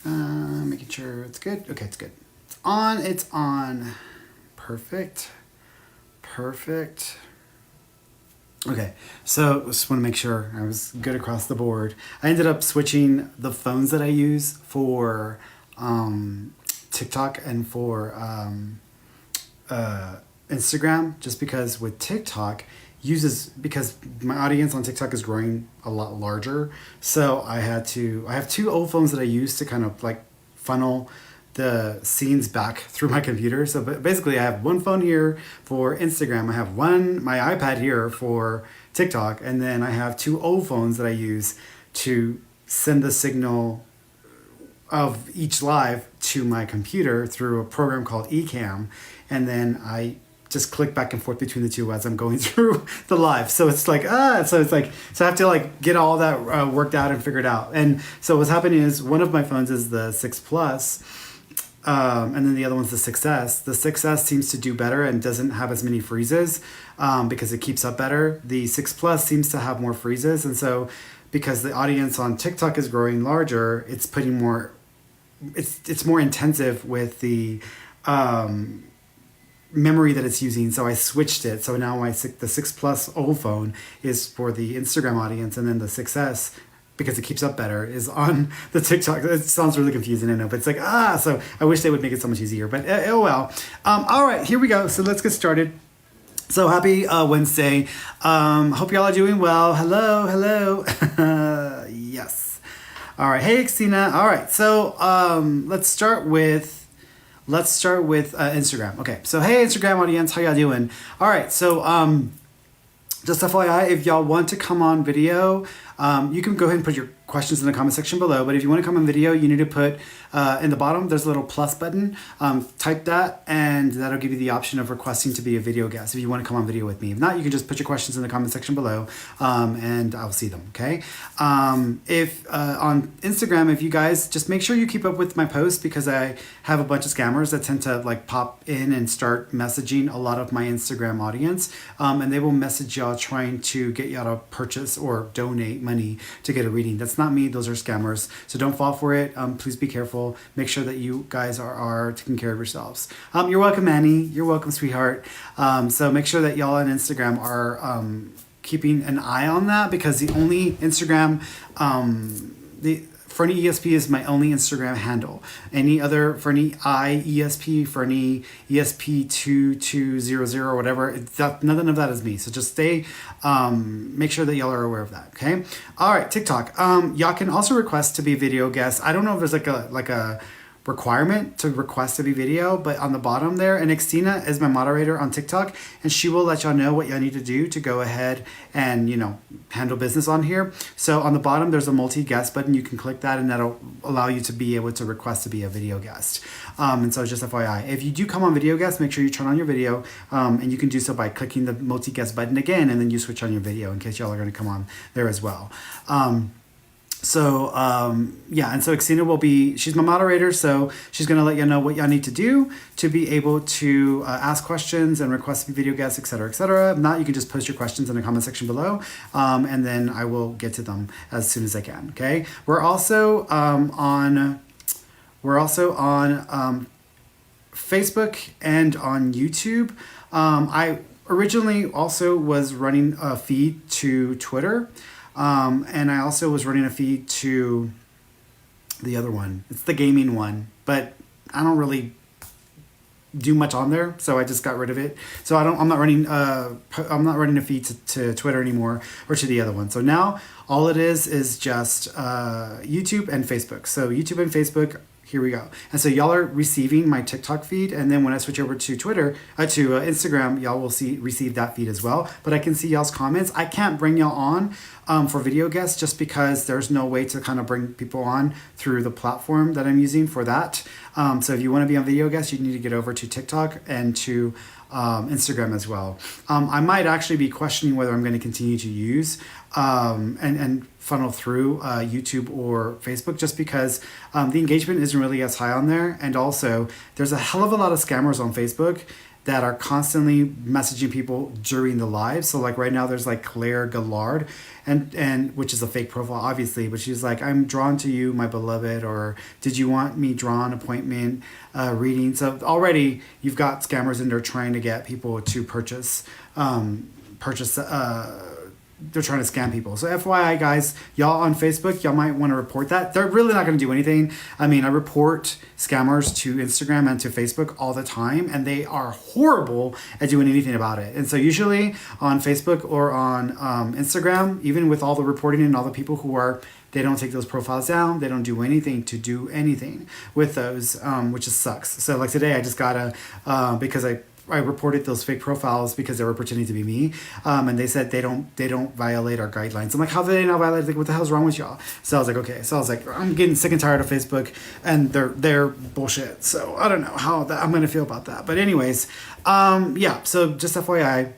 Making sure it's good. Okay, it's good. It's on. It's on. Perfect. Perfect. Okay, so just want to make sure I was good across the board. I ended up switching the phones that I use for TikTok and for Instagram, just because with TikTok because my audience on TikTok is growing a lot larger. So I have two old phones that I use to kind of like funnel the scenes back through my computer. So basically I have one phone here for Instagram. I have my iPad here for TikTok. And then I have two old phones that I use to send the signal of each live to my computer through a program called Ecamm. And then I just click back and forth between the two as I'm going through the live. So it's like, so I have to like get all that worked out and figured out. And so what's happening is one of my phones is the 6 Plus, and then the other one's the 6S. The 6S seems to do better and doesn't have as many freezes because it keeps up better. The 6 Plus seems to have more freezes. And so because the audience on TikTok is growing larger, it's putting more, it's more intensive with the memory that it's using. So I switched it. So now the 6 Plus old phone is for the Instagram audience, and then the 6S, because it keeps up better, is on the TikTok. It sounds really confusing, I know, but it's like, so I wish they would make it so much easier, but oh well. All right, here we go. So let's get started. So happy Wednesday. Hope y'all are doing well. Hello. Yes. All right. Hey, Xena. All right. So let's start with Instagram. Okay. So hey, Instagram audience, how y'all doing? All right. So just FYI, if y'all want to come on video, you can go ahead and put your questions in the comment section below. But if you want to come on video, you need to put in the bottom, there's a little plus button. Type that, and that'll give you the option of requesting to be a video guest if you want to come on video with me. If not, you can just put your questions in the comment section below, and I'll see them. Okay. If on Instagram, if you guys just make sure you keep up with my posts, because I have a bunch of scammers that tend to like pop in and start messaging a lot of my Instagram audience, and they will message y'all trying to get y'all to purchase or donate money to get a reading. That's not me. Those are scammers. So don't fall for it. Please be careful. Make sure that you guys are taking care of yourselves. You're welcome, Annie. You're welcome, sweetheart. So make sure that y'all on Instagram are keeping an eye on that, because the only Instagram, Fernie ESP is my only Instagram handle. Any other Fernie ESP, Fernie ESP2200 or whatever, none of that is me. So just make sure that y'all are aware of that. Okay. All right. TikTok. Y'all can also request to be video guests. I don't know if there's like a requirement to request to be video, but on the bottom there, and Xtina is my moderator on TikTok, and she will let y'all know what y'all need to do to go ahead and handle business on here. So on the bottom there's a multi-guest button. You can click that, and that'll allow you to be able to request to be a video guest. And so just FYI, if you do come on video guest, make sure you turn on your video, and you can do so by clicking the multi-guest button again, and then you switch on your video in case y'all are going to come on there as well. And so Xena she's my moderator, so she's going to let you know what y'all need to do to be able to ask questions and request to be video guests, etc., etc. If not, you can just post your questions in the comment section below, and then I will get to them as soon as I can. Okay. We're also on Facebook and on YouTube. I originally also was running a feed to Twitter. And I also was running a feed to the other one. It's the gaming one, but I don't really do much on there, so I just got rid of it. So I'm not running a feed to Twitter anymore, or to the other one. So now all it is just YouTube and Facebook. So YouTube and Facebook. Here we go. And so y'all are receiving my TikTok feed, and then when I switch over to Twitter, to Instagram, y'all will receive that feed as well. But I can see y'all's comments. I can't bring y'all on for video guests, just because there's no way to kind of bring people on through the platform that I'm using for that. So if you want to be on video guests, you need to get over to TikTok and to Instagram as well. I might actually be questioning whether I'm going to continue to use and funnel through YouTube or Facebook, just because the engagement isn't really as high on there. And also there's a hell of a lot of scammers on Facebook, that are constantly messaging people during the live. So like right now there's like Claire Gallard, and which is a fake profile obviously, but she's like, I'm drawn to you, my beloved, or did you want me drawn appointment reading. So already you've got scammers in there trying to get people to purchase they're trying to scam people. So FYI, guys, y'all on Facebook, y'all might want to report that. They're really not going to do anything. I mean, I report scammers to Instagram and to Facebook all the time, and they are horrible at doing anything about it. And so usually on Facebook or on Instagram, even with all the reporting and all the people who are, they don't take those profiles down. They don't do anything to do anything with those, which just sucks. So like today, I just got because I reported those fake profiles because they were pretending to be me, and they said they don't violate our guidelines. I'm like, how do they not violate? Like, what the hell's wrong with y'all? So I was like, okay. So I was like, I'm getting sick and tired of Facebook, and they're bullshit. So I don't know how I'm gonna feel about that. But anyways, yeah. So just FYI.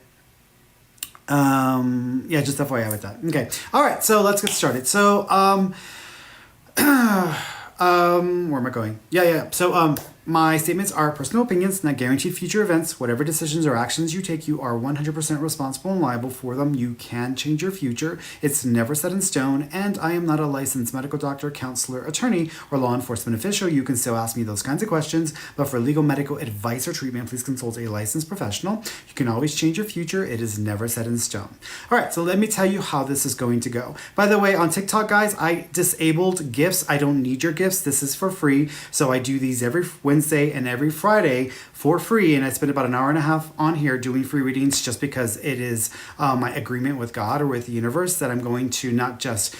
Yeah, just FYI with that. Okay. All right. So let's get started. So where am I going? Yeah. So my statements are personal opinions, not guaranteed future events. Whatever decisions or actions you take, you are 100% responsible and liable for them. You can change your future. It's never set in stone. And I am not a licensed medical doctor, counselor, attorney, or law enforcement official. You can still ask me those kinds of questions, but for legal medical advice or treatment, please consult a licensed professional. You can always change your future. It is never set in stone. All right, so let me tell you how this is going to go. By the way, on TikTok, guys, I disabled gifts. I don't need your gifts. This is for free. So I do these every Wednesday and every Friday for free, and I spend about an hour and a half on here doing free readings just because it is my agreement with God or with the universe that I'm going to not just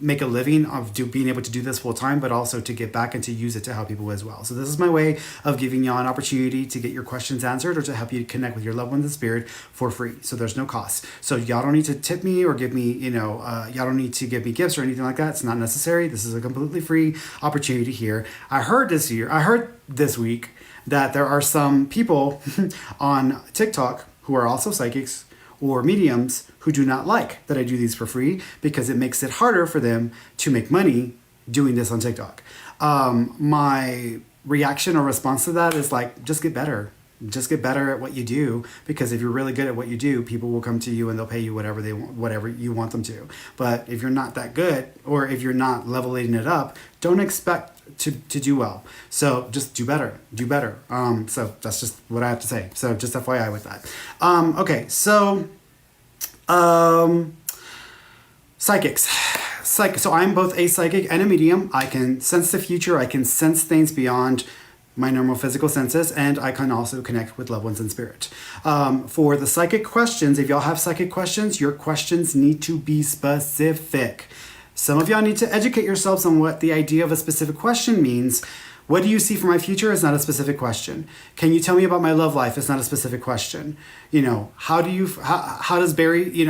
make a living of being able to do this full time, but also to get back and to use it to help people as well. So this is my way of giving y'all an opportunity to get your questions answered or to help you connect with your loved ones in spirit for free. So there's no cost. So y'all don't need to tip me or give me, y'all don't need to give me gifts or anything like that. It's not necessary. This is a completely free opportunity here. I heard this week that there are some people on TikTok who are also psychics or mediums who do not like that I do these for free because it makes it harder for them to make money doing this on TikTok. My reaction or response to that is like, just get better. Just get better at what you do, because if you're really good at what you do, people will come to you and they'll pay you whatever they want, whatever you want them to. But if you're not that good, or if you're not leveling it up, don't expect to do well. So just do better. So that's just what I have to say. So just FYI with that. Okay, so psychics. So I'm both a psychic and a medium. I can sense the future. I can sense things beyond my normal physical senses, and I can also connect with loved ones in spirit. For the psychic questions, if y'all have psychic questions, your questions need to be specific. Some of y'all need to educate yourselves on what the idea of a specific question means. What do you see for my future is not a specific question. Can you tell me about my love life? It's not a specific question. How does Barry,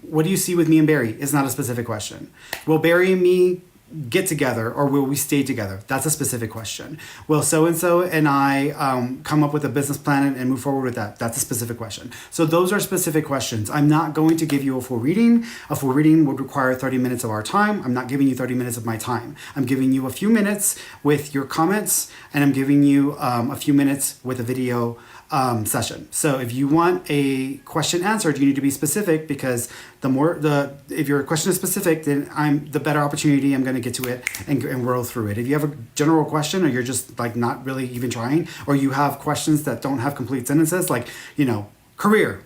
what do you see with me and Barry? Is not a specific question. Will Barry and me get together, or will we stay together? That's a specific question. Will so-and-so and I come up with a business plan and move forward with that? That's a specific question. So those are specific questions. I'm not going to give you a full reading. A full reading would require 30 minutes of our time. I'm not giving you 30 minutes of my time. I'm giving you a few minutes with your comments, and I'm giving you a few minutes with a video session. So if you want a question answered, you need to be specific, because if your question is specific, then the better opportunity I'm going to get to it and roll through it. If you have a general question, or you're just like not really even trying, or you have questions that don't have complete sentences, like, career.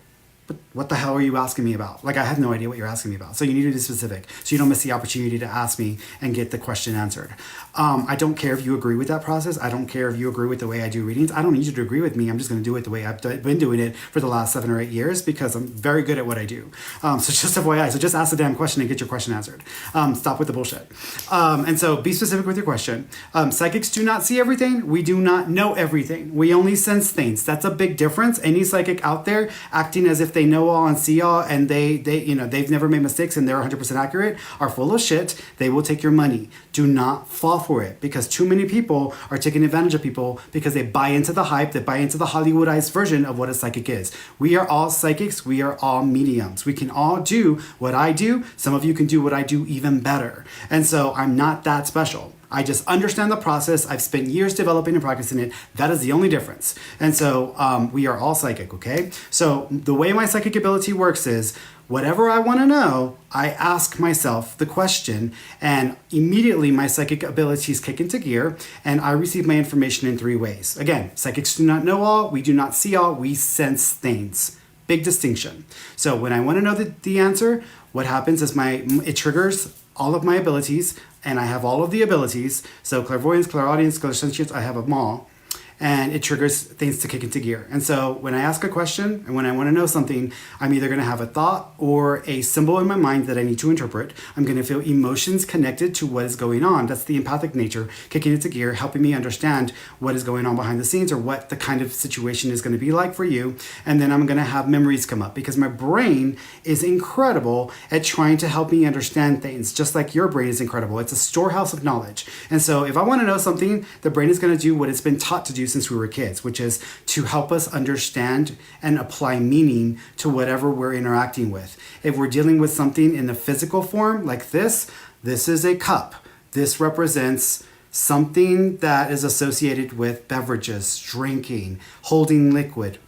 But what the hell are you asking me about? Like, I have no idea what you're asking me about. So you need to be specific so you don't miss the opportunity to ask me and get the question answered. I don't care if you agree with that process. I don't care if you agree with the way I do readings. I don't need you to agree with me. I'm just going to do it the way I've been doing it for the last 7 or 8 years, because I'm very good at what I do. So just FYI, so just ask the damn question and get your question answered. Stop with the bullshit. And so be specific with your question. Psychics do not see everything. We do not know everything. We only sense things. That's a big difference. Any psychic out there acting as if they know all and see all, and they've never made mistakes and they're 100% accurate, are full of shit. They will take your money. Do not fall for it, because too many people are taking advantage of people because they buy into the hype, they buy into the Hollywoodized version of what a psychic is. We are all psychics. We are all mediums. We can all do what I do. Some of you can do what I do even better. And so I'm not that special. I just understand the process. I've spent years developing and practicing it. That is the only difference. And so we are all psychic, okay? So the way my psychic ability works is whatever I want to know, I ask myself the question, and immediately my psychic abilities kick into gear, and I receive my information in 3 ways. Again, psychics do not know all, we do not see all, we sense things. Big distinction. So when I want to know the answer, what happens is it triggers all of my abilities, and I have all of the abilities. So clairvoyance, clairaudience, clairsentience, I have them all. And it triggers things to kick into gear. And so when I ask a question and when I want to know something, I'm either going to have a thought or a symbol in my mind that I need to interpret. I'm going to feel emotions connected to what is going on. That's the empathic nature kicking into gear, helping me understand what is going on behind the scenes or what the kind of situation is going to be like for you. And then I'm going to have memories come up because my brain is incredible at trying to help me understand things, just like your brain is incredible. It's a storehouse of knowledge. And so if I want to know something, the brain is going to do what it's been taught to do since we were kids, which is to help us understand and apply meaning to whatever we're interacting with. If we're dealing with something in the physical form like this is a cup. This represents something that is associated with beverages, drinking, holding liquid,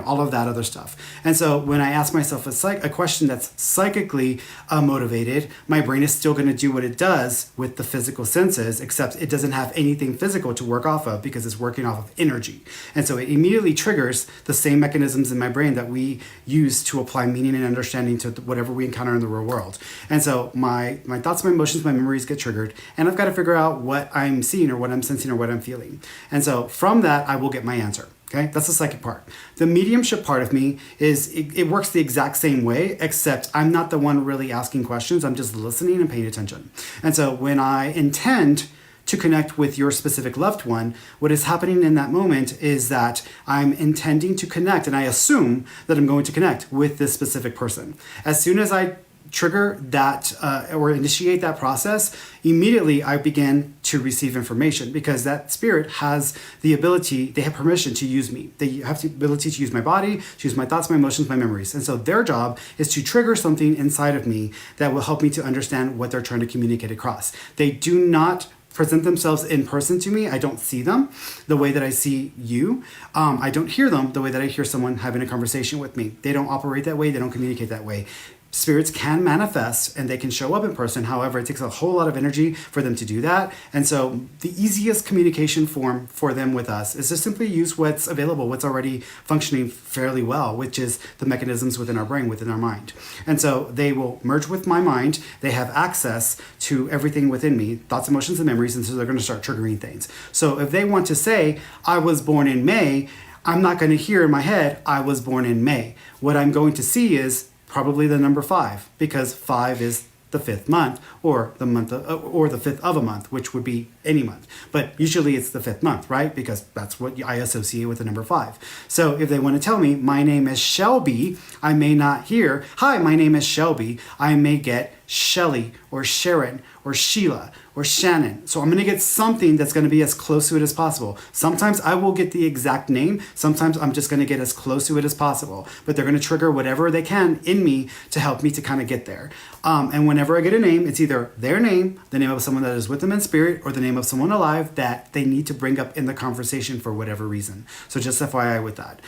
all of that other stuff. And so when I ask myself a question that's psychically motivated, my brain is still going to do what it does with the physical senses, except it doesn't have anything physical to work off of because it's working off of energy. And so it immediately triggers the same mechanisms in my brain that we use to apply meaning and understanding to whatever we encounter in the real world. And so my thoughts, my emotions, my memories get triggered, and I've got to figure out what I'm seeing or what I'm sensing or what I'm feeling. And so from that, I will get my answer. Okay, that's the psychic part. The mediumship part of me is, it works the exact same way, except I'm not the one really asking questions. I'm just listening and paying attention. And so when I intend to connect with your specific loved one, what is happening in that moment is that I'm intending to connect, and I assume that I'm going to connect with this specific person. As soon as I trigger that or initiate that process, immediately I begin to receive information because that spirit has the ability, they have permission to use me. They have the ability to use my body, to use my thoughts, my emotions, my memories. And so their job is to trigger something inside of me that will help me to understand what they're trying to communicate across. They do not present themselves in person to me. I don't see them the way that I see you. I don't hear them the way that I hear someone having a conversation with me. They don't operate that way. They don't communicate that way. Spirits can manifest and they can show up in person. However, it takes a whole lot of energy for them to do that. And so the easiest communication form for them with us is to simply use what's available, what's already functioning fairly well, which is the mechanisms within our brain, within our mind. And so they will merge with my mind. They have access to everything within me, thoughts, emotions, and memories. And so they're going to start triggering things. So if they want to say, I was born in May, I'm not going to hear in my head, I was born in May. What I'm going to see is probably the number 5, because 5 is the 5th month, or the month or the 5th of a month, which would be any month. But usually it's the 5th month, right? Because that's what I associate with the number 5. So if they want to tell me my name is Shelby, I may not hear, hi, my name is Shelby. I may get Shelly or Sharon or Sheila or Shannon. So I'm going to get something that's going to be as close to it as possible. Sometimes I will get the exact name. Sometimes I'm just going to get as close to it as possible. But they're going to trigger whatever they can in me to help me to kind of get there. And whenever I get a name, it's either their name, the name of someone that is with them in spirit, or the name of someone alive that they need to bring up in the conversation for whatever reason. So just FYI with that.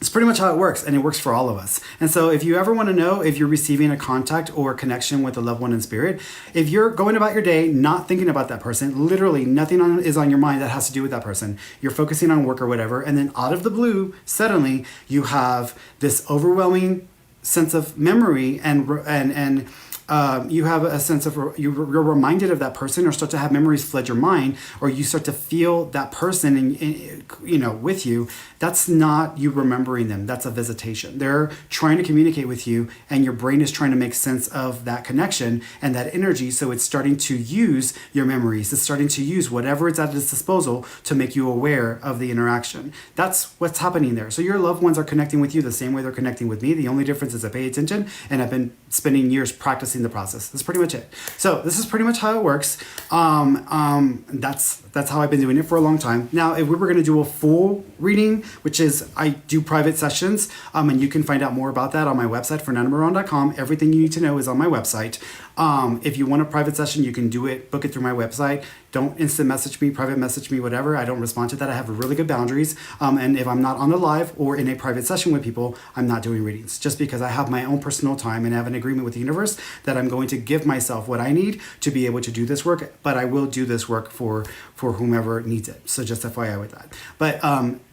It's pretty much how it works, and it works for all of us. And so if you ever want to know if you're receiving a contact or connection with a loved one in spirit, if you're going about your day not thinking about that person, literally nothing is on your mind that has to do with that person, you're focusing on work or whatever, and then out of the blue, suddenly you have this overwhelming sense of memory and you have a sense of, you're reminded of that person, or start to have memories flood your mind, or you start to feel that person with you. That's not you remembering them. That's a visitation. They're trying to communicate with you, and your brain is trying to make sense of that connection and that energy. So it's starting to use your memories. It's starting to use whatever it's at its disposal to make you aware of the interaction. That's what's happening there. So your loved ones are connecting with you the same way they're connecting with me. The only difference is I pay attention, and I've been spending years practicing the process. That's pretty much it. So this is pretty much how it works. That's how I've been doing it for a long time. Now, if we were going to do a full reading, which is I do private sessions, and you can find out more about that on my website, FernandoMarron.com. Everything you need to know is on my website. If you want a private session, you can do it, book it through my website. Don't instant message me, private message me, whatever. I don't respond to that. I have really good boundaries. And if I'm not on a live or in a private session with people, I'm not doing readings, just because I have my own personal time and I have an agreement with the universe that I'm going to give myself what I need to be able to do this work. But I will do this work for whomever needs it. So just FYI with that. But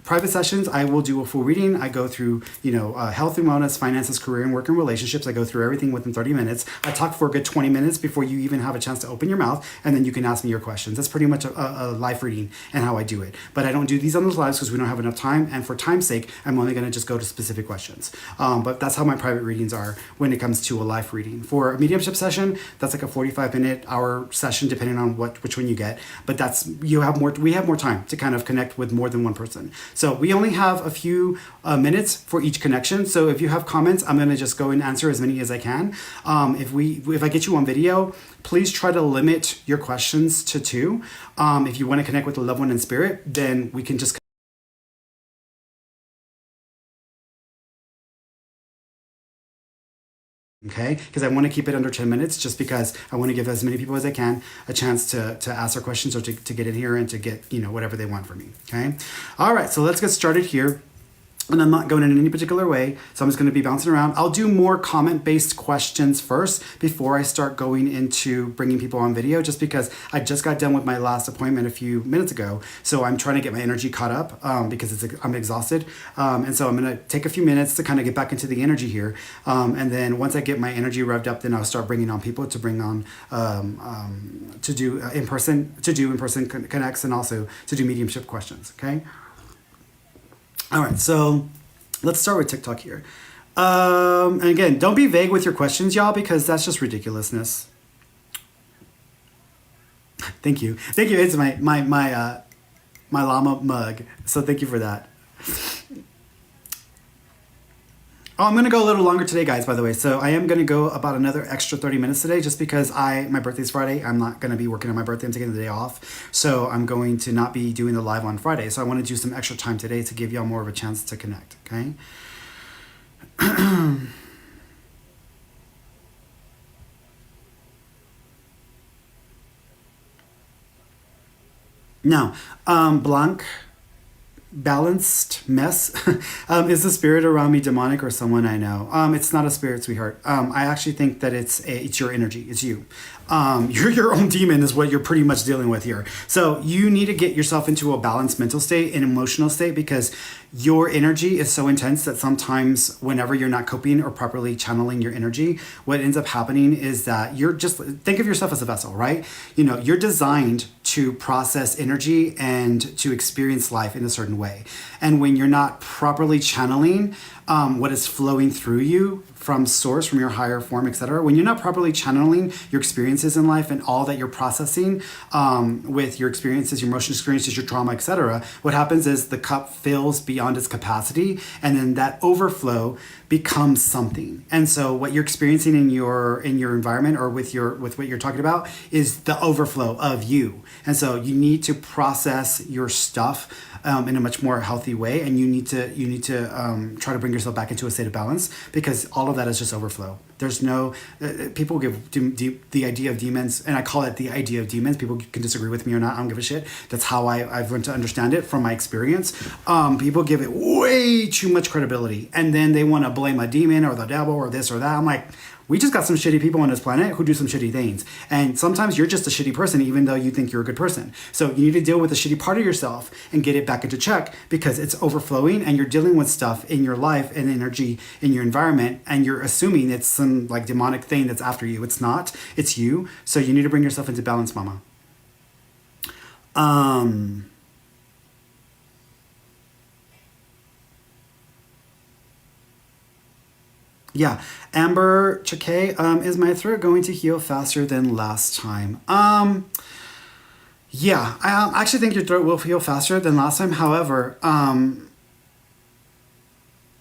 private sessions, I will do a full reading. I go through, health and wellness, finances, career and work and relationships. I go through everything within 30 minutes. I talk for a good 20 minutes before you even have a chance to open your mouth, and then you can ask me your questions. That's pretty much a live reading and how I do it. But I don't do these on those lives because we don't have enough time, and for time's sake, I'm only going to just go to specific questions. But that's how my private readings are when it comes to a live reading. For a mediumship session, that's like a 45-minute, hour session, depending on which one you get. But we have more time to kind of connect with more than one person. So we only have a few minutes for each connection. So if you have comments, I'm going to just go and answer as many as I can. If I get you on video, please try to limit your questions to 2. If you want to connect with a loved one in spirit, then we can just... Okay, because I want to keep it under 10 minutes just because I want to give as many people as I can a chance to ask their questions or to get in here and to get, whatever they want from me. Okay. All right. So let's get started here. And I'm not going in any particular way, so I'm just going to be bouncing around. I'll do more comment-based questions first before I start going into bringing people on video, just because I just got done with my last appointment a few minutes ago. So I'm trying to get my energy caught up because I'm exhausted. And so I'm going to take a few minutes to kind of get back into the energy here. And then once I get my energy revved up, then I'll start bringing on people to bring on, to do in-person connects, and also to do mediumship questions, okay? All right, so let's start with TikTok here. And again, don't be vague with your questions, y'all, because that's just ridiculousness. Thank you. It's my llama mug. So thank you for that. Oh, I'm going to go a little longer today, guys, by the way. So I am going to go about another extra 30 minutes today just because my birthday's Friday. I'm not going to be working on my birthday. I'm taking the day off. So I'm going to not be doing the live on Friday. So I want to do some extra time today to give y'all more of a chance to connect, okay? Now, Blanc... Balanced mess. Is the spirit around me demonic or someone I know? It's not a spirit, sweetheart. I actually think that it's your energy. It's you. You're your own demon is what you're pretty much dealing with here. So you need to get yourself into a balanced mental state and emotional state, because your energy is so intense that sometimes whenever you're not coping or properly channeling your energy, what ends up happening is that you're just... Think of yourself as a vessel, right? You're designed to process energy and to experience life in a certain way. And when you're not properly channeling what is flowing through you from source, from your higher form, etc., when you're not properly channeling your experiences in life and all that you're processing with your experiences, your emotional experiences, your trauma, etc., what happens is the cup fills beyond its capacity, and then that overflow becomes something. And so what you're experiencing in your environment or with what you're talking about is the overflow of you. And so you need to process your stuff in a much more healthy way, and you need to try to bring yourself back into a state of balance, because all of that is just overflow. There's no people give the idea of demons, and I call it the idea of demons. People can disagree with me or not. I don't give a shit. That's how I've learned to understand it from my experience. People give it way too much credibility, and then they want to blame a demon or the devil or this or that. I'm like, we just got some shitty people on this planet who do some shitty things. And sometimes you're just a shitty person, even though you think you're a good person. So you need to deal with the shitty part of yourself and get it back into check, because it's overflowing and you're dealing with stuff in your life and energy in your environment, and you're assuming it's some like demonic thing that's after you. It's not. It's you. So you need to bring yourself into balance, mama. Yeah, Amber Chake, is my throat going to heal faster than last time? Yeah, I actually think your throat will heal faster than last time. However,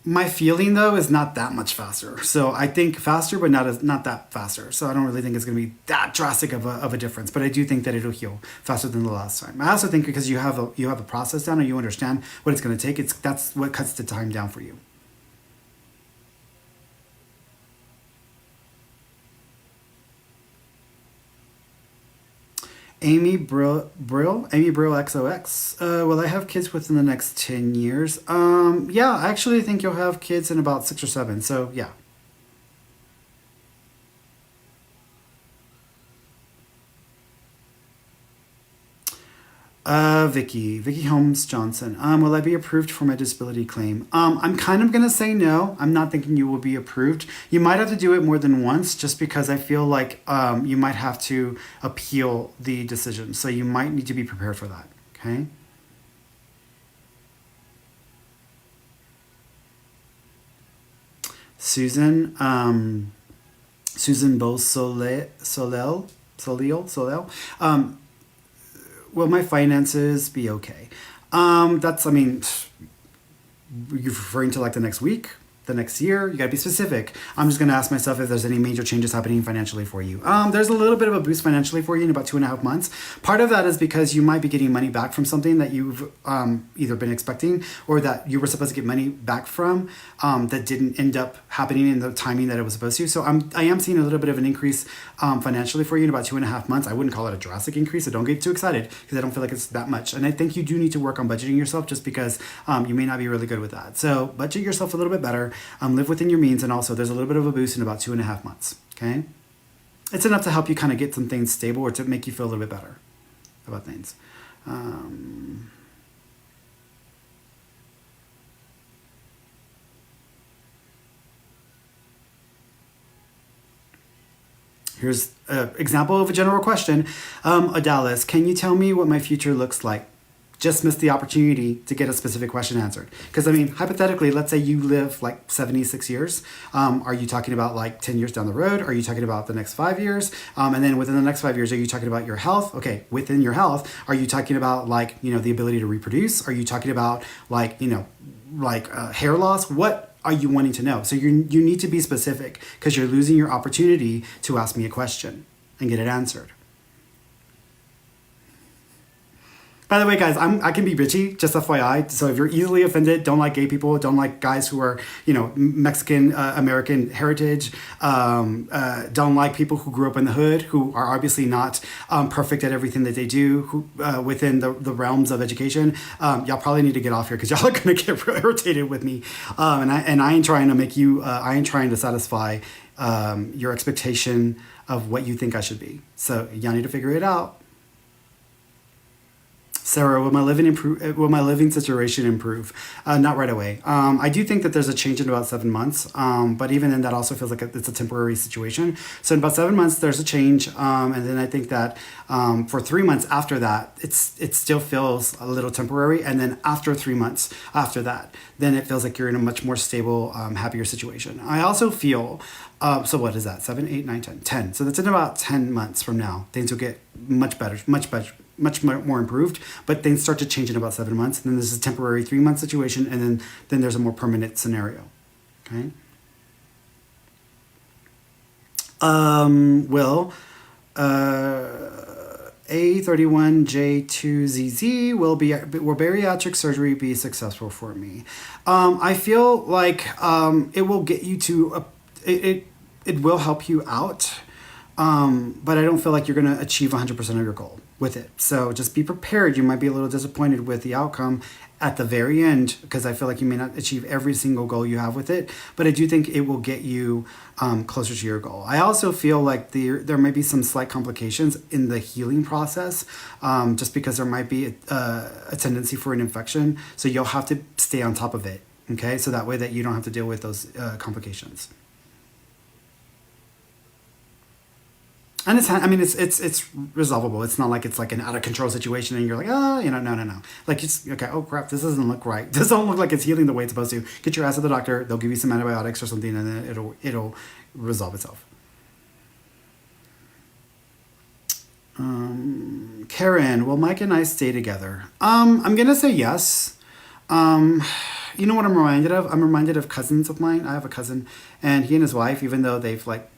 my feeling though is not that much faster. So I think faster, but not that faster. So I don't really think it's going to be that drastic of a difference. But I do think that it'll heal faster than the last time. I also think because you have a process down and you understand what it's going to take. That's what cuts the time down for you. Amy Brill XOX. Will I have kids within the next 10 years? Yeah, I actually think you'll have kids in about 6 or 7. So yeah. Vicky Holmes Johnson. Will I be approved for my disability claim? I'm kind of gonna say no. I'm not thinking you will be approved. You might have to do it more than once, just because I feel like you might have to appeal the decision. So you might need to be prepared for that. Okay. Susan. Susan Solel. Will my finances be okay? That's, I mean, you're referring to like the next week, the next year. You gotta be specific. I'm just gonna ask myself if there's any major changes happening financially for you. There's a little bit of a boost financially for you in about 2.5 months. Part of that is because you might be getting money back from something that you've either been expecting or that you were supposed to get money back from that didn't end up happening in the timing that it was supposed to. So I am seeing a little bit of an increase financially for you in about 2.5 months. I wouldn't call it a drastic increase, so don't get too excited because I don't feel like it's that much. And I think you do need to work on budgeting yourself, just because you may not be really good with that. So budget yourself a little bit better. Live within your means, and also there's a little bit of a boost in about 2.5 months. Okay, it's enough to help you kind of get some things stable or to make you feel a little bit better about things. Here's an example of a general question. Adalis, can you tell me what my future looks like? Just missed the opportunity to get a specific question answered. Because I mean, hypothetically, let's say you live like 76 years. Are you talking about like 10 years down the road? Are you talking about the next 5 years? And then within the next 5 years, are you talking about your health? Okay, within your health, are you talking about like, the ability to reproduce? Are you talking about like, hair loss? What are you wanting to know? So you need to be specific, because you're losing your opportunity to ask me a question and get it answered. By the way, guys, I can be bitchy, just FYI. So if you're easily offended, don't like gay people, don't like guys who are, Mexican American heritage, don't like people who grew up in the hood, who are obviously not perfect at everything that they do, who within the realms of education, y'all probably need to get off here, because y'all are gonna get irritated with me, and I ain't trying to make you, I ain't trying to satisfy your expectation of what you think I should be. So y'all need to figure it out. Sarah, will my living situation improve? Not right away. I do think that there's a change in about 7 months, but even then, that also feels like it's a temporary situation. So in about 7 months, there's a change, and then I think that for 3 months after that, it still feels a little temporary, and then after 3 months after that, then it feels like you're in a much more stable, happier situation. I also feel, so what is that? 7, 8, 9, 10. 10. So that's in about 10 months from now. Things will get much better, much more improved, but things start to change in about 7 months. And then there's a temporary 3 month situation, and then there's a more permanent scenario. Okay. Will A31J2ZZ will bariatric surgery be successful for me? I feel like it will get you to it will help you out, but I don't feel like you're going to achieve 100% of your goal with it. So just be prepared. You might be a little disappointed with the outcome at the very end, because I feel like you may not achieve every single goal you have with it, but I do think it will get you closer to your goal. I also feel like there may be some slight complications in the healing process, just because there might be a tendency for an infection. So you'll have to stay on top of it. Okay. So that way that you don't have to deal with those complications. And it's resolvable. It's not like it's like an out of control situation and you're like, no. Like, it's okay. Oh crap, this doesn't look right. This don't look like it's healing the way it's supposed to. Get your ass to the doctor. They'll give you some antibiotics or something, and then it'll resolve itself. Karen, will Mike and I stay together? I'm gonna say yes. You know what I'm reminded of? I'm reminded of cousins of mine. I have a cousin, and he and his wife, even though they've like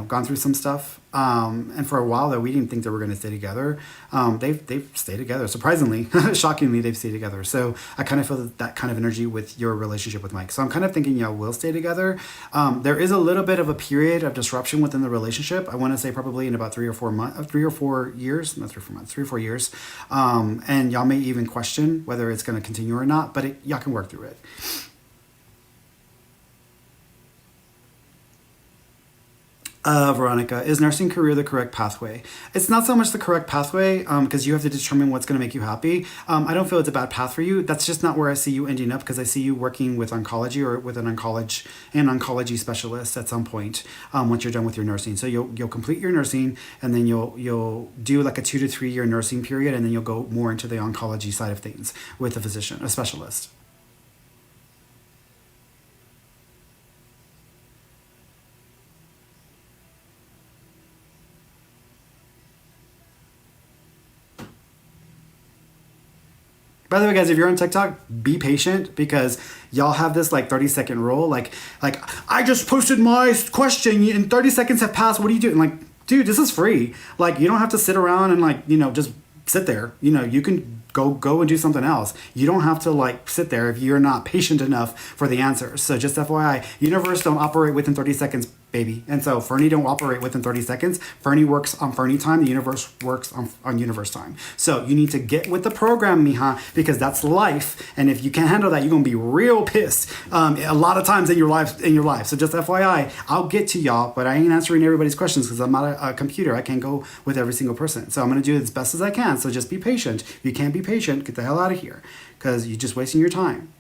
gone through some stuff. And for a while though, we didn't think they were going to stay together. They've stayed together. Surprisingly, shockingly, they've stayed together. So I kind of feel that kind of energy with your relationship with Mike. So I'm kind of thinking y'all will stay together. There is a little bit of a period of disruption within the relationship. I want to say probably in about 3 or 4 months, 3 or 4 years, not 3 or 4 months, 3 or 4 years. And y'all may even question whether it's going to continue or not, but y'all can work through it. Veronica, is nursing career the correct pathway? It's not so much the correct pathway because you have to determine what's going to make you happy. I don't feel it's a bad path for you. That's just not where I see you ending up because I see you working with oncology or with an oncology specialist at some point once you're done with your nursing. So you'll complete your nursing and then you'll do like a 2 to 3 year nursing period and then you'll go more into the oncology side of things with a physician, a specialist. By the way, guys, if you're on TikTok, be patient because y'all have this like 30-second rule. Like I just posted my question and 30 seconds have passed. What are you doing? Like, dude, this is free. Like, you don't have to sit around and like, just sit there. You can go and do something else. You don't have to like sit there if you're not patient enough for the answers. So just FYI, universe don't operate within 30 seconds, baby. And so Fernie don't operate within 30 seconds. Fernie works on Fernie time. The universe works on universe time. So you need to get with the program, mija, because that's life. And if you can't handle that, you're going to be real pissed a lot of times in your life. So just FYI, I'll get to y'all, but I ain't answering everybody's questions because I'm not a computer. I can't go with every single person. So I'm going to do it as best as I can. So just be patient. If you can't be patient, get the hell out of here because you're just wasting your time.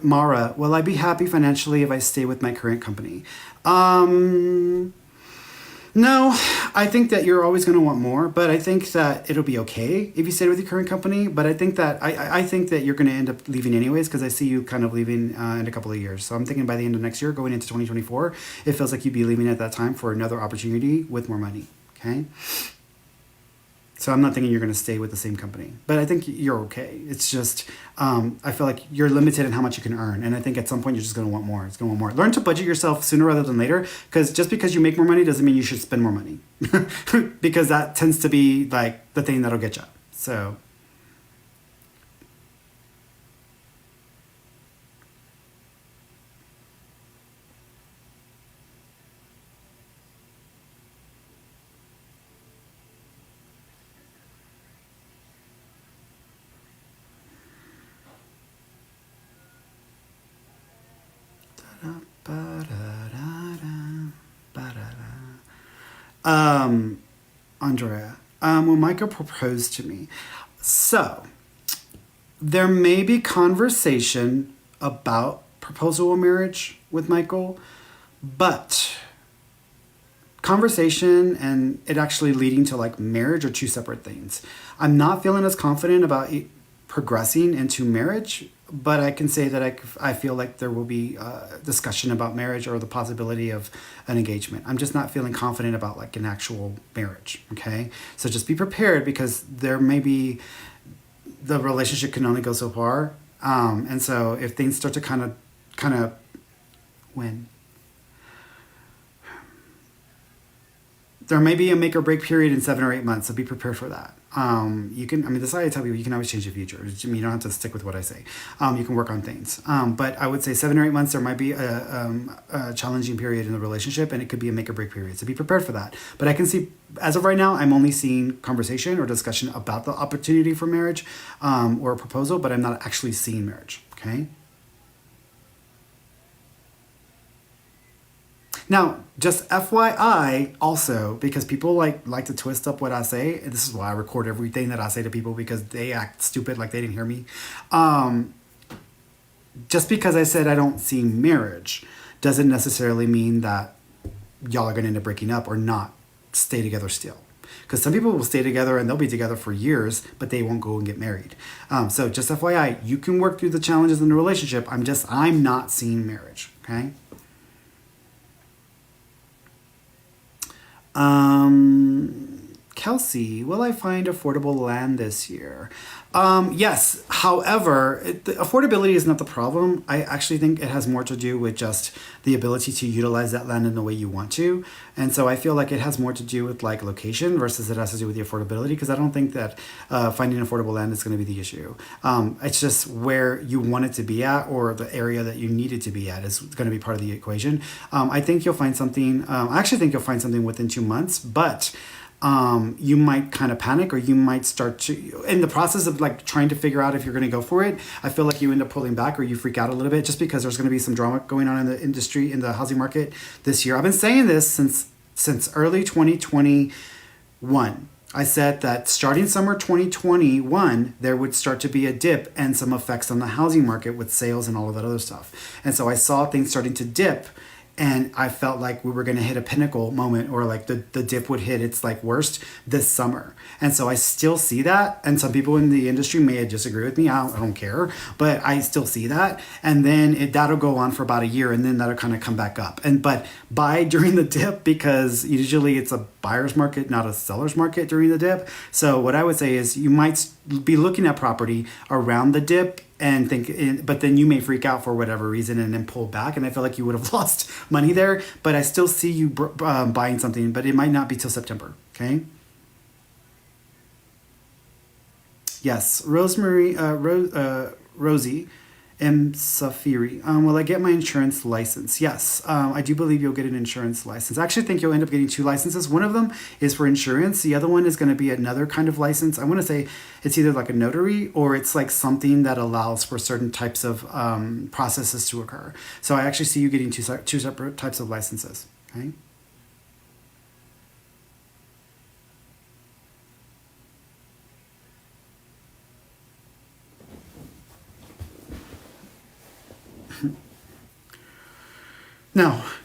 Mara, will I be happy financially if I stay with my current company? No, I think that you're always going to want more, but I think that it'll be okay if you stay with your current company. But I think that I think that you're going to end up leaving anyways because I see you kind of leaving in a couple of years. So I'm thinking by the end of next year, going into 2024, it feels like you'd be leaving at that time for another opportunity with more money. Okay. So I'm not thinking you're going to stay with the same company, but I think you're okay. It's just, I feel like you're limited in how much you can earn. And I think at some point you're just going to want more. It's going to want more. Learn to budget yourself sooner rather than later, because just because you make more money doesn't mean you should spend more money because that tends to be like the thing that'll get you. So. Andrea, when Micah proposed to me, so there may be conversation about proposal of marriage with Michael, but conversation and it actually leading to like marriage are two separate things. I'm not feeling as confident about progressing into marriage, but I can say that I feel like there will be discussion about marriage or the possibility of an engagement. I'm just not feeling confident about like an actual marriage. Okay. So just be prepared because there may be, the relationship can only go so far. And so if things start to kind of when there may be a make or break period in 7 or 8 months, so be prepared for that. This is why I tell people you can always change the future. You don't have to stick with what I say. You can work on things. But I would say 7 or 8 months, there might be a challenging period in the relationship and it could be a make or break period. So be prepared for that. But I can see, as of right now, I'm only seeing conversation or discussion about the opportunity for marriage or a proposal, but I'm not actually seeing marriage. Okay. Now, just FYI also, because people like to twist up what I say, and this is why I record everything that I say to people because they act stupid like they didn't hear me. Just because I said I don't see marriage doesn't necessarily mean that y'all are going to end up breaking up or not stay together still. Because some people will stay together and they'll be together for years, but they won't go and get married. So just FYI, you can work through the challenges in the relationship. I'm not seeing marriage, okay? Kelsey, will I find affordable land this year? Yes. However, the affordability is not the problem. I actually think it has more to do with just the ability to utilize that land in the way you want to. And so I feel like it has more to do with like location versus it has to do with the affordability, because I don't think that finding affordable land is going to be the issue. It's just where you want it to be at, or the area that you need it to be at is going to be part of the equation. I think you'll find something. I actually think you'll find something within 2 months, but you might kind of panic, or you might start to, in the process of like trying to figure out if you're going to go for it, I feel like you end up pulling back, or you freak out a little bit just because there's going to be some drama going on in the industry, in the housing market this year. I've been saying this since early 2021. I said that starting summer 2021, there would start to be a dip and some effects on the housing market with sales and all of that other stuff. And so I saw things starting to dip, and I felt like we were going to hit a pinnacle moment, or like the dip would hit its like worst this summer. And so I still see that. And some people in the industry may disagree with me. I don't care, but I still see that. And then that'll go on for about a year, and then that'll kind of come back up. But buy during the dip, because usually it's a buyer's market, not a seller's market during the dip. So what I would say is you might be looking at property around the dip and think, but then you may freak out for whatever reason and then pull back. And I feel like you would have lost money there, but I still see you buying something, but it might not be till September. Okay. Yes. Rosie M. Safiri. Will I get my insurance license? Yes. I do believe you'll get an insurance license. I actually think you'll end up getting 2 licenses. One of them is for insurance. The other one is going to be another kind of license. I want to say it's either like a notary, or it's like something that allows for certain types of processes to occur. So I actually see you getting two separate types of licenses. Okay.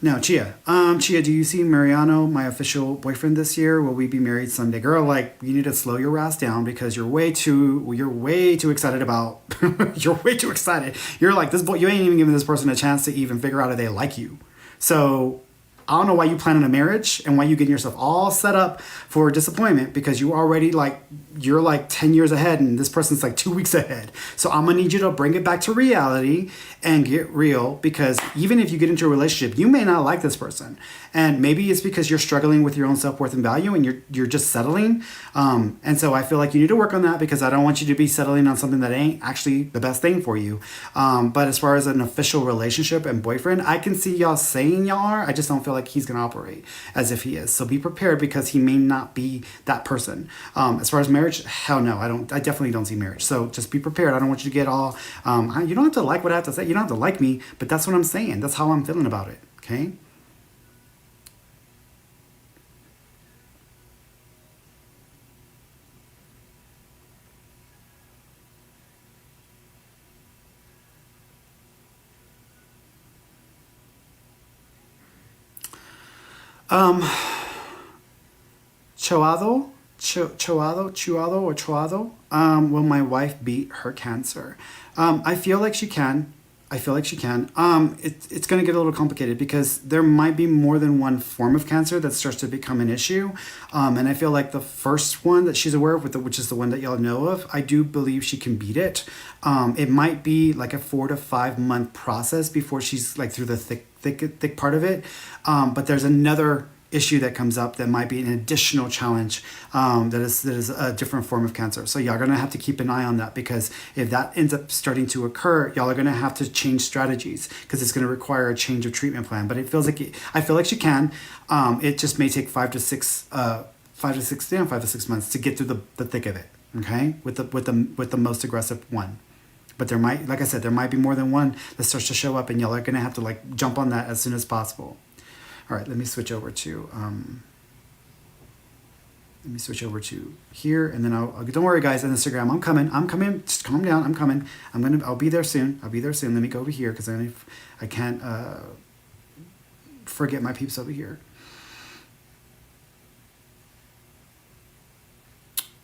No, Chia. Chia, do you see Mariano, my official boyfriend, this year? Will we be married someday? Girl, like, you need to slow your ass down, because you're way too excited about, you're way too excited. You're like, this boy, you ain't even giving this person a chance to even figure out if they like you. So I don't know why you planning a marriage and why you getting yourself all set up for disappointment, because you already you're like 10 years ahead and this person's like 2 weeks ahead. So I'm gonna need you to bring it back to reality and get real, because even if you get into a relationship, you may not like this person. And maybe it's because you're struggling with your own self-worth and value, and you're just settling. And so I feel like you need to work on that, because I don't want you to be settling on something that ain't actually the best thing for you. But as far as an official relationship and boyfriend, I can see y'all saying y'all are. I just don't feel like he's going to operate as if he is. So be prepared, because he may not be that person. As far as marriage, hell no, I definitely don't see marriage. So just be prepared. I don't want you to get all, you don't have to like what I have to say. You don't have to like me, but that's what I'm saying. That's how I'm feeling about it. Okay. Choado. Will my wife beat her cancer? I feel like she can. It's going to get a little complicated, because there might be more than one form of cancer that starts to become an issue. And I feel like the first one that she's aware of, which is the one that y'all know of, I do believe she can beat it. It might be like a 4 to 5 month process before she's like through the thick part of it. But there's another issue that comes up that might be an additional challenge, that is a different form of cancer. So y'all are gonna have to keep an eye on that, because if that ends up starting to occur, y'all are gonna have to change strategies, because it's gonna require a change of treatment plan. But I feel like she can. It just may take 5 to 6 months to get through the thick of it. Okay, with the most aggressive one. But there might, like I said, there might be more than one that starts to show up, and y'all are gonna have to like jump on that as soon as possible. All right, let me switch over to here, and then I'll don't worry, guys, on Instagram, I'm coming. Just calm down. I'm coming. I'll be there soon. Let me go over here, because I can't forget my peeps over here.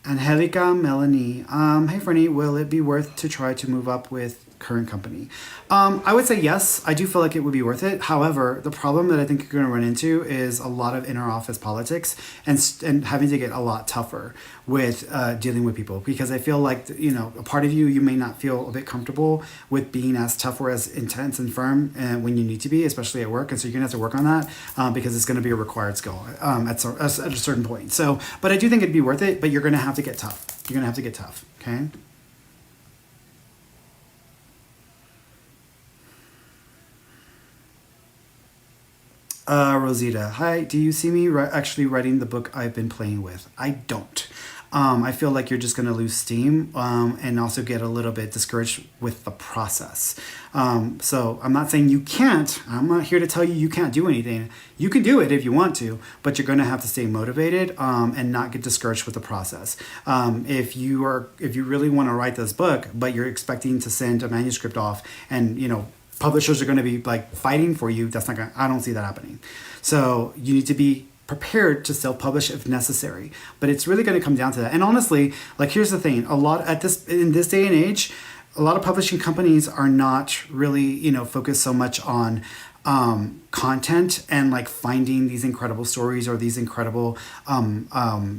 Angelica Melanie. Hey, Fernie, will it be worth to try to move up with current company. I would say yes, I do feel like it would be worth it. However, the problem that I think you're going to run into is a lot of inner office politics and having to get a lot tougher with dealing with people, because I feel like, a part of you may not feel a bit comfortable with being as tough or as intense and firm when you need to be, especially at work. And so you're going to have to work on that because it's going to be a required skill at a certain point. So, but I do think it'd be worth it, but you're going to have to get tough. You're going to have to get tough. Okay. Rosita, hi. Do you see me actually writing the book I've been playing with? I don't. I feel like you're just going to lose steam and also get a little bit discouraged with the process. So I'm not saying you can't. I'm not here to tell you can't do anything. You can do it if you want to, but you're going to have to stay motivated and not get discouraged with the process. If you really want to write this book, but you're expecting to send a manuscript off and publishers are going to be like fighting for you, I don't see that happening. So you need to be prepared to self-publish if necessary, but it's really going to come down to that. And honestly, like, here's the thing: in this day and age, a lot of publishing companies are not really focused so much on content and like finding these incredible stories or these incredible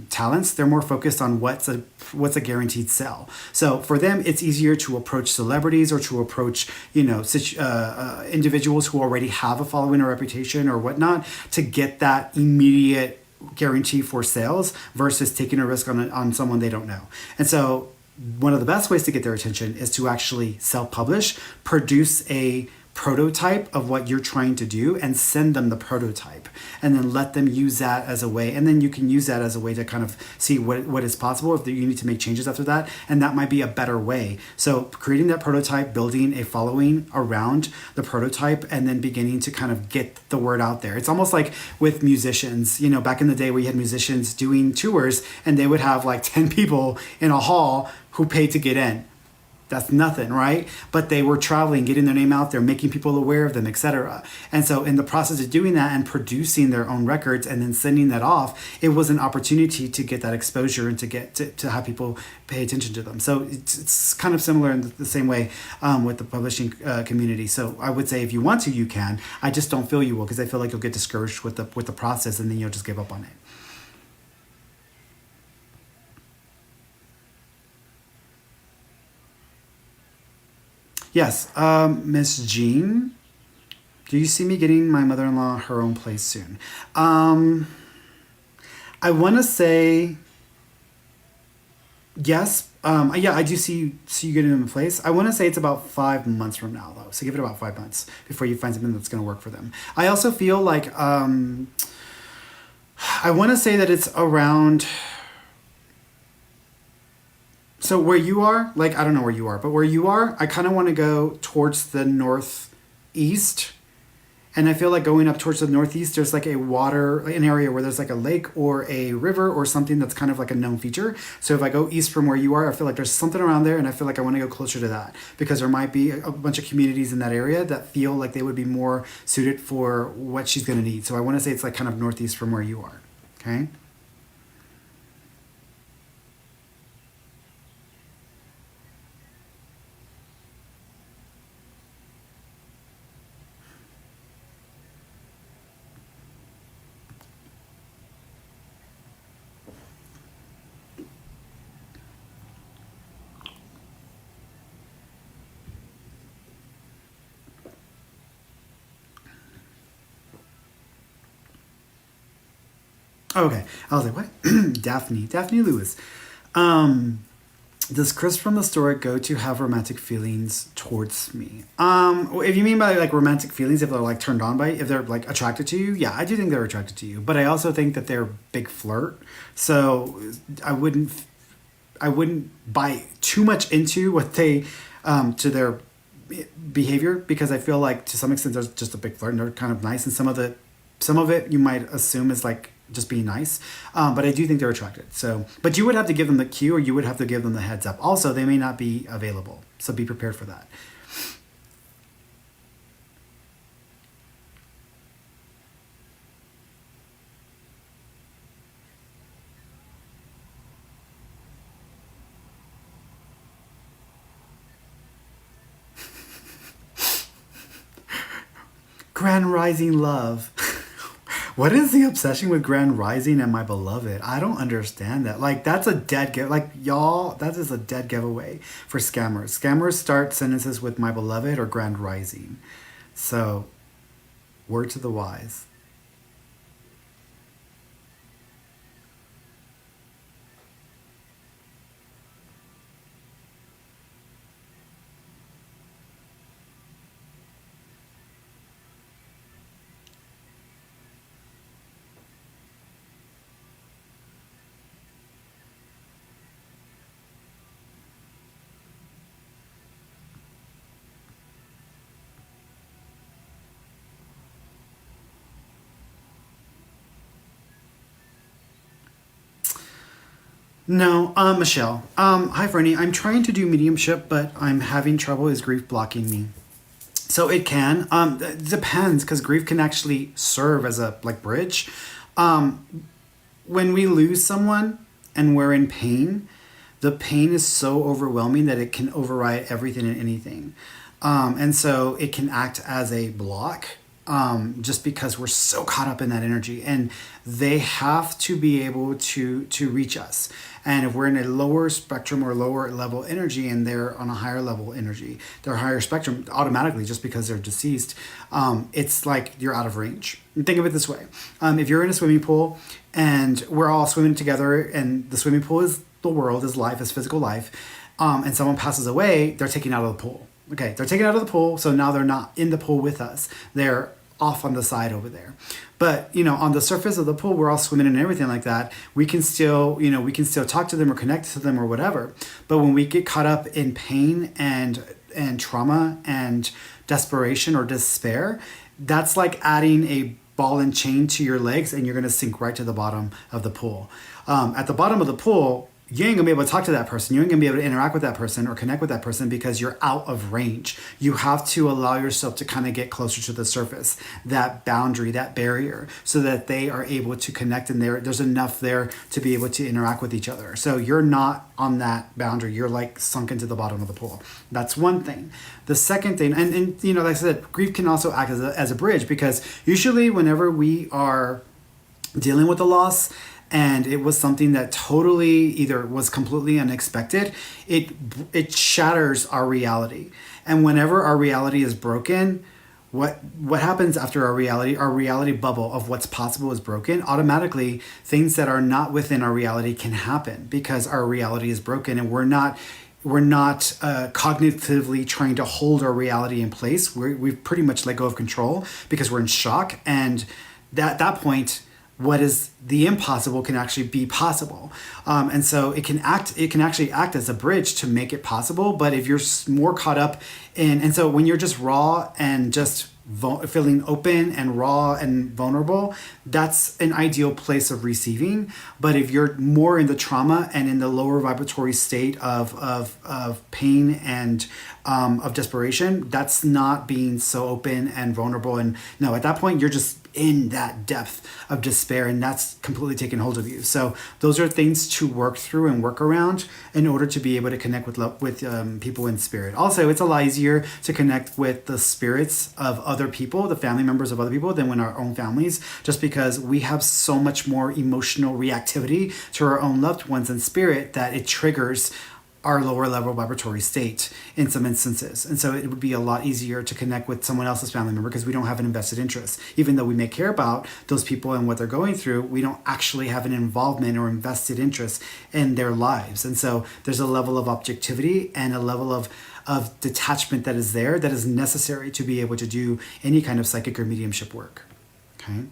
talents. They're more focused on what's a guaranteed sell. So for them, it's easier to approach celebrities or to approach individuals who already have a following or reputation or whatnot to get that immediate guarantee for sales versus taking a risk on someone they don't know. And so one of the best ways to get their attention is to actually self-publish, produce a prototype of what you're trying to do and send them the prototype, and then let them use that as a way, and then you can use that as a way to kind of see what is possible if you need to make changes after that, and that might be a better way. So creating that prototype, building a following around the prototype, and then beginning to kind of get the word out there. It's almost like with musicians, back in the day we had musicians doing tours and they would have like 10 people in a hall who paid to get in. That's nothing, right? But they were traveling, getting their name out there, making people aware of them, etc. And so in the process of doing that and producing their own records and then sending that off, it was an opportunity to get that exposure and to get to have people pay attention to them. So it's kind of similar in the same way with the publishing community. So I would say if you want to, you can. I just don't feel you will, because I feel like you'll get discouraged with the process and then you'll just give up on it. Yes, Miss Jean, do you see me getting my mother-in-law her own place soon? I want to say yes. Yeah, I do see you getting them in place. I want to say it's about 5 months from now, though. So give it about 5 months before you find something that's going to work for them. I also feel like I want to say that it's around. So where you are, like, I don't know where you are, but where you are, I kind of want to go towards the northeast. And I feel like going up towards the northeast, there's like an area where there's like a lake or a river or something that's kind of like a known feature. So if I go east from where you are, I feel like there's something around there, and I feel like I want to go closer to that because there might be a bunch of communities in that area that feel like they would be more suited for what she's going to need. So I want to say it's like kind of northeast from where you are. Okay. Okay. I was like, what? Daphne Lewis. Um, does Chris from the story go to have romantic feelings towards me? If you mean by like romantic feelings, if they're like turned on by, if they're like attracted to you, yeah, I do think they're attracted to you. But I also think that they're big flirt. So I wouldn't, I wouldn't buy too much into what they, to their behavior, because I feel like to some extent there's just a big flirt and they're kind of nice, and some of it you might assume is like just being nice, but I do think they're attracted. So, but you would have to give them the cue, or you would have to give them the heads up. Also, they may not be available, so be prepared for that. Grand Rising love. What is the obsession with Grand Rising and my beloved? I don't understand that. Like, that's a dead give. Like, y'all, that is a dead giveaway for scammers. Scammers start sentences with my beloved or Grand Rising. So, word to the wise. No, Michelle. Hi, Fernie. I'm trying to do mediumship, but I'm having trouble. Is grief blocking me? So it can. It depends, because grief can actually serve as a like bridge. When we lose someone and we're in pain, the pain is so overwhelming that it can override everything and anything. And so it can act as a block, just because we're so caught up in that energy. And they have to be able to reach us. And if we're in a lower spectrum or lower level energy and they're on a higher level energy, they're higher spectrum automatically just because they're deceased, it's like you're out of range. And think of it this way. If you're in a swimming pool and we're all swimming together and the swimming pool is the world, is life, is physical life, and someone passes away, they're taken out of the pool. Okay, they're taken out of the pool, so now they're not in the pool with us. They're off on the side over there. But, on the surface of the pool, we're all swimming and everything like that. We can still, we can still talk to them or connect to them or whatever. But when we get caught up in pain and trauma and desperation or despair, that's like adding a ball and chain to your legs and you're going to sink right to the bottom of the pool. At the bottom of the pool, you ain't gonna be able to talk to that person. You ain't gonna be able to interact with that person or connect with that person because you're out of range. You have to allow yourself to kind of get closer to the surface, that boundary, that barrier, so that they are able to connect and there's enough there to be able to interact with each other. So you're not on that boundary. You're like sunk into the bottom of the pool. That's one thing. The second thing, and like I said, grief can also act as a bridge, because usually whenever we are dealing with a loss, and it was something that totally either was completely unexpected, it shatters our reality. And whenever our reality is broken, what happens after our reality bubble of what's possible is broken, automatically things that are not within our reality can happen because our reality is broken, and we're not cognitively trying to hold our reality in place. We've pretty much let go of control because we're in shock, and at that point, what is the impossible can actually be possible. And so it can actually act as a bridge to make it possible. But if you're more caught up and so when you're just raw and just feeling open and raw and vulnerable, that's an ideal place of receiving. But if you're more in the trauma and in the lower vibratory state of pain and of desperation, that's not being so open and vulnerable. And no, at that point, you're just in that depth of despair, and that's completely taken hold of you. So those are things to work through and work around in order to be able to connect with people in spirit. Also, it's a lot easier to connect with the spirits of other people, the family members of other people, than when our own families, just because we have so much more emotional reactivity to our own loved ones in spirit that it triggers our lower level vibratory state in some instances. And so it would be a lot easier to connect with someone else's family member because we don't have an invested interest. Even though we may care about those people and what they're going through, we don't actually have an involvement or invested interest in their lives. And so there's a level of objectivity and a level of detachment that is there that is necessary to be able to do any kind of psychic or mediumship work. Okay?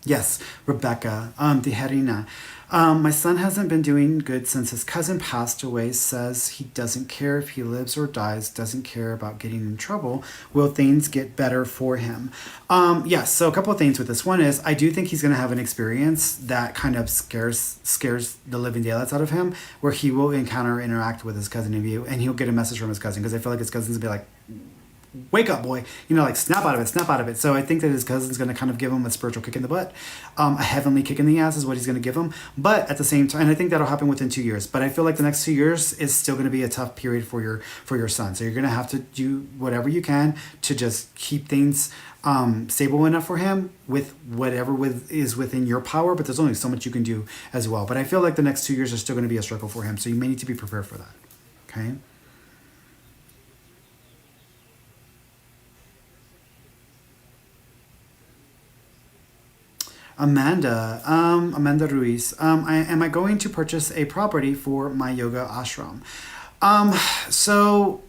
Yes, Rebecca, Tijerina. My son hasn't been doing good since his cousin passed away, says he doesn't care if he lives or dies, doesn't care about getting in trouble. Will things get better for him? Yes, so a couple of things with this. One is, I do think he's going to have an experience that kind of scares the living daylights out of him, where he will interact with his cousin and he'll get a message from his cousin, because I feel like his cousin's going to be like, wake up, boy, like snap out of it, snap out of it. So I think that his cousin's going to kind of give him a spiritual kick in the butt. A heavenly kick in the ass is what he's going to give him. But at the same time, and I think that'll happen within 2 years. But I feel like the next 2 years is still going to be a tough period for your son. So you're going to have to do whatever you can to just keep things stable enough for him with whatever is within your power. But there's only so much you can do as well. But I feel like the next 2 years are still going to be a struggle for him. So you may need to be prepared for that. Okay. Amanda Ruiz. Am I going to purchase a property for my yoga ashram? So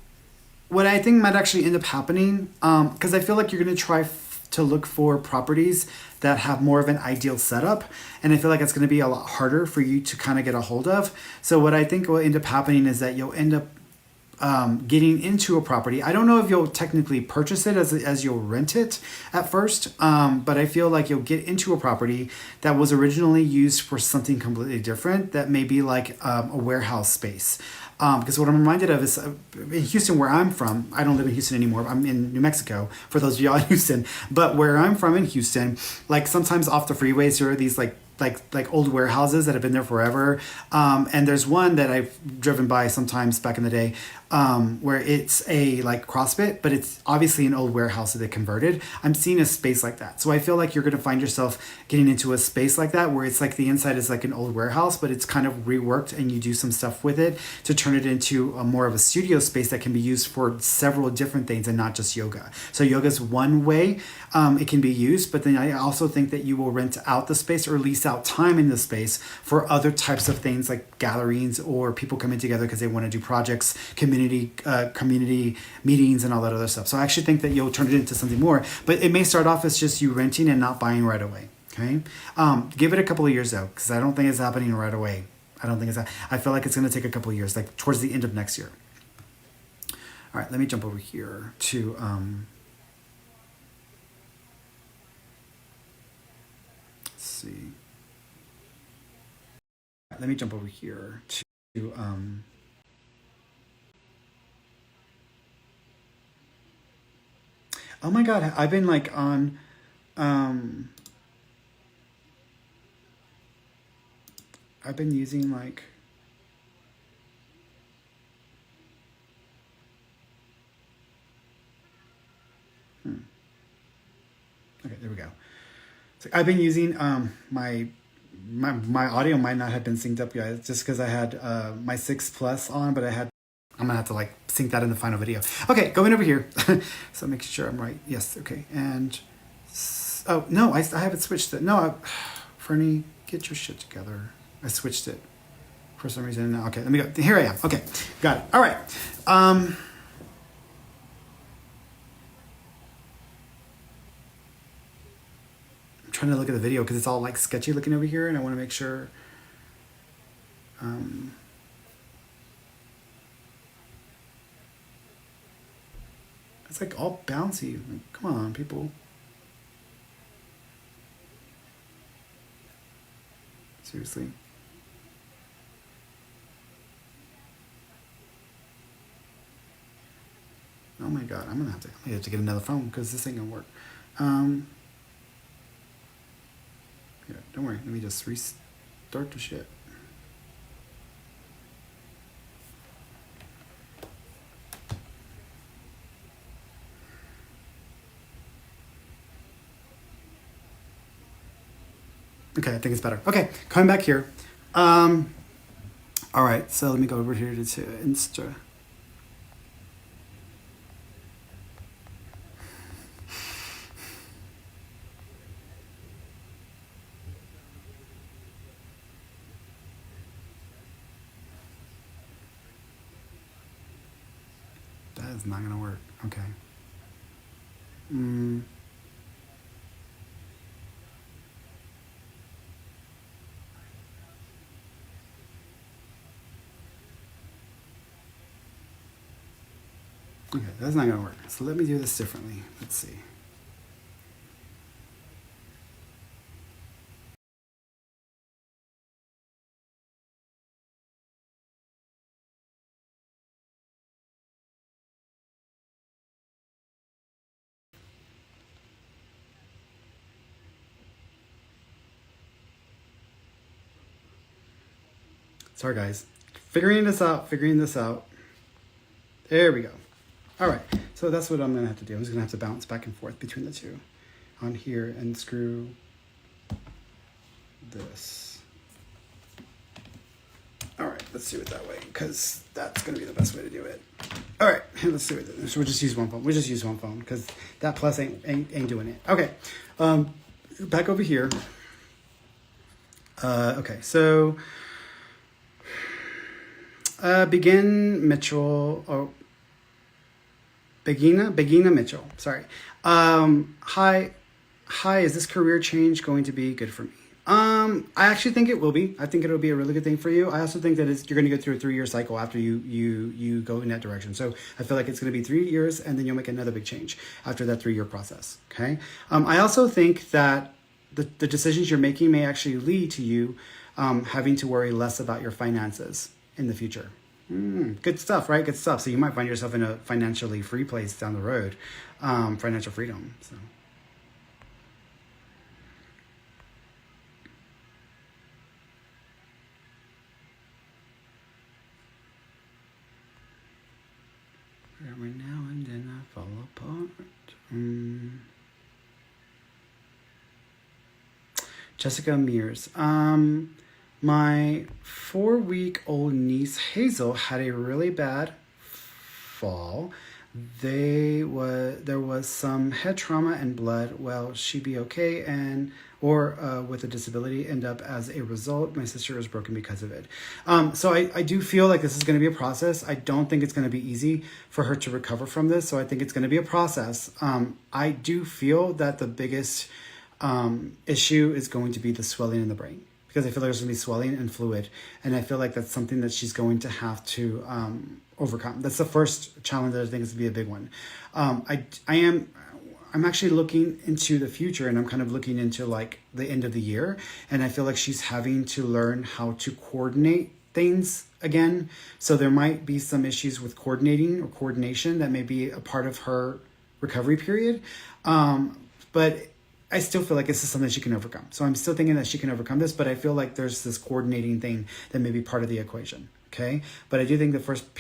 what I think might actually end up happening, because I feel like you're going to try to look for properties that have more of an ideal setup. And I feel like it's going to be a lot harder for you to kind of get a hold of. So what I think will end up happening is that you'll end up getting into a property. I don't know if you'll technically purchase it as you'll rent it at first, but I feel like you'll get into a property that was originally used for something completely different, that may be like a warehouse space. Because what I'm reminded of is in Houston, where I'm from, I don't live in Houston anymore. I'm in New Mexico, for those of y'all in Houston. But where I'm from in Houston, like sometimes off the freeways, there are these like old warehouses that have been there forever. And there's one that I've driven by sometimes back in the day, where it's a like CrossFit, but it's obviously an old warehouse that they converted. I'm seeing a space like that. So I feel like you're going to find yourself getting into a space like that, where it's like the inside is like an old warehouse, but it's kind of reworked and you do some stuff with it to turn it into a more of a studio space that can be used for several different things and not just yoga. So yoga is one way it can be used, but then I also think that you will rent out the space or lease out time in the space for other types of things like gatherings or people coming together because they want to do projects, community meetings and all that other stuff. So I actually think that you'll turn it into something more, but it may start off as just you renting and not buying right away. Okay. Give it a couple of years though, because I don't think it's happening right away. I feel like it's going to take a couple of years, like towards the end of next year. All right, let me jump over here to, let's see. Let me jump over here to, oh my God, I've been like on, I've been using like, okay, there we go. So I've been using my audio might not have been synced up yet, just because I had my 6 Plus on, but I'm gonna have to like sync that in the final video. Okay, going over here. So make sure I'm right. Yes, okay. And oh no, I haven't switched it. No, Fernie, get your shit together. I switched it for some reason. Okay, let me go. Here I am. Okay, got it. All right. Trying to look at the video because it's all like sketchy looking over here, and I want to make sure. It's like all bouncy. Like, come on, people. Seriously. Oh my God, I'm gonna have to get another phone because this ain't gonna work. Yeah, don't worry. Let me just restart the shit. Okay, I think it's better. Okay, coming back here. All right, so let me go over here to Insta. That is not gonna work. Okay. Okay, that's not gonna work. So let me do this differently. Let's see. Sorry, guys. Figuring this out. There we go. All right. So that's what I'm going to have to do. I'm just going to have to bounce back and forth between the two on here and screw this. All right. Let's do it that way because that's going to be the best way to do it. All right. Let's do it. So we'll just use one phone. Because that plus ain't doing it. Okay. Back over here. Okay. So Begina Mitchell. Sorry. Hi, is this career change going to be good for me? I actually think it will be. I think it'll be a really good thing for you. I also think that you're going to go through a 3-year cycle after you go in that direction. So I feel like it's going to be 3 years and then you'll make another big change after that 3-year process. Okay. I also think that the decisions you're making may actually lead to you having to worry less about your finances in the future. Good stuff, right? Good stuff. So you might find yourself in a financially free place down the road, financial freedom. So. Every now and then I fall apart. Jessica Mears. My 4-week-old niece Hazel had a really bad fall. There was some head trauma and blood. Will she be okay? Or with a disability end up as a result? My sister was broken because of it. So I do feel like this is going to be a process. I don't think it's going to be easy for her to recover from this. So I think it's going to be a process. I do feel that the biggest issue is going to be the swelling in the brain. Because I feel there's going to be swelling and fluid. And I feel like that's something that she's going to have to overcome. That's the first challenge that I think is to be a big one. I'm actually looking into the future and I'm kind of looking into like the end of the year. And I feel like she's having to learn how to coordinate things again. So there might be some issues with coordinating or coordination that may be a part of her recovery period. But I still feel like this is something she can overcome. So I'm still thinking that she can overcome this, but I feel like there's this coordinating thing that may be part of the equation. Okay. But I do think the first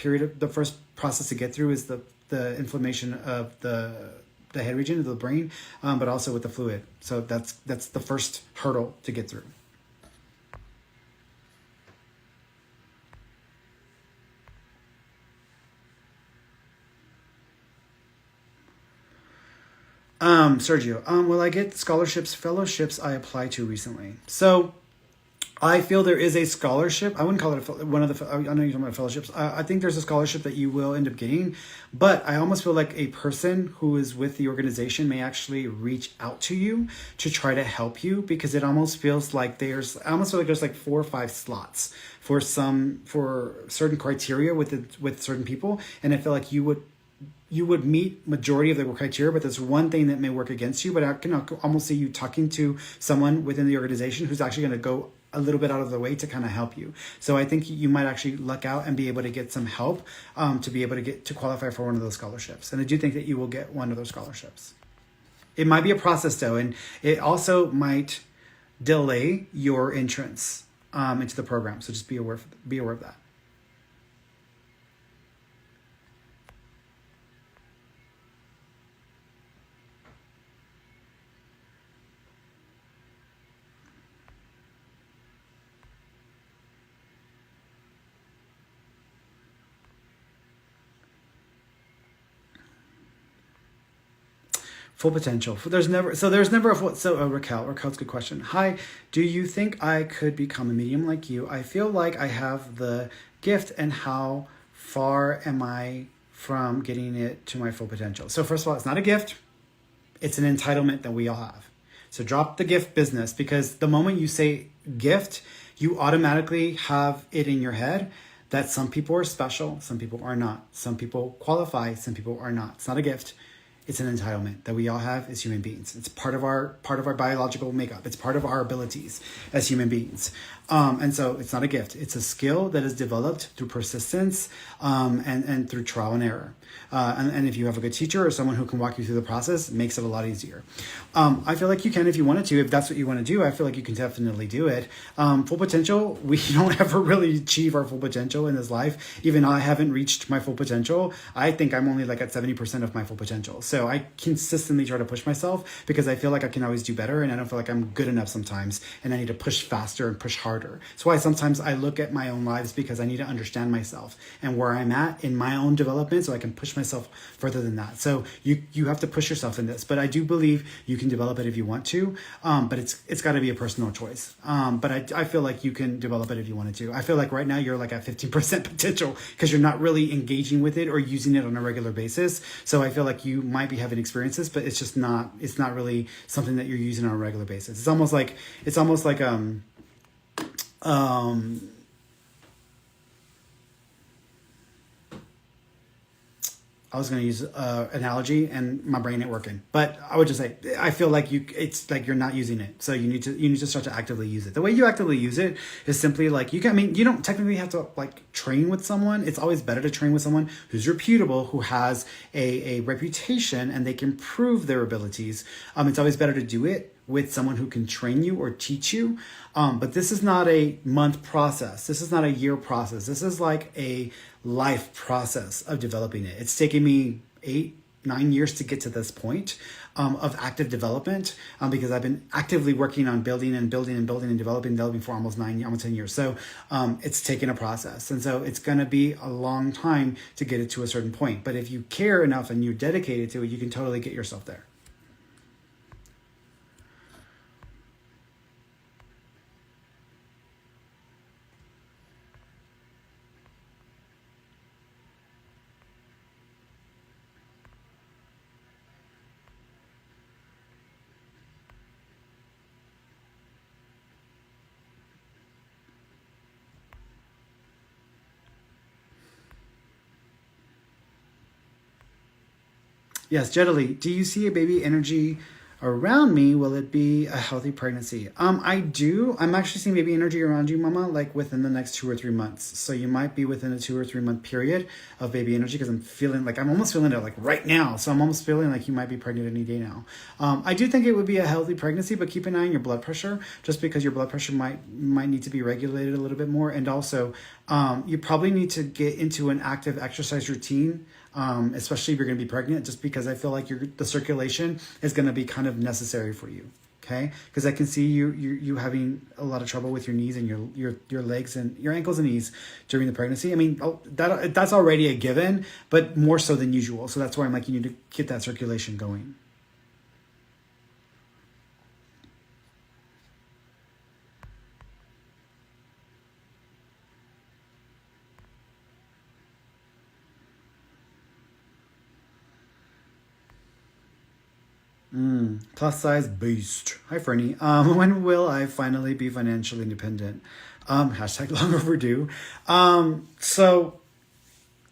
process to get through is the inflammation of the head region of the brain, but also with the fluid. So that's the first hurdle to get through. Sergio, will I get fellowships I applied to recently? So I feel there is a scholarship. I wouldn't call it one of the, I know you're talking about fellowships. I think there's a scholarship that you will end up getting, but I almost feel like a person who is with the organization may actually reach out to you to try to help you, because it almost feels like there's like 4 or 5 slots for certain criteria with certain people. And I feel like you would meet majority of the criteria, but there's one thing that may work against you. But I can almost see you talking to someone within the organization who's actually going to go a little bit out of the way to kind of help you. So I think you might actually luck out and be able to get some help to be able to qualify for one of those scholarships. And I do think that you will get one of those scholarships. It might be a process though, and it also might delay your entrance into the program. So just be aware of that. Full potential. There's never a full. So Raquel's good question. Hi, do you think I could become a medium like you? I feel like I have the gift, and how far am I from getting it to my full potential? So first of all, it's not a gift. It's an entitlement that we all have. So drop the gift business, because the moment you say gift, you automatically have it in your head that some people are special, some people are not. Some people qualify, some people are not. It's not a gift. It's an entitlement that we all have as human beings. It's part of our biological makeup. It's part of our abilities as human beings. And so it's not a gift. It's a skill that is developed through persistence and through trial and error. And if you have a good teacher or someone who can walk you through the process, it makes it a lot easier. I feel like you can if you wanted to. If that's what you want to do, I feel like you can definitely do it. Full potential, we don't ever really achieve our full potential in this life. Even I haven't reached my full potential. I think I'm only like at 70% of my full potential. So I consistently try to push myself because I feel like I can always do better, and I don't feel like I'm good enough sometimes, and I need to push faster and push harder. That's why sometimes I look at my own lives, because I need to understand myself and where I'm at in my own development so I can push myself further than that. So you have to push yourself in this, but I do believe you can develop it if you want to, but it's got to be a personal choice. But I feel like you can develop it if you wanted to. I feel like right now you're like at 15% potential because you're not really engaging with it or using it on a regular basis. So I feel like you might be having experiences, but it's not really something that you're using on a regular basis. It's almost like I was going to use analogy and my brain ain't working, but I would just say, I feel like it's like you're not using it. So you need to start to actively use it. The way you actively use it is simply like, you don't technically have to like train with someone. It's always better to train with someone who's reputable, who has a reputation, and they can prove their abilities. It's always better to do it with someone who can train you or teach you. But this is not a month process. This is not a year process. This is like a life process of developing it. It's taken me 8-9 years to get to this point of active development, because I've been actively working on building and developing for almost 10 years. So it's taken a process. And so it's going to be a long time to get it to a certain point. But if you care enough and you're dedicated to it, you can totally get yourself there. Yes, Jetily, do you see a baby energy around me? Will it be a healthy pregnancy? I do. I'm actually seeing baby energy around you, Mama, like within the next 2 or 3 months. So you might be within a 2 or 3 month period of baby energy, because I'm almost feeling it like right now. So I'm almost feeling like you might be pregnant any day now. I do think it would be a healthy pregnancy, but keep an eye on your blood pressure, just because your blood pressure might need to be regulated a little bit more. And also, you probably need to get into an active exercise routine, especially if you're going to be pregnant, just because I feel like the circulation is going to be kind of necessary for you. Okay, because I can see you having a lot of trouble with your knees and your legs and your ankles and knees during the pregnancy. I mean, that's already a given, but more so than usual. So that's why I'm like, you need to get that circulation going. Plus size beast. Hi, Fernie. When will I finally be financially independent? Hashtag long overdue. So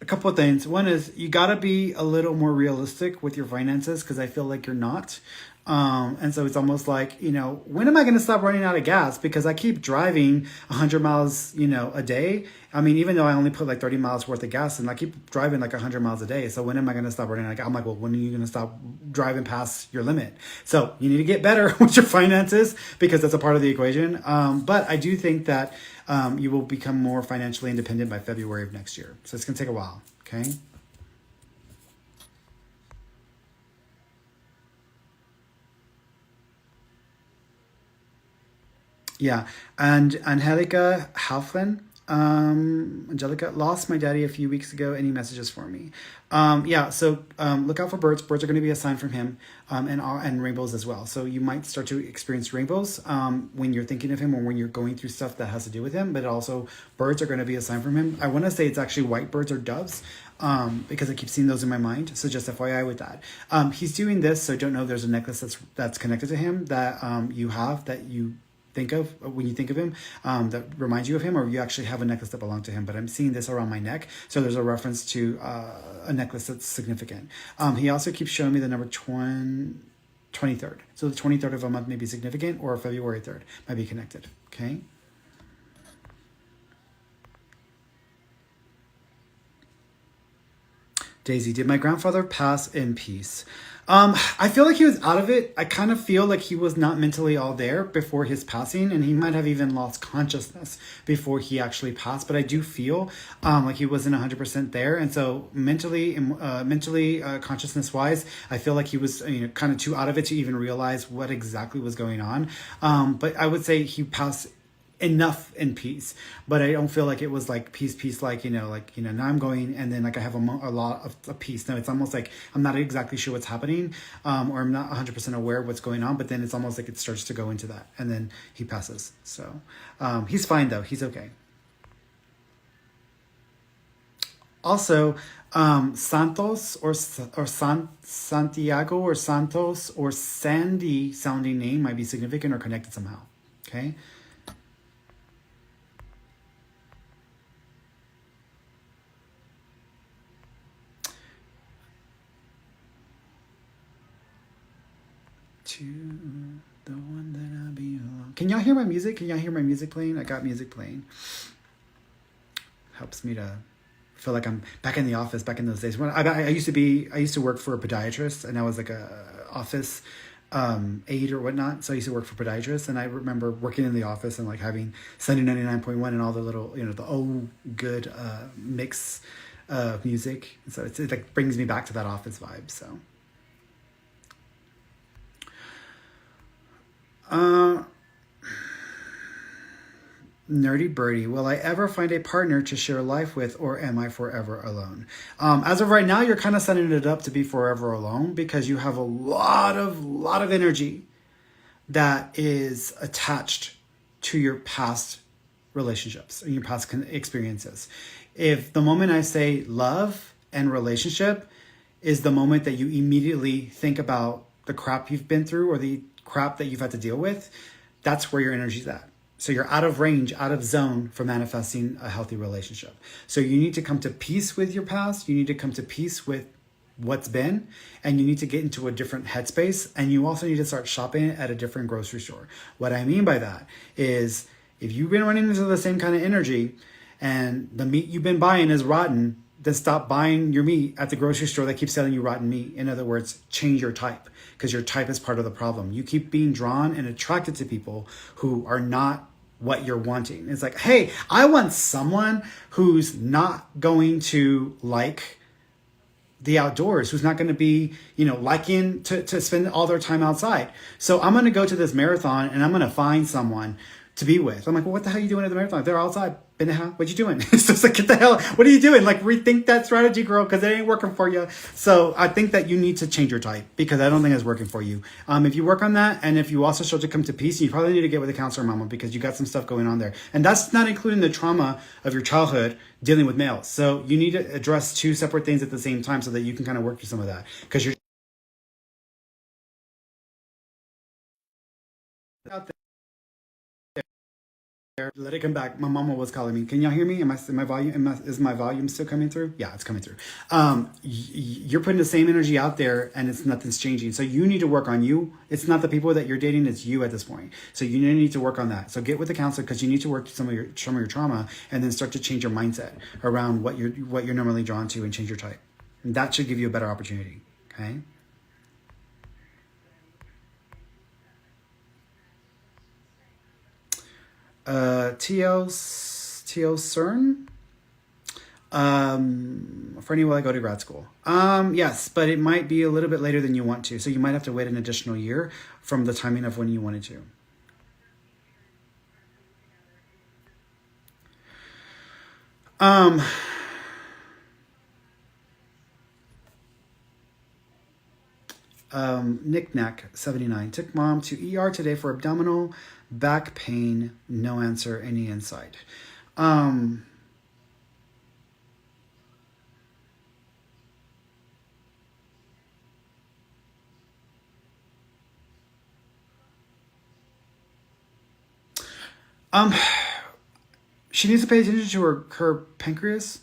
a couple of things. One is you got to be a little more realistic with your finances, because I feel like you're not. And so it's almost like, when am I going to stop running out of gas? Because I keep driving 100 miles, a day. I mean, even though I only put like 30 miles worth of gas, and I keep driving like 100 miles a day. So when am I going to stop running out of gas? I'm like, well, when are you going to stop driving past your limit? So you need to get better with your finances, because that's a part of the equation. But I do think that you will become more financially independent by February of next year. So it's going to take a while. Okay. Yeah, and Angelica Halflen, Angelica, lost my daddy a few weeks ago. Any messages for me? Yeah, so look out for birds. Birds are going to be a sign from him, and rainbows as well. So you might start to experience rainbows when you're thinking of him, or when you're going through stuff that has to do with him. But also, birds are going to be a sign from him. I want to say it's actually white birds or doves, because I keep seeing those in my mind. So just FYI with that. He's doing this, so don't know there's a necklace that's connected to him that you have, that you think of when you think of him, that reminds you of him, or you actually have a necklace that belonged to him. But I'm seeing this around my neck, so there's a reference to a necklace that's significant. He also keeps showing me the number 23rd, so the 23rd of a month may be significant, or February 3rd might be connected. Okay. Daisy, did my grandfather pass in peace? I feel like he was out of it. I kind of feel like he was not mentally all there before his passing, and he might have even lost consciousness before he actually passed. But I do feel like he wasn't 100% there, and so mentally, consciousness wise, I feel like he was kind of too out of it to even realize what exactly was going on. But I would say he passed enough in peace, but I don't feel like it was like peace like now I'm going and then like I have a lot of peace. No, it's almost like I'm not exactly sure what's happening, or I'm not 100% aware of what's going on, but then it's almost like it starts to go into that and then he passes. So he's fine though, he's okay. Also, Santos or Santiago or Santos or Sandy sounding name might be significant or connected somehow. Okay. To the one that I belong. Can y'all hear my music? Can y'all hear my music playing? I got music playing. Helps me to feel like I'm back in the office, back in those days. When I used to work for a podiatrist, and I was like a office aide or whatnot. So I used to work for podiatrists, and I remember working in the office and like having Sunday 99.1 and all the little, the good mix of music. So it like brings me back to that office vibe. So. Nerdy Birdie, will I ever find a partner to share life with, or am I forever alone? As of right now, you're kind of setting it up to be forever alone because you have a lot of energy that is attached to your past relationships and your past experiences. If the moment I say love and relationship is the moment that you immediately think about the crap you've been through or the crap that you've had to deal with, that's where your energy's at. So you're out of range, out of zone for manifesting a healthy relationship. So you need to come to peace with your past. You need to come to peace with what's been, and you need to get into a different headspace. And you also need to start shopping at a different grocery store. What I mean by that is if you've been running into the same kind of energy and the meat you've been buying is rotten, then stop buying your meat at the grocery store that keeps selling you rotten meat. In other words, change your type, because your type is part of the problem. You keep being drawn and attracted to people who are not what you're wanting. It's like, hey, I want someone who's not going to like the outdoors, who's not going to be, liking to spend all their time outside. So I'm going to go to this marathon and I'm going to find someone to be with. I'm like, well, what the hell are you doing at the marathon? They're outside. What you doing? It's just like, get the hell, what are you doing? Like, rethink that strategy, girl, because it ain't working for you. So I think that you need to change your type because I don't think it's working for you. If you work on that, and if you also start to come to peace, you probably need to get with a counselor, mama, because you got some stuff going on there. And that's not including the trauma of your childhood dealing with males. So you need to address two separate things at the same time so that you can kind of work through some of that, because you're out there. Let it come back. My mama was calling me. Can y'all hear me? Is my volume still coming through? Yeah, it's coming through. You're putting the same energy out there, and nothing's changing. So you need to work on you. It's not the people that you're dating; it's you at this point. So you need to work on that. So get with the counselor because you need to work some of your trauma, and then start to change your mindset around what you're normally drawn to, and change your type. And that should give you a better opportunity. Okay. TL CERN. For any while I go to grad school. Yes, but it might be a little bit later than you want to. So you might have to wait an additional year from the timing of when you wanted to. Knick-knack 79. Took mom to ER today for abdominal back pain. No answer. Any insight? She needs to pay attention to her pancreas.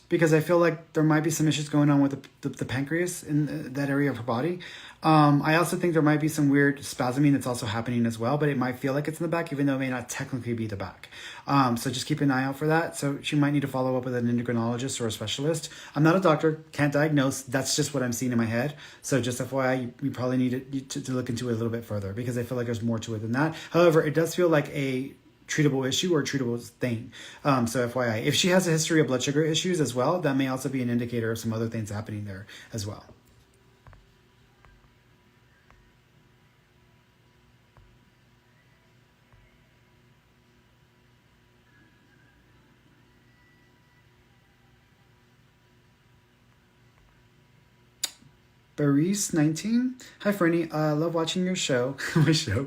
because I feel like there might be some issues going on with the pancreas in that area of her body. I also think there might be some weird spasming that's also happening as well, but it might feel like it's in the back, even though it may not technically be the back. So just keep an eye out for that. So she might need to follow up with an endocrinologist or a specialist. I'm not a doctor, can't diagnose. That's just what I'm seeing in my head. So just FYI, you probably need to look into it a little bit further, because I feel like there's more to it than that. However, it does feel like a treatable issue or a treatable thing. So FYI, if she has a history of blood sugar issues as well, that may also be an indicator of some other things happening there as well. Baris19. Hi, Fernie. I love watching your show. My show.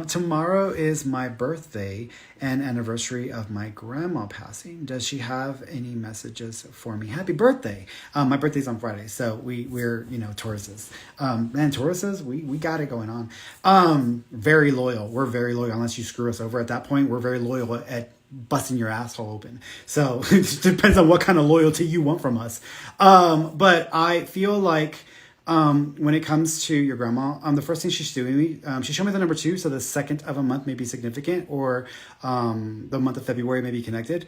Tomorrow is my birthday and anniversary of my grandma passing. Does she have any messages for me? Happy birthday. My birthday's on Friday, so we're Tauruses. Man, Tauruses, we got it going on. Very loyal. We're very loyal. Unless you screw us over at that point, we're very loyal at busting your asshole open. So it depends on what kind of loyalty you want from us. But I feel like when it comes to your grandma, the first thing she's doing me, she showed me the number 2, so the second of a month may be significant, or the month of February may be connected.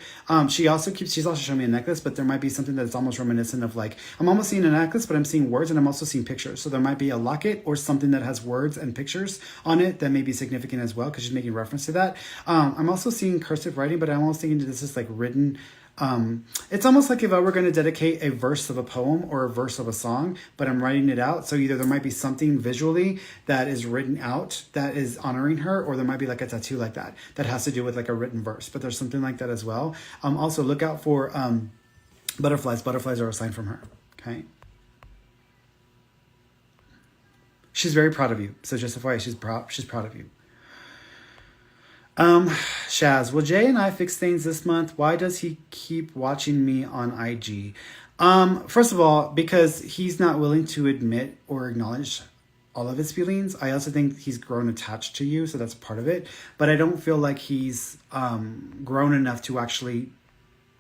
She's also showing me a necklace, but there might be something that's almost reminiscent of, like, I'm almost seeing a necklace, but I'm seeing words, and I'm also seeing pictures. So there might be a locket or something that has words and pictures on it that may be significant as well, because she's making reference to that. I'm also seeing cursive writing, but I'm almost thinking that this is like written. It's almost like if I were going to dedicate a verse of a poem or a verse of a song, but I'm writing it out. So either there might be something visually that is written out that is honoring her, or there might be like a tattoo like that has to do with like a written verse, but there's something like that as well. Also look out for butterflies. Butterflies are a sign from her. Okay. She's very proud of you. So just FYI, she's proud of you. Shaz, will Jay and I fix things this month? Why does he keep watching me on IG? First of all, because he's not willing to admit or acknowledge all of his feelings. I also think he's grown attached to you, so that's part of it. But I don't feel like he's grown enough to actually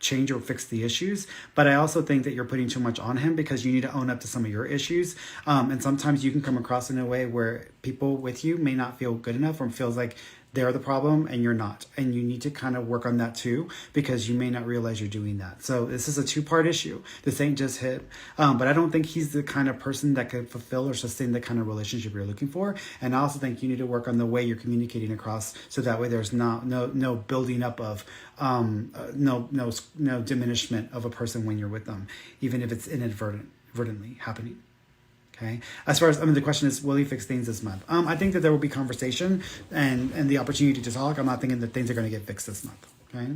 change or fix the issues. But I also think that you're putting too much on him, because you need to own up to some of your issues. And sometimes you can come across in a way where people with you may not feel good enough, or feels like they're the problem and you're not. And you need to kind of work on that too, because you may not realize you're doing that. So this is a 2-part issue. This ain't just him. But I don't think he's the kind of person that could fulfill or sustain the kind of relationship you're looking for. And I also think you need to work on the way you're communicating across, so that way there's no building up of no diminishment of a person when you're with them, even if it's inadvertently happening. Okay. As far as, the question is, will he fix things this month? I think that there will be conversation and the opportunity to talk. I'm not thinking that things are going to get fixed this month. Okay.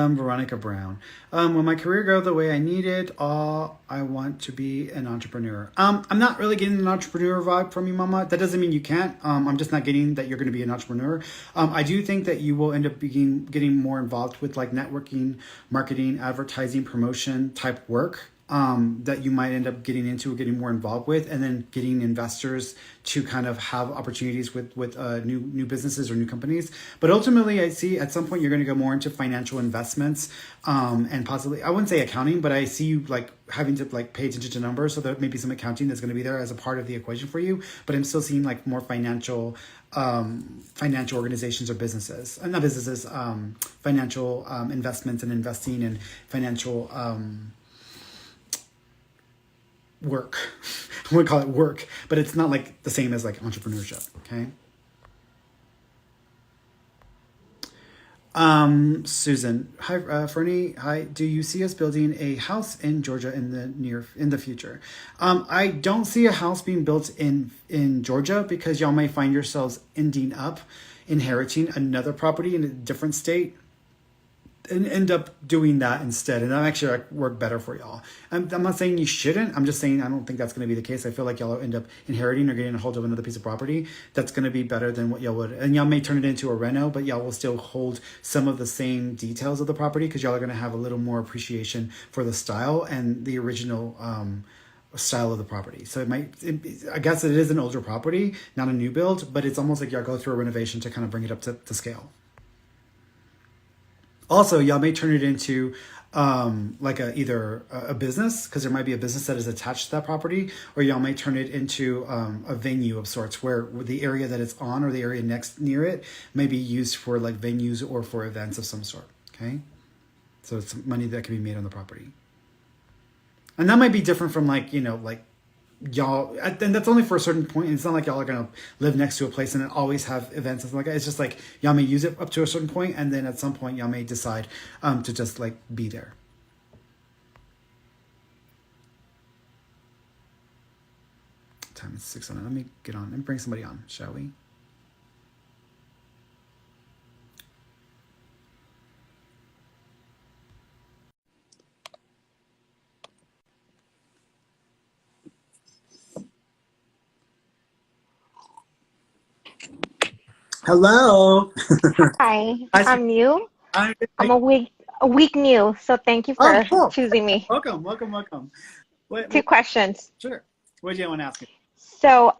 Veronica Brown. Will my career go the way I need it? I want to be an entrepreneur. I'm not really getting an entrepreneur vibe from you, Mama. That doesn't mean you can't. I'm just not getting that you're going to be an entrepreneur. I do think that you will end up getting more involved with like networking, marketing, advertising, promotion type work. That you might end up getting into or getting more involved with, and then getting investors to kind of have opportunities with new businesses or new companies. But ultimately, I see at some point you're going to go more into financial investments, and possibly, I wouldn't say accounting, but I see you like having to like pay attention to numbers. So there may be some accounting that's going to be there as a part of the equation for you. But I'm still seeing like more financial organizations or businesses, not businesses, financial investments and investing in financial work. I would call it work, but it's not like the same as like entrepreneurship. Okay. Susan, hi, Fernie. Hi. Do you see us building a house in Georgia in the future? I don't see a house being built in Georgia, because y'all may find yourselves ending up inheriting another property in a different state end up doing that instead, and that actually like, work better for y'all. I'm not saying you shouldn't. I'm just saying I don't think that's going to be the case. I feel like y'all will end up inheriting or getting a hold of another piece of property that's going to be better than what y'all would. And y'all may turn it into a reno, but y'all will still hold some of the same details of the property because y'all are going to have a little more appreciation for the style and the original style of the property. So I guess it is an older property, not a new build, but it's almost like y'all go through a renovation to kind of bring it up to scale. Also, y'all may turn it into like either a business, because there might be a business that is attached to that property, or y'all may turn it into a venue of sorts where the area that it's on or the area next near it may be used for like venues or for events of some sort. Okay, so it's money that can be made on the property, and that might be different from like y'all, and that's only for a certain point. It's not like y'all are gonna live next to a place and then always have events and stuff like that. It's just like y'all may use it up to a certain point, and then at some point y'all may decide to just like be there. Time is 6:09. Let me get on and bring somebody on, shall we? Hello. Hi, I'm new. I'm a week new, so thank you for cool. choosing me. Welcome. Two questions. Sure. What do you want to ask me? So,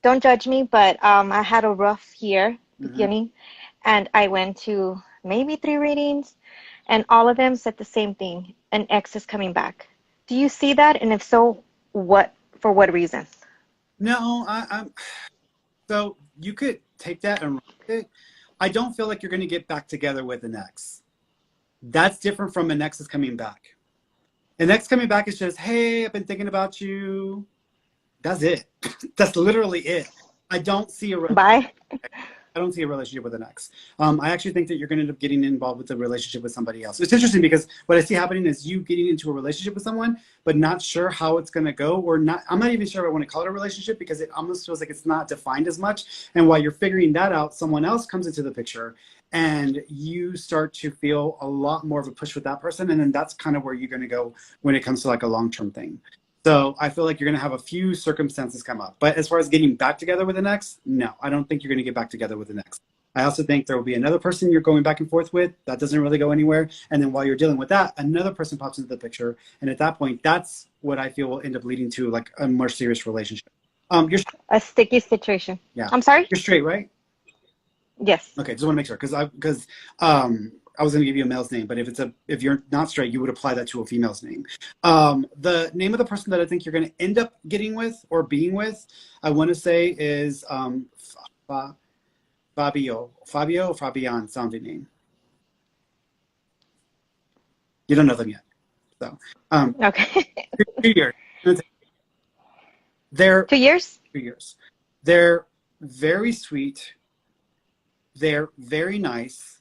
don't judge me, but I had a rough year beginning, and I went to maybe 3 readings, and all of them said the same thing: an ex is coming back. Do you see that? And if so, for what reason? No, I'm. So you could take that and run with it. I don't feel like you're going to get back together with an ex. That's different from an ex is coming back. An ex coming back is just, hey, I've been thinking about you. That's it. That's literally it. I don't see a Bye. I don't see a relationship with an ex. I actually think that you're going to end up getting involved with a relationship with somebody else. It's interesting because what I see happening is you getting into a relationship with someone, but not sure how it's going to go, or not. I'm not even sure if I want to call it a relationship because it almost feels like it's not defined as much. And while you're figuring that out, someone else comes into the picture and you start to feel a lot more of a push with that person. And then that's kind of where you're going to go when it comes to like a long-term thing. So I feel like you're going to have a few circumstances come up. But as far as getting back together with an ex, no, I don't think you're going to get back together with an ex. I also think there will be another person you're going back and forth with. That doesn't really go anywhere. And then while you're dealing with that, another person pops into the picture. And at that point, that's what I feel will end up leading to like a more serious relationship. You're A sticky situation. Yeah. I'm sorry? You're straight, right? Yes. Okay, just want to make sure because I was going to give you a male's name, but if you're not straight, you would apply that to a female's name. The name of the person that I think you're going to end up getting with or being with, I want to say is Fabio or Fabian sounding name. You don't know them yet, so Okay. 2 years. They're 2 years? 2 years. They're very sweet. They're very nice.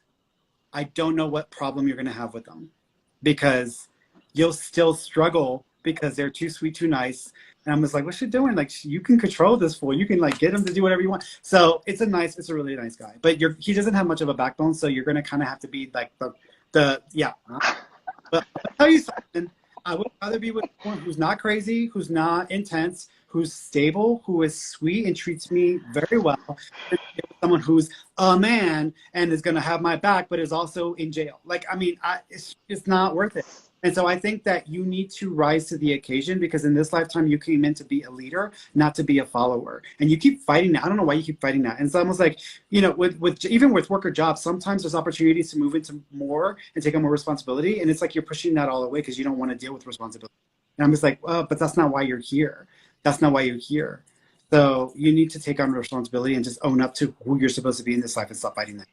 I don't know what problem you're going to have with them because you'll still struggle because they're too sweet, too nice. And I'm just like, what's she doing? Like, you can control this fool. You can like get him to do whatever you want. So it's a really nice guy, but he doesn't have much of a backbone. So you're going to kind of have to be like yeah. But I'll tell you something. I would rather be with someone who's not crazy, who's not intense, who's stable, who is sweet and treats me very well, than someone who's a man and is going to have my back, but is also in jail. Like, I mean, it's not worth it. And so I think that you need to rise to the occasion because in this lifetime, you came in to be a leader, not to be a follower. And you keep fighting that. I don't know why you keep fighting that. And it's almost like, even with work or job, sometimes there's opportunities to move into more and take on more responsibility. And it's like you're pushing that all away because you don't want to deal with responsibility. And I'm just like, well, but that's not why you're here. That's not why you're here. So you need to take on responsibility and just own up to who you're supposed to be in this life and stop fighting that.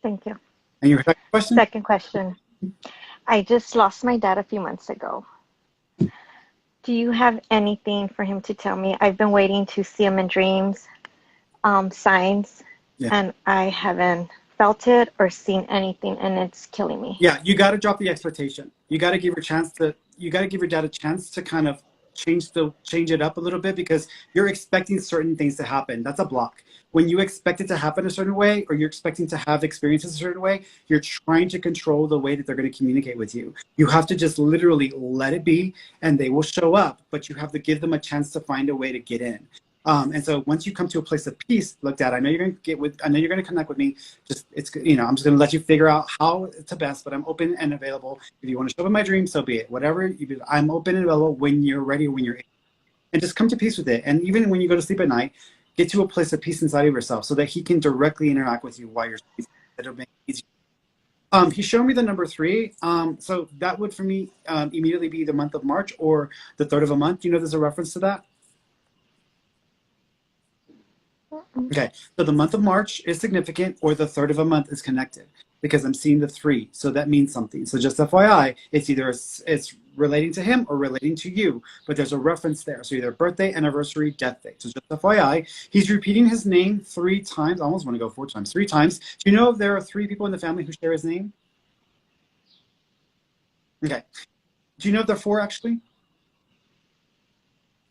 Thank you. And your second question? Second question. I just lost my dad a few months ago. Do you have anything for him to tell me? I've been waiting to see him in dreams, signs, and I haven't felt it or seen anything, and it's killing me. Yeah, you got to drop the expectation. You got to give your dad a chance to kind of change it up a little bit because you're expecting certain things to happen. That's a block. When you expect it to happen a certain way, or you're expecting to have experiences a certain way, you're trying to control the way that they're going to communicate with you. You have to just literally let it be, and they will show up, but you have to give them a chance to find a way to get in. And so once you come to a place of peace, look, Dad, I know you're going to I know you're going to connect with me. I'm just going to let you figure out how to best, but I'm open and available. If you want to show up in my dream, so be it. Whatever you do, I'm open and available when you're ready, when you're able. And just come to peace with it. And even when you go to sleep at night, get to a place of peace inside of yourself so that he can directly interact with you while you're sleeping. That'll make it easier. He showed me the number 3. So that would, for me, immediately be the month of March or the 3rd of a month. Do you know there's a reference to that? Okay, so the month of March is significant, or the 3rd of a month is connected, because I'm seeing the 3, so that means something. So just FYI, it's either it's relating to him or relating to you, but there's a reference there. So either birthday, anniversary, death date. So just FYI, he's repeating his name 3 times. I almost want to go 4 times, 3 times. Do you know if there are 3 people in the family who share his name? Okay. Do you know if there are 4 actually?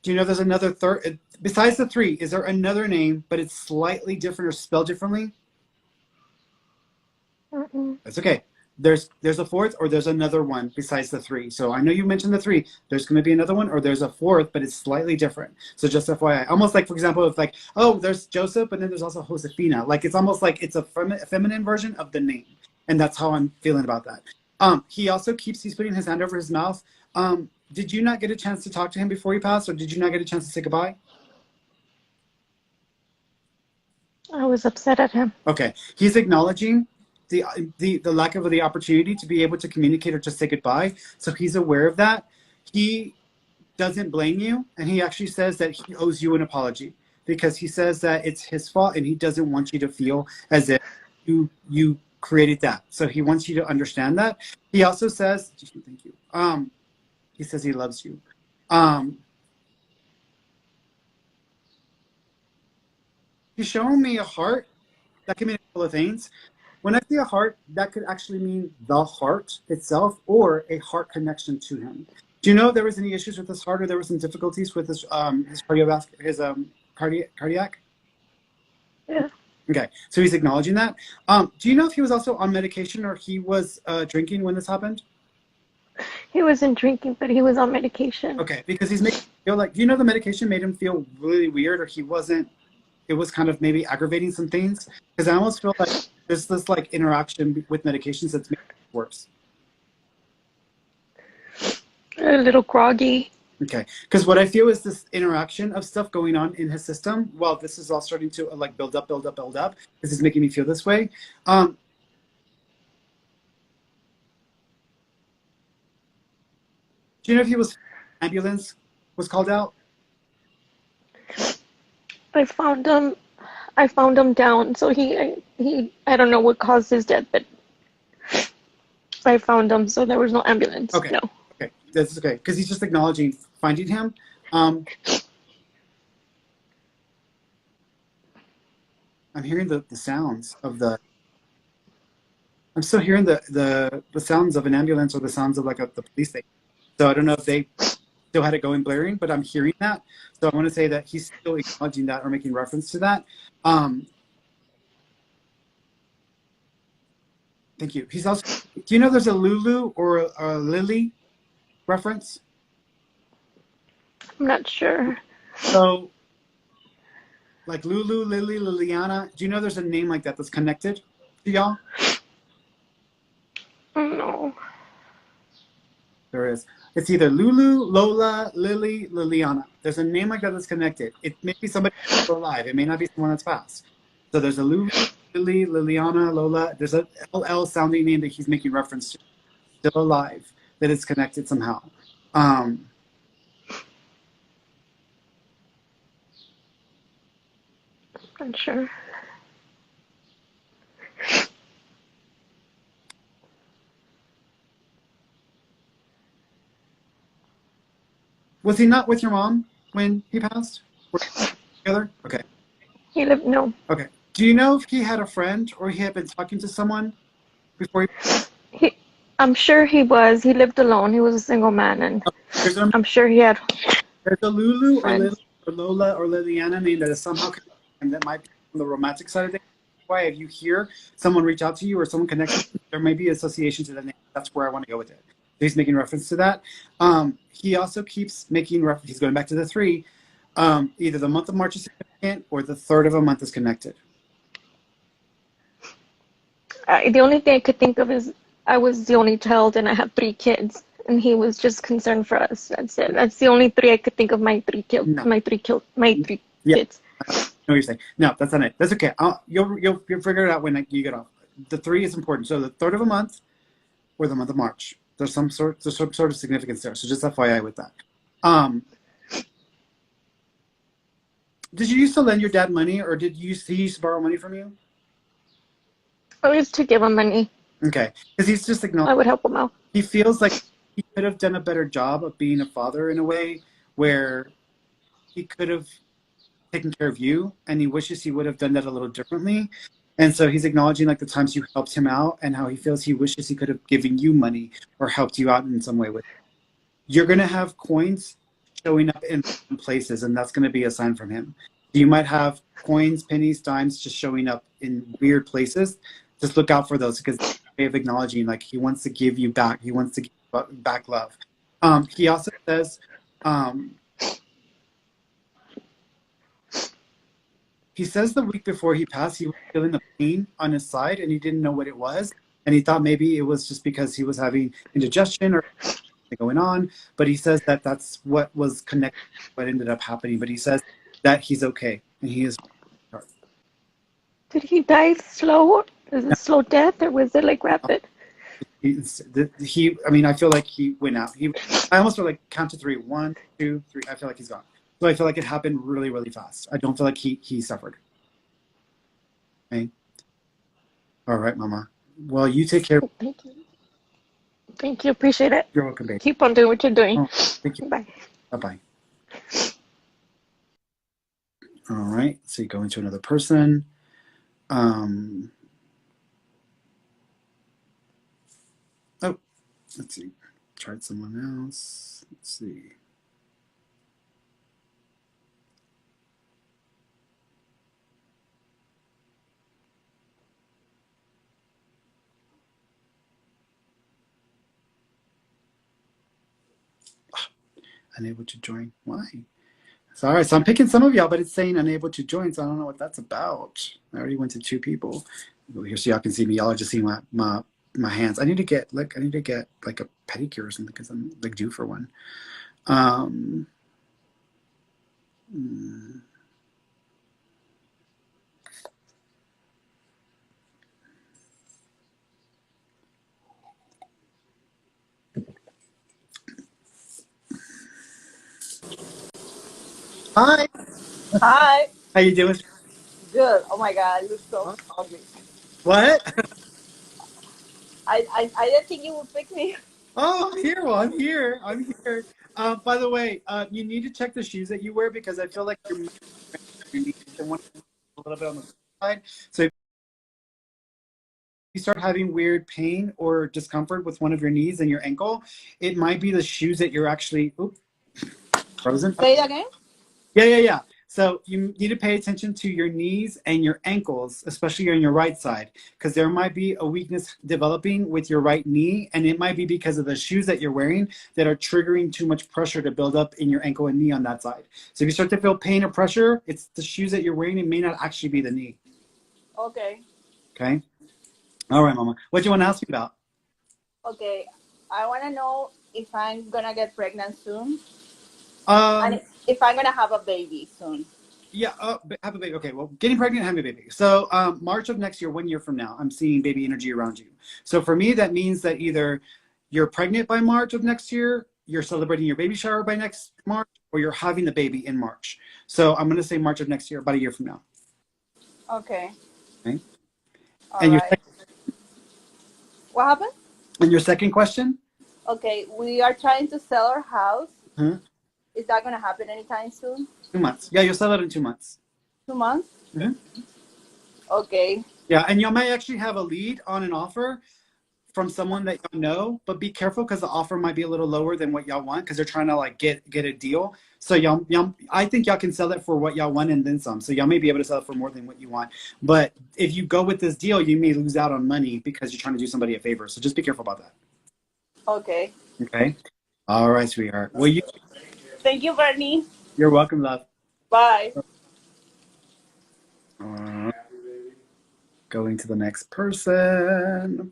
Do you know there's another third? Besides the 3, is there another name, but it's slightly different or spelled differently? That's okay. There's a 4th, or there's another one besides the 3. So I know you mentioned the 3. There's going to be another one, or there's a 4th, but it's slightly different. So just FYI, almost like, for example, if like, oh, there's Joseph, but then there's also Josefina. Like, it's almost like it's a feminine version of the name, and that's how I'm feeling about that. He's putting his hand over his mouth. Did you not get a chance to talk to him before he passed, or did you not get a chance to say goodbye? I was upset at him. Okay, he's acknowledging the lack of the opportunity to be able to communicate or just say goodbye. So he's aware of that. He doesn't blame you, and he actually says that he owes you an apology, because he says that it's his fault, and he doesn't want you to feel as if you created that. So he wants you to understand that. He also says, thank you. He says he loves you. He's showing me a heart. That can mean a couple of things. When I see a heart, that could actually mean the heart itself, or a heart connection to him. Do you know if there was any issues with his heart, or there were some difficulties with his cardiac? Yeah. Okay, so he's acknowledging that. Do you know if he was also on medication, or he was drinking when this happened? He wasn't drinking, but he was on medication. Okay, because he's making him feel like, do you know the medication made him feel really weird, or it was kind of maybe aggravating some things? Because I almost feel like there's this like interaction with medications that's making it worse. A little groggy. Okay, because what I feel is this interaction of stuff going on in his system. Well, this is all starting to like build up. This is making me feel this way. Do you know if ambulance was called out? I found him down. So he I don't know what caused his death, but I found him, so there was no ambulance. Okay. No. Okay, that's okay, because he's just acknowledging finding him. I'm hearing the sounds of the. I'm still hearing the sounds of an ambulance, or the sounds of like the police station. So I don't know if they still had it going blaring, but I'm hearing that. So I want to say that he's still acknowledging that, or making reference to that. Thank you. He's also. Do you know there's a Lulu or a Lily reference? I'm not sure. So, like Lulu, Lily, Liliana. Do you know there's a name like that that's connected to y'all? No. There is. It's either Lulu, Lola, Lily, Liliana. There's a name like that that's connected. It may be somebody who's still alive. It may not be someone that's passed. So there's a Lulu, Lily, Liliana, Lola. There's a LL sounding name that he's making reference to. Still alive. That is connected somehow. Not sure. Was he not with your mom when he passed? Were you together? Okay. No. Okay. Do you know if he had a friend, or he had been talking to someone before I'm sure he was. He lived alone. He was a single man, and Here's what I'm sure he had. There's a Lulu or friends. Lily or Lola or Liliana name that is somehow connected, and that might be on the romantic side of things. Why, if you hear someone reach out to you or someone connects with you, there may be association to that name. That's where I want to go with it. So he's making reference to that. He also keeps making reference. He's going back to the three. Either the month of March is significant or the third of a month is connected. The only thing I could think of is I was the only child and I have three kids, and he was just concerned for us. That's it. That's the only three I could think of. No. My three Yeah. kids. I know what you're saying. No, that's not it. That's okay. You'll figure it out when you get off. The three is important. So the third of a month or the month of March. There's some sort of significance there. So just FYI with that. Did you used to lend your dad money, or he used to borrow money from you? I used to give him money. Okay, because he's just I would help him out. he feels like he could have done a better job of being a father in a way where he could have taken care of you, and he wishes he would have done that a little differently. And so he's acknowledging like the times you helped him out and how he feels he wishes he could have given you money or helped you out in some way with it. You're going to have coins showing up in places, and that's going to be a sign from him. You might have coins, pennies, dimes just showing up in weird places. Just look out for those, because it's a way of acknowledging like he wants to give you back. He wants to give back love. He also says, he says the week before he passed, he was feeling a pain on his side and he didn't know what it was. And he thought maybe it was just because he was having indigestion or something going on. But he says that that's what was connected, what ended up happening. But he says that he's okay and he is. Did he die slow? Is it slow death, or was it like rapid? I mean, I feel like he went out. I almost feel like count to three. 1, 2, 3. I feel like he's gone. So I feel like it happened really, really fast. I don't feel like he suffered. Okay. All right, Mama. Well, you take care. Thank you. Thank you. Appreciate it. You're welcome, baby. Keep on doing what you're doing. Oh, thank you. Bye. Bye-bye. All right. So you go into another person. Oh, let's see. Tried someone else. Let's see. Unable to join. Why? So, all right, so I'm picking some of y'all, but it's saying unable to join, so I don't know what that's about. I already went to 2 people. Go here so y'all can see me. Y'all are just seeing my hands. I need to get like a pedicure or something because I'm like due for one. Hi. Hi. How you doing? Good. Oh my God, you look so ugly. What? I didn't think you would pick me. Oh, I'm here. Well, I'm here. I'm here. By the way, you need to check the shoes that you wear because I feel like your knees and one a little bit on the side. So if you start having weird pain or discomfort with one of your knees and your ankle, it might be the shoes that you're actually frozen. Say it again. Yeah. So you need to pay attention to your knees and your ankles, especially on your right side, because there might be a weakness developing with your right knee, and it might be because of the shoes that you're wearing that are triggering too much pressure to build up in your ankle and knee on that side. So if you start to feel pain or pressure, it's the shoes that you're wearing. It may not actually be the knee. Okay. Okay. All right, Mama. What do you want to ask me about? Okay. I want to know if I'm gonna get pregnant soon, and if I'm gonna have a baby soon. Yeah, have a baby. Okay, well, getting pregnant, having a baby. So March of next year, 1 year from now, I'm seeing baby energy around you. So for me, that means that either you're pregnant by March of next year, you're celebrating your baby shower by next March, or you're having the baby in March. So I'm going to say March of next year, about a year from now. Okay. Okay. All And right. What happened? And your second question? Okay, we are trying to sell our house. Huh? Is that gonna happen anytime soon? 2 months. Yeah, you'll sell it in 2 months. 2 months? Mm-hmm. Okay. Yeah, and you might actually have a lead on an offer from someone that y'all know, but be careful because the offer might be a little lower than what y'all want because they're trying to like get a deal. So y'all, I think y'all can sell it for what y'all want and then some. So y'all may be able to sell it for more than what you want. But if you go with this deal, you may lose out on money because you're trying to do somebody a favor. So just be careful about that. Okay. Okay. All right, sweetheart. Well, Thank you, Bernie. you're welcome, love. Bye. Going to the next person.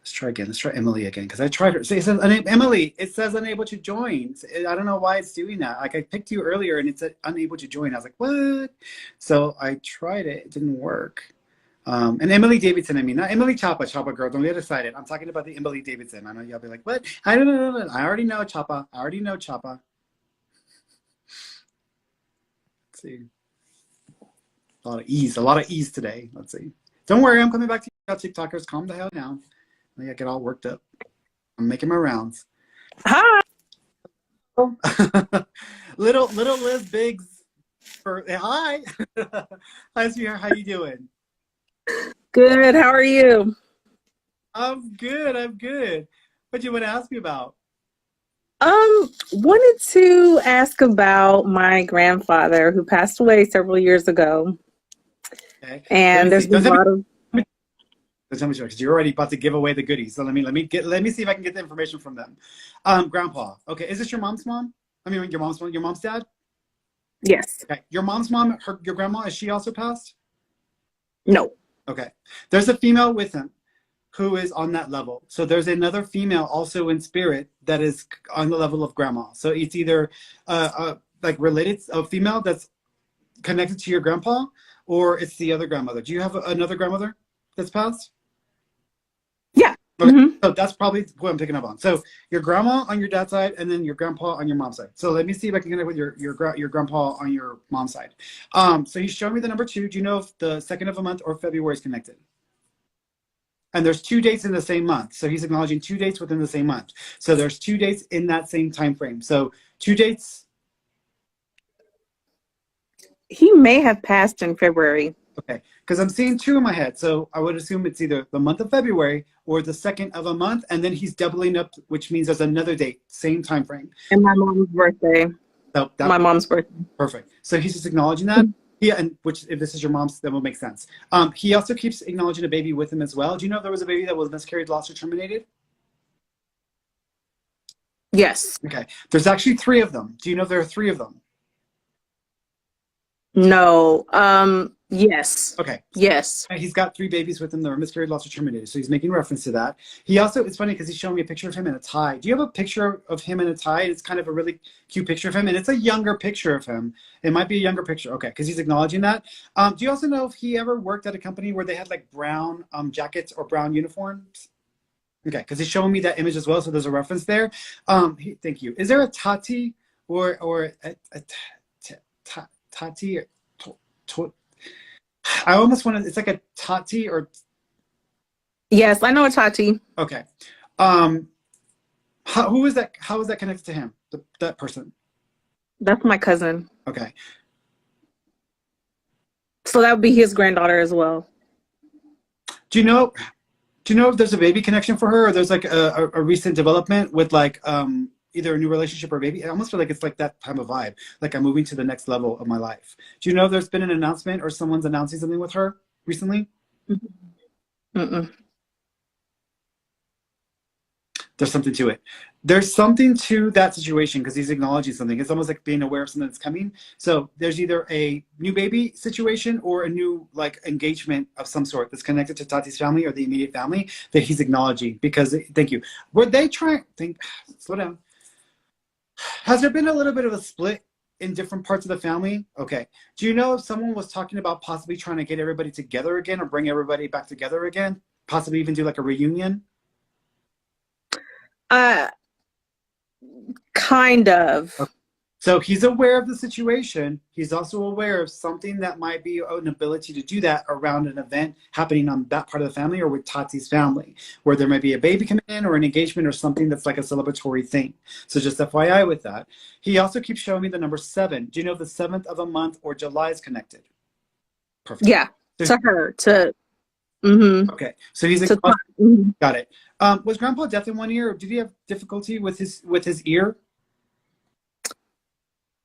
Let's try again. Let's try Emily again because I tried her. So it says Emily. It says unable to join. I don't know why it's doing that. Like I picked you earlier and it said unable to join. I was like, what? So I tried it. It didn't work. And Emily Davidson, I mean, not Emily Chapa girl. Don't get excited. I'm talking about the Emily Davidson. I know y'all be like, what? I don't know. I already know Chapa. Let's see. A lot of ease today. Let's see. Don't worry, I'm coming back to you, TikTokers. Calm the hell down. I get all worked up. I'm making my rounds. Hi. little Liz Biggs. Hi. Hi, sweetheart. How you doing? Good. How are you? I'm good. What do you want to ask me about? Wanted to ask about my grandfather who passed away several years ago. Okay. And there's been a lot of. Tell me, because you're already about to give away the goodies. So let me see if I can get the information from them. Grandpa. Okay, is this your mom's mom? I mean, your mom's dad? Yes. Okay, your mom's mom, your grandma, is she also passed? No. Okay, there's a female with him who is on that level. So there's another female also in spirit that is on the level of grandma. So it's either like related, a female that's connected to your grandpa, or it's the other grandmother. Do you have another grandmother that's passed? Yeah. Okay. Mm-hmm. So that's probably what I'm picking up on. So your grandma on your dad's side, and then your grandpa on your mom's side. So let me see if I can connect with your grandpa on your mom's side. So he's showing me the number 2. Do you know if the 2nd of a month or February is connected? And there's 2 dates in the same month. So he's acknowledging 2 dates within the same month. So there's 2 dates in that same time frame. So 2 dates. He may have passed in February. Okay, because I'm seeing 2 in my head. So I would assume it's either the month of February or the 2nd of a month. And then he's doubling up, which means there's another date, same time frame. And my mom's birthday. So my mom's birthday. Perfect. So he's just acknowledging that. Yeah, and which, if this is your mom's, that will make sense. He also keeps acknowledging a baby with him as well. Do you know if there was a baby that was miscarried, lost, or terminated? Yes. Okay. There's actually 3 of them. Do you know if there are 3 of them? No. Yes. Okay. Yes. He's got 3 babies with him that were miscarried, lost, or terminated. So he's making reference to that. He also, it's funny because he's showing me a picture of him in a tie. Do you have a picture of him in a tie? It's kind of a really cute picture of him, and it's a younger picture of him. It might be a younger picture. Okay, because he's acknowledging that. Do you also know if he ever worked at a company where they had like brown jackets or brown uniforms? Okay, because he's showing me that image as well, so there's a reference there. Thank you. Is there a Tati or a Tati or I almost want to. It's like a Tati or. Yes, I know a Tati. Okay. Who is that? How is that connected to him? That person. That's my cousin. Okay. So that would be his granddaughter as well. Do you know if there's a baby connection for her, or there's like a recent development with like either a new relationship or a baby? I almost feel like it's like that type of vibe. Like I'm moving to the next level of my life. Do you know if there's been an announcement or someone's announcing something with her recently? Mm-mm. There's something to it. There's something to that situation because he's acknowledging something. It's almost like being aware of something that's coming. So there's either a new baby situation or a new like engagement of some sort that's connected to Tati's family or the immediate family that he's acknowledging. Because thank you. Were they trying? Slow down. Has there been a little bit of a split in different parts of the family? Okay. Do you know if someone was talking about possibly trying to get everybody together again or bring everybody back together again? Possibly even do like a reunion? Kind of. Okay. So he's aware of the situation. He's also aware of something that might be an ability to do that around an event happening on that part of the family or with Tati's family, where there might be a baby coming in or an engagement or something that's like a celebratory thing. So just FYI with that. He also keeps showing me the number 7. Do you know if the 7th of a month or July is connected? Perfect. Yeah, So, to her, okay. So he's to got it. Was Grandpa deaf in one ear, or did he have difficulty with his ear?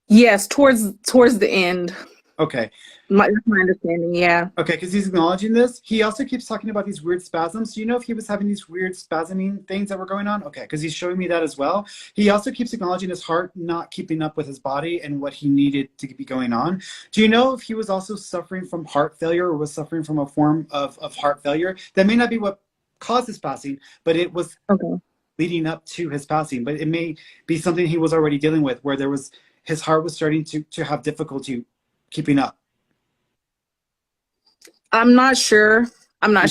yes, towards the end. Okay. That's my understanding. Yeah. Okay, because he's acknowledging this. He also keeps talking about these weird spasms. Do you know if he was having these weird spasming things that were going on? Okay, because he's showing me that as well. He also keeps acknowledging his heart not keeping up with his body and what he needed to be going on. Do you know if he was also suffering from heart failure or was suffering from a form of heart failure? That may not be what caused his passing, but it was Okay. leading up to his passing. But it may be something he was already dealing with, where his heart was starting to have difficulty keeping up. I'm not sure. But I'm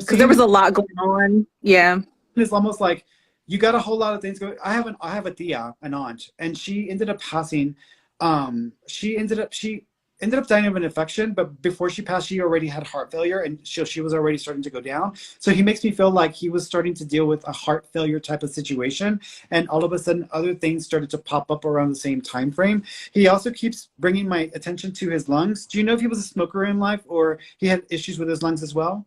Because there seeing was a lot going on. Yeah. it's almost like you got a whole lot of things going. I have a tia, an aunt, and she ended up passing. She ended up dying of an infection, but before she passed, she already had heart failure, and she was already starting to go down. So he makes me feel like he was starting to deal with a heart failure type of situation, and all of a sudden, other things started to pop up around the same time frame. He also keeps bringing my attention to his lungs. Do you know if he was a smoker in life, or he had issues with his lungs as well?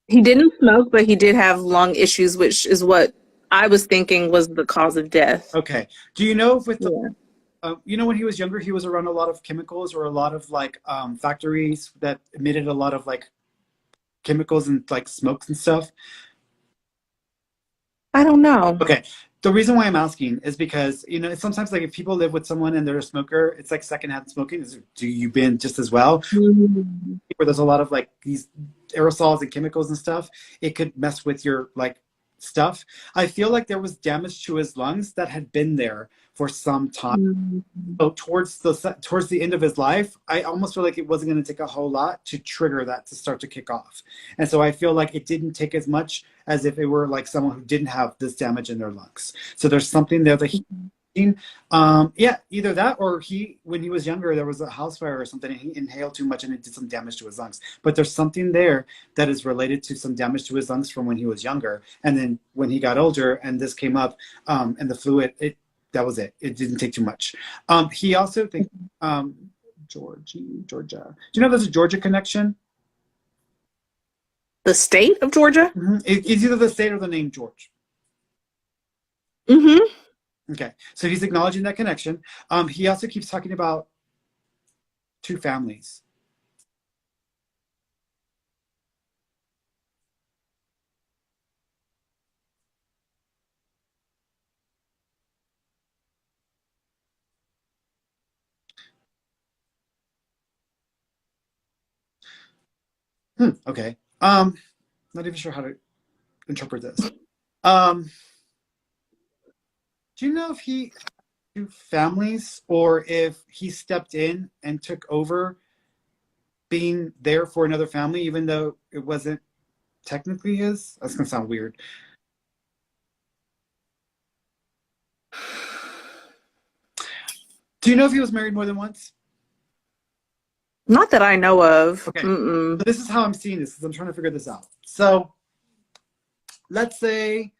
He didn't smoke, but he did have lung issues, which is what I was thinking was the cause of death. Okay. Do you know if with the Yeah. when he was younger, he was around a lot of chemicals or a lot of like factories that emitted a lot of like chemicals and like smokes and stuff? I don't know. Okay. The reason why I'm asking is because, it's sometimes like if people live with someone and they're a smoker, it's like secondhand smoking. Do you been just as well? Mhm. Where there's a lot of like these aerosols and chemicals and stuff, it could mess with your like stuff. I feel like there was damage to his lungs that had been there for some time. Mhm. So towards the end of his life, I almost feel like it wasn't going to take a whole lot to trigger that to start to kick off. And so I feel like it didn't take as much as if it were like someone who didn't have this damage in their lungs. So there's something there that yeah, either that or when he was younger, there was a house fire or something and he inhaled too much and it did some damage to his lungs. But there's something there that is related to some damage to his lungs from when he was younger. And then when he got older and this came up, and the fluid, that was it. It didn't take too much. He also thinks, Georgia. Do you know there's a Georgia connection? The state of Georgia? It's either the state or the name George. Mm-hmm. Okay, so he's acknowledging that connection. He also keeps talking about two families. Okay. Not even sure how to interpret this. Do you know if he had two families or if he stepped in and took over being there for another family, even though it wasn't technically his? That's gonna sound weird. Do you know if he was married more than once? Not that I know of. Okay. Mm-mm. So this is how I'm seeing this, because I'm trying to figure this out. So let's say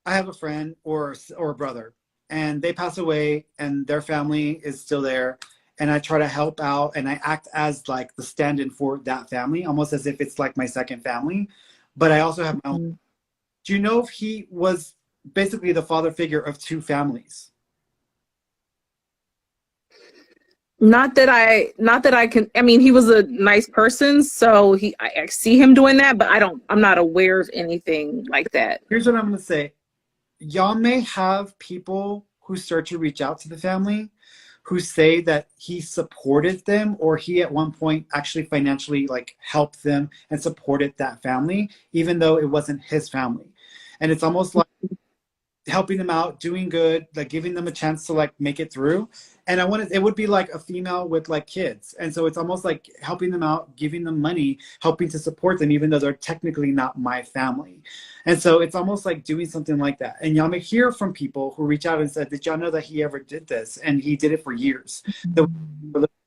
I have a friend or a brother, and they pass away, and their family is still there, and I try to help out, and I act as like the stand-in for that family, almost as if it's like my second family. But I also have my own. Do you know if he was basically the father figure of two families? Not that I can. I mean, he was a nice person, so I see him doing that, but I'm not aware of anything like that. Here's what I'm going to say. Y'all may have people who start to reach out to the family who say that he supported them, or he at one point actually financially like helped them and supported that family, even though it wasn't his family. And it's almost like helping them out, doing good, like giving them a chance to like make it through. And it would be like a female with like kids. And so it's almost like helping them out, giving them money, helping to support them, even though they're technically not my family. And so it's almost like doing something like that. And y'all may hear from people who reach out and said, did y'all know that he ever did this? And he did it for years. It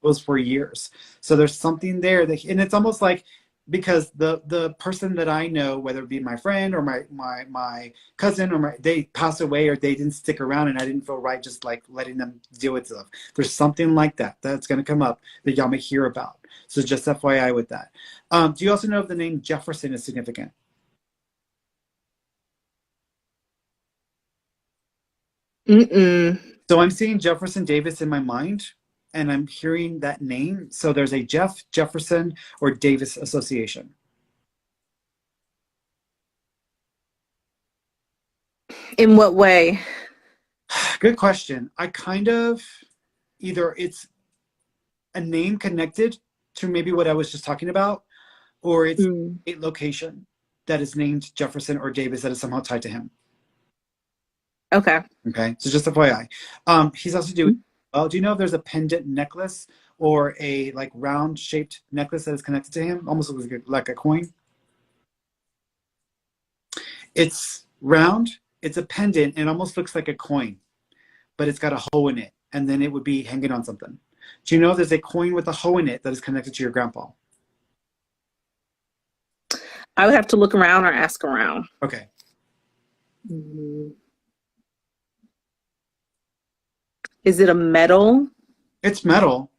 was for years. So there's something there and it's almost like because the person that I know, whether it be my friend or my cousin, or they passed away or they didn't stick around, and I didn't feel right just like letting them deal with stuff. There's something like that that's going to come up that y'all may hear about. So just FYI with that. Do you also know if the name Jefferson is significant? Mm-mm. So I'm seeing Jefferson Davis in my mind, and I'm hearing that name. So there's a Jefferson, or Davis association. In what way? Good question. I kind of, either it's a name connected to maybe what I was just talking about, or it's a location that is named Jefferson or Davis that is somehow tied to him. Okay. Okay, so just FYI. He's also doing well. Do you know if there's a pendant necklace or a like round shaped necklace that is connected to him? Almost looks like a coin. It's round, it's a pendant, and it almost looks like a coin, but it's got a hole in it, and then it would be hanging on something. Do you know if there's a coin with a hole in it that is connected to your grandpa? I would have to look around or ask around. Okay. Is it a medal? It's metal.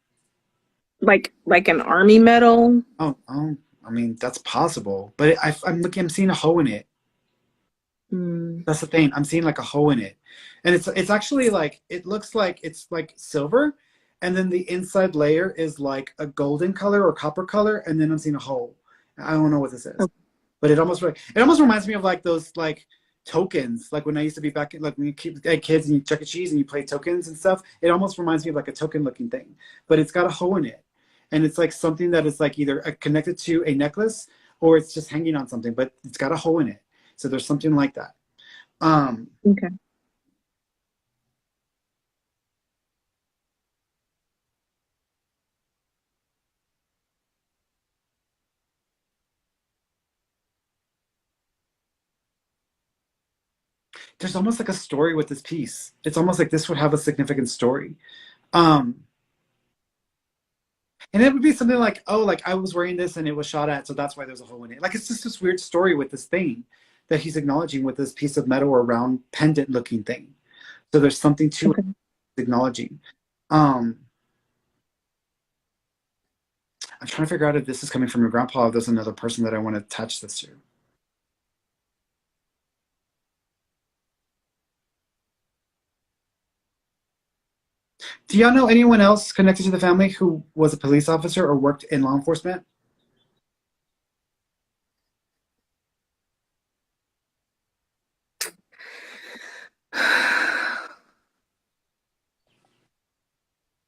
Like an army medal? Oh, I mean, that's possible, but I'm seeing a hole in it. That's the thing. I'm seeing like a hole in it, and it's actually like, it looks like it's like silver, and then the inside layer is like a golden color or copper color, and then I'm seeing a hole. I don't know what this is, but it almost reminds me of like those like tokens, like when I used to be back, like when you keep kids and you Chuck E. Cheese and you play tokens and stuff. It almost reminds me of like a token looking thing, but it's got a hole in it, and it's like something that is like either connected to a necklace or it's just hanging on something, but it's got a hole in it. So there's something like that. Okay. There's almost like a story with this piece. It's almost like this would have a significant story. And it would be something like, oh, like I was wearing this and it was shot at, so that's why there's a hole in it. Like, it's just this weird story with this thing that he's acknowledging with this piece of metal or round pendant looking thing. So there's something to it acknowledging. I'm trying to figure out if this is coming from your grandpa, or if there's another person that I want to attach this to. Do y'all know anyone else connected to the family who was a police officer or worked in law enforcement?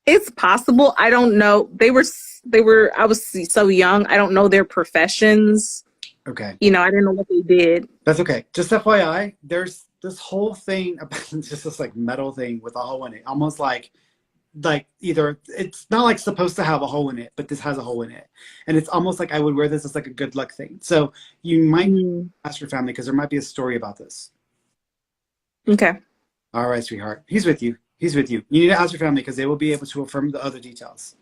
It's possible. I don't know. I was so young. I don't know their professions. Okay. You know, I didn't know what they did. That's okay. Just FYI, there's this whole thing about just this like metal thing with a hole in it. Almost like either it's not like supposed to have a hole in it, but this has a hole in it. And it's almost like I would wear this as like a good luck thing. So you might ask your family, because there might be a story about this. Okay. All right, sweetheart. He's with you. He's with you. You need to ask your family, because they will be able to affirm the other details.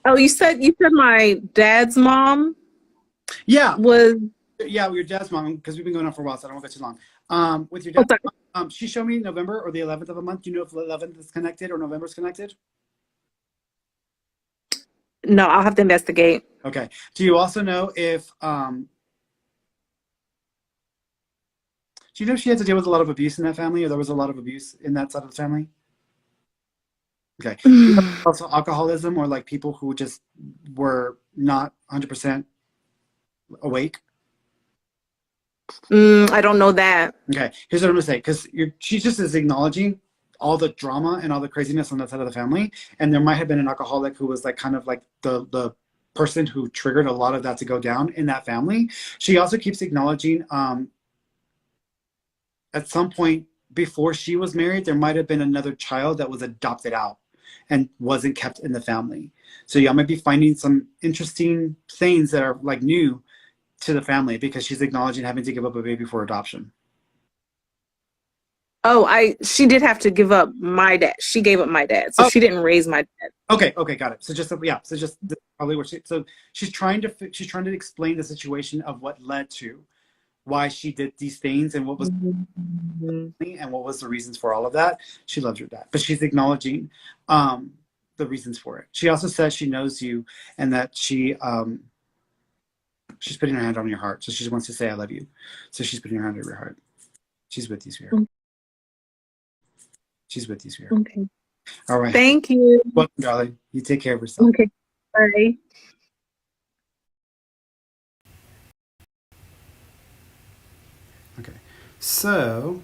Oh, you said my dad's mom? Yeah. Was your dad's mom, because we've been going on for a while, so I don't want to go too long. With your dad's mom, she showed me November or the 11th of a month. Do you know if the 11th is connected or November is connected? No, I'll have to investigate. Okay. Do you also know if do you know if she had to deal with a lot of abuse in that family, or there was a lot of abuse in that side of the family? Okay. Also alcoholism, or like people who just were not 100% awake? I don't know that. Okay. Here's what I'm going to say, because she just is acknowledging all the drama and all the craziness on that side of the family. And there might have been an alcoholic who was like kind of like the person who triggered a lot of that to go down in that family. She also keeps acknowledging at some point before she was married, there might have been another child that was adopted out and wasn't kept in the family. So y'all might be finding some interesting things that are like new to the family, because she's acknowledging having to give up a baby for adoption. She did have to give up my dad. She gave up my dad, so she didn't raise my dad. Okay, got it. So just probably what she's trying to explain the situation of what led to why she did these things and what was and what was the reasons for all of that. She loves your dad, but she's acknowledging the reasons for it. She also says she knows you and that she's putting her hand on your heart. So she wants to say I love you. So she's putting her hand on your heart. She's with you, sweetheart. She's with you, sweetheart. Okay. All right. Thank you. Welcome, darling. You take care of yourself. Okay. Bye. Okay. So,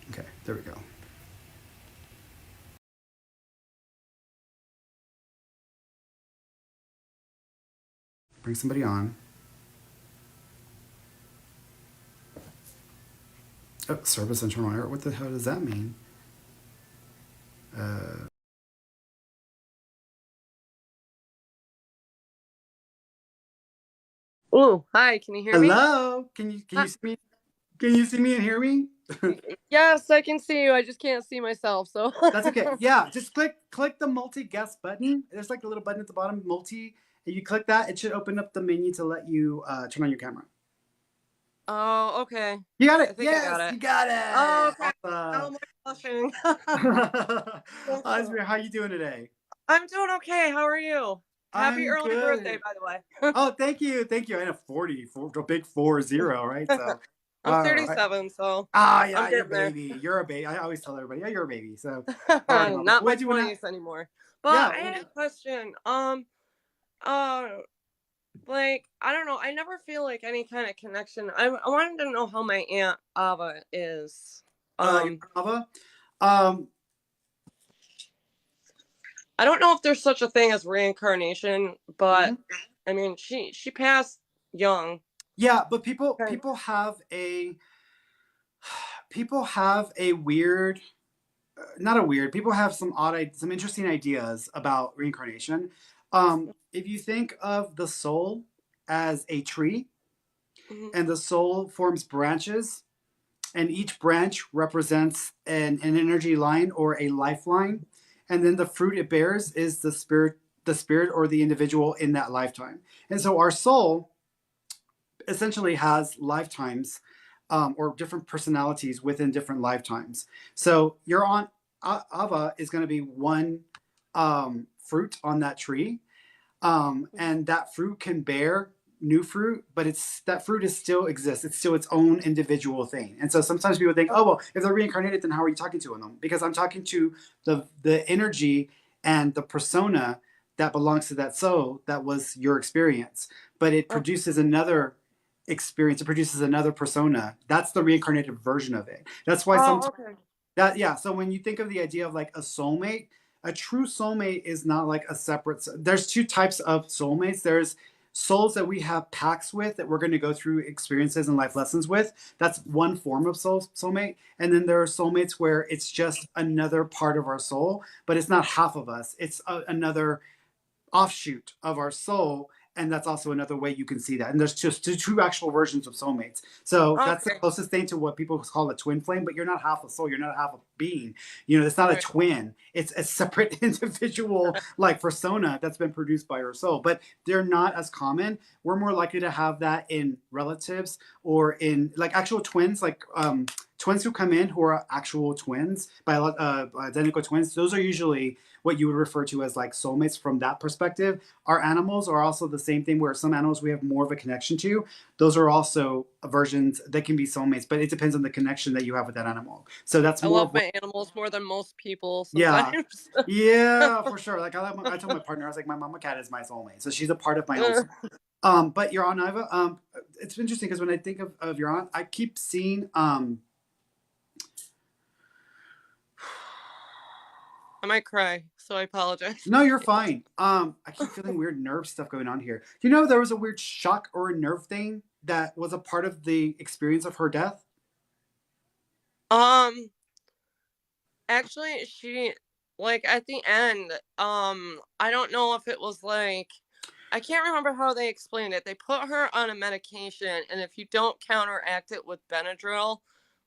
okay, there we go. Bring somebody on. Oh, service internal error. What the hell does that mean? Oh, hi. Can you hear me? Hello. Can you see me? Can you see me and hear me? Yes, I can see you. I just can't see myself. So That's okay. Yeah, just click the multi-guest button. There's like a little button at the bottom, multi. And you click that, it should open up the menu to let you turn on your camera. Oh, okay. You got it. I think I got it. You got it. Oh, okay. Awesome. Oh, my blushing. How you doing today? I'm doing okay. How are you? Happy I'm early good. birthday, by the way. Oh, thank you. I had a big 40, right? So I'm 37, so yeah, I'm you're a getting there. baby. You're a baby. I always tell everybody, yeah, you're a baby. So Not my 20s anymore. But Yeah. I had a question. Like, I don't know. I never feel like any kind of connection. I wanted to know how my Aunt Ava is. Ava? I don't know if there's such a thing as reincarnation, but I mean, she passed young. Yeah, but people have a weird, not a weird. People have some interesting ideas about reincarnation. If you think of the soul as a tree, and the soul forms branches, and each branch represents an energy line or a lifeline, and then the fruit it bears is the spirit or the individual in that lifetime. And so our soul essentially has lifetimes, or different personalities within different lifetimes. So your Aunt Ava is going to be one fruit on that tree, and that fruit can bear new fruit, but that fruit still exists. It's still its own individual thing. And so sometimes people think, oh, well, if they're reincarnated, then how are you talking to them? Because I'm talking to the energy and the persona that belongs to that soul that was your experience. But it produces another experience. It produces another persona. That's the reincarnated version of it. That's why so when you think of the idea of like a soulmate, a true soulmate is not like a separate. There's two types of soulmates. There's souls that we have pacts with that we're going to go through experiences and life lessons with. That's one form of soulmate. And then there are soulmates where it's just another part of our soul, but it's not half of us. It's another offshoot of our soul. And that's also another way you can see that. And there's just two actual versions of soulmates. So that's the closest thing to what people call a twin flame, but you're not half a soul. You're not half a being. It's not a twin. It's a separate individual like persona that's been produced by your soul, but they're not as common. We're more likely to have that in relatives or in like actual twins, like twins who come in who are actual twins, identical twins. Those are usually what you would refer to as like soulmates from that perspective. Our animals are also the same thing, where some animals we have more of a connection to. Those are also versions that can be soulmates, but it depends on the connection that you have with that animal. So that's more. I love my animals more than most people sometimes. Yeah, for sure. Like I told my partner, I was like, my mama cat is my soulmate, so she's a part of my own soul. But your Aunt Iva, it's interesting because when I think of your aunt, I keep seeing I might cry, so I apologize. No, you're fine. I keep feeling weird nerve stuff going on here. Do you know there was a weird shock or a nerve thing that was a part of the experience of her death? Actually, she, like, at the end, I don't know if it was like I can't remember how they explained it. They put her on a medication, and if you don't counteract it with Benadryl,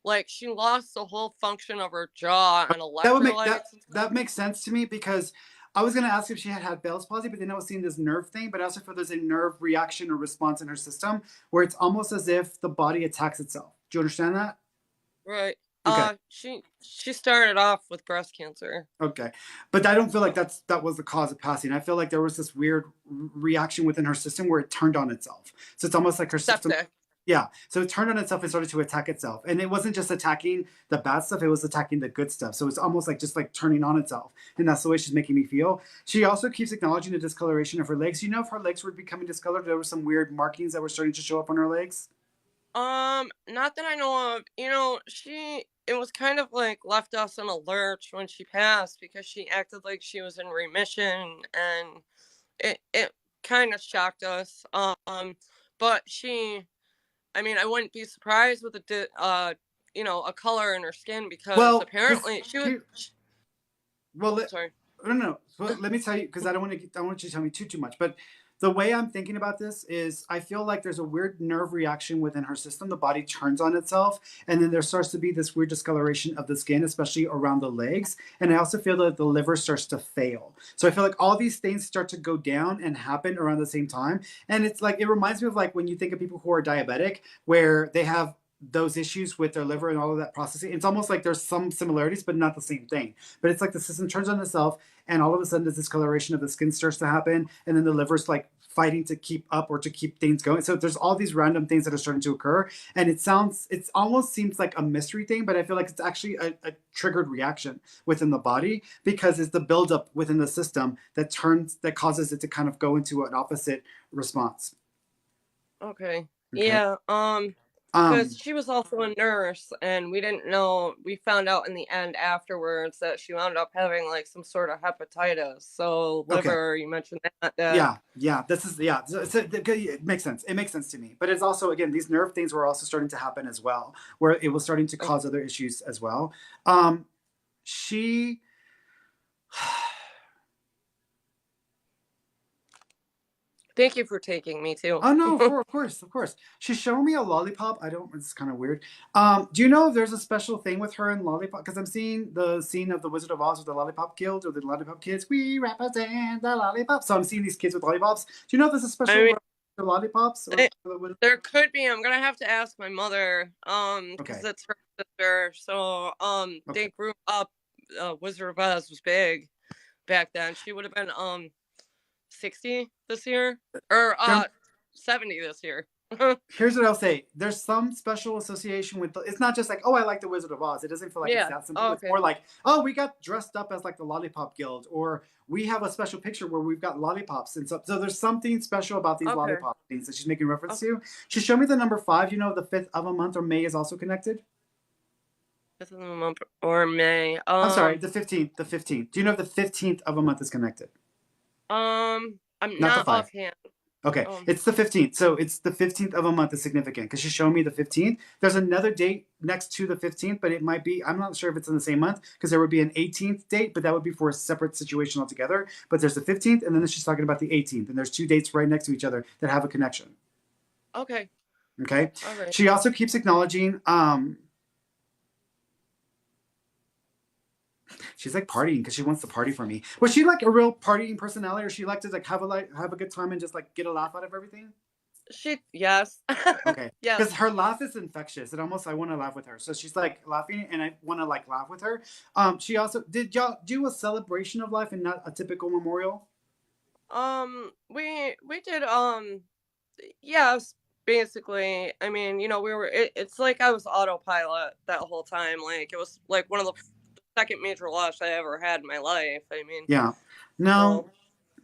like she lost the whole function of her jaw and That would make that electrolytes. that makes sense to me because I was going to ask if she had Bell's palsy, but then I was seeing this nerve thing. But I also feel there's a nerve reaction or response in her system where it's almost as if the body attacks itself. Do you understand that? Right. Okay. She started off with breast cancer. Okay, but I don't feel like that was the cause of passing. I feel like there was this weird reaction within her system where it turned on itself. So it's almost like her system. Septic. Yeah, so it turned on itself and started to attack itself, and it wasn't just attacking the bad stuff; it was attacking the good stuff. So it's almost like just like turning on itself, and that's the way she's making me feel. She also keeps acknowledging the discoloration of her legs. You know, if her legs were becoming discolored, there were some weird markings that were starting to show up on her legs. Not that I know of. It was kind of like left us in a lurch when she passed because she acted like she was in remission, and it kind of shocked us. But I wouldn't be surprised with a color in her skin because apparently she was. Sorry. No. Well, let me tell you, because I don't want you to tell me too much. But the way I'm thinking about this is I feel like there's a weird nerve reaction within her system. The body turns on itself, and then there starts to be this weird discoloration of the skin, especially around the legs. And I also feel that the liver starts to fail. So I feel like all these things start to go down and happen around the same time. And it's like, it reminds me of like when you think of people who are diabetic, where they have those issues with their liver and all of that processing. It's almost like there's some similarities, but not the same thing. But it's like the system turns on itself, and all of a sudden this discoloration of the skin starts to happen, and then the liver's like fighting to keep up or to keep things going. So there's all these random things that are starting to occur, and it almost seems like a mystery thing, but I feel like it's actually a triggered reaction within the body, because it's the buildup within the system that causes it to kind of go into an opposite response. Okay. Yeah. Because she was also a nurse, and we didn't know. We found out in the end afterwards that she wound up having like some sort of hepatitis. So liver, okay. You mentioned that. Yeah. This is So it makes sense. It makes sense to me. But it's also, again, these nerve things were also starting to happen as well, where it was starting to cause other issues as well. She. Thank you for taking me too. Oh no, of course. She's showing me a lollipop. It's kind of weird. Do you know if there's a special thing with her in Lollipop? Because I'm seeing the scene of the Wizard of Oz with the Lollipop Guild or the Lollipop Kids. We represent the lollipop. So I'm seeing these kids with lollipops. Do you know if there's a special for lollipops? There could be. I'm gonna have to ask my mother. Because it's her sister. So they grew up. Wizard of Oz was big back then. She would have been 60 this year, or 70 this year. Here's what I'll say. There's some special association with it's not just like, oh, I like the Wizard of Oz. It doesn't feel like it's that simple. It's more like, oh, we got dressed up as like the Lollipop Guild, or we have a special picture where we've got lollipops and stuff. So there's something special about these lollipop things that she's making reference to. She showed me the number 5. You know, the 5th of a month or May is also connected. 5th of a month or May. I'm sorry, the 15th. The 15th. Do you know if the 15th of a month is connected? I'm not offhand. Okay, it's the 15th. So it's the 15th of a month is significant because she's showing me the 15th. There's another date next to the 15th, but it might be, I'm not sure if it's in the same month, because there would be an 18th date, but that would be for a separate situation altogether. But there's the 15th, and then she's talking about the 18th, and there's 2 dates right next to each other that have a connection. Okay. All right. She also keeps acknowledging, she's like partying because she wants to party for me. Was she like a real partying personality, or she liked to like have a good time and just like get a laugh out of everything? Yes. Okay. Yes. Because her laugh is infectious. I want to laugh with her. So she's like laughing, and I want to like laugh with her. She also did y'all do a celebration of life and not a typical memorial? We did yes, basically. I mean, it's like I was autopilot that whole time. Like it was like one of the second major loss I ever had in my life. I mean, yeah, no,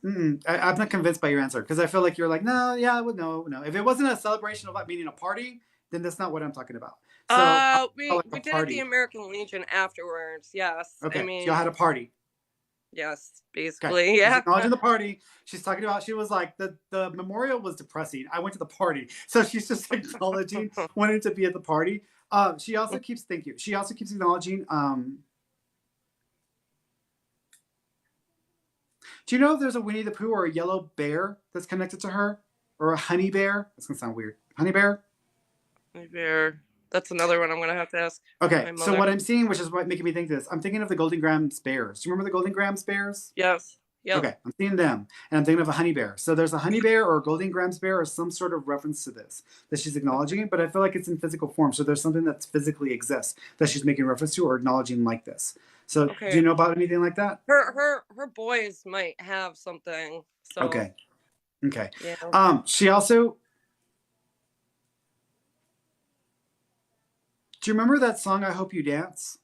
I'm not convinced by your answer, because I feel like you're like, no. If it wasn't a celebration of life, meaning a party, then that's not what I'm talking about. So we did at the American Legion afterwards. Yes. Okay. I mean, y'all had a party. Yes, basically. Okay. Yeah. She's acknowledging the party. She's talking about, she was like, the memorial was depressing. I went to the party. So she's just acknowledging wanting to be at the party. She also keeps acknowledging, Do you know if there's a Winnie the Pooh or a yellow bear that's connected to her? Or a honey bear? That's going to sound weird. Honey bear? Honey bear. That's another one I'm going to have to ask Okay, my so mother. what I'm seeing, which is what making me think this, I'm thinking of the Golden Grams bears. Do you remember the Golden Grams bears? Yes. Yep. Okay, I'm seeing them, and I'm thinking of a honey bear. So there's a honey bear or a Golden Grams bear or some sort of reference to this that she's acknowledging, but I feel like it's in physical form. So there's something that physically exists that she's making reference to or acknowledging like this. So do you know about anything like that? Her boys might have something. So Okay. Yeah. She also. Do you remember that song "I Hope You Dance"?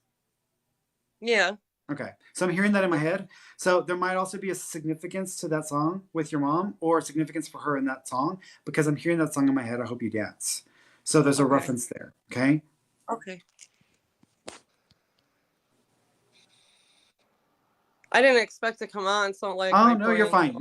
Yeah. Okay, so I'm hearing that in my head. So there might also be a significance to that song with your mom, or a significance for her in that song, because I'm hearing that song in my head. I hope you dance. So there's a reference there. Okay. Okay. I didn't expect to come on, so like. Oh no, you're fine.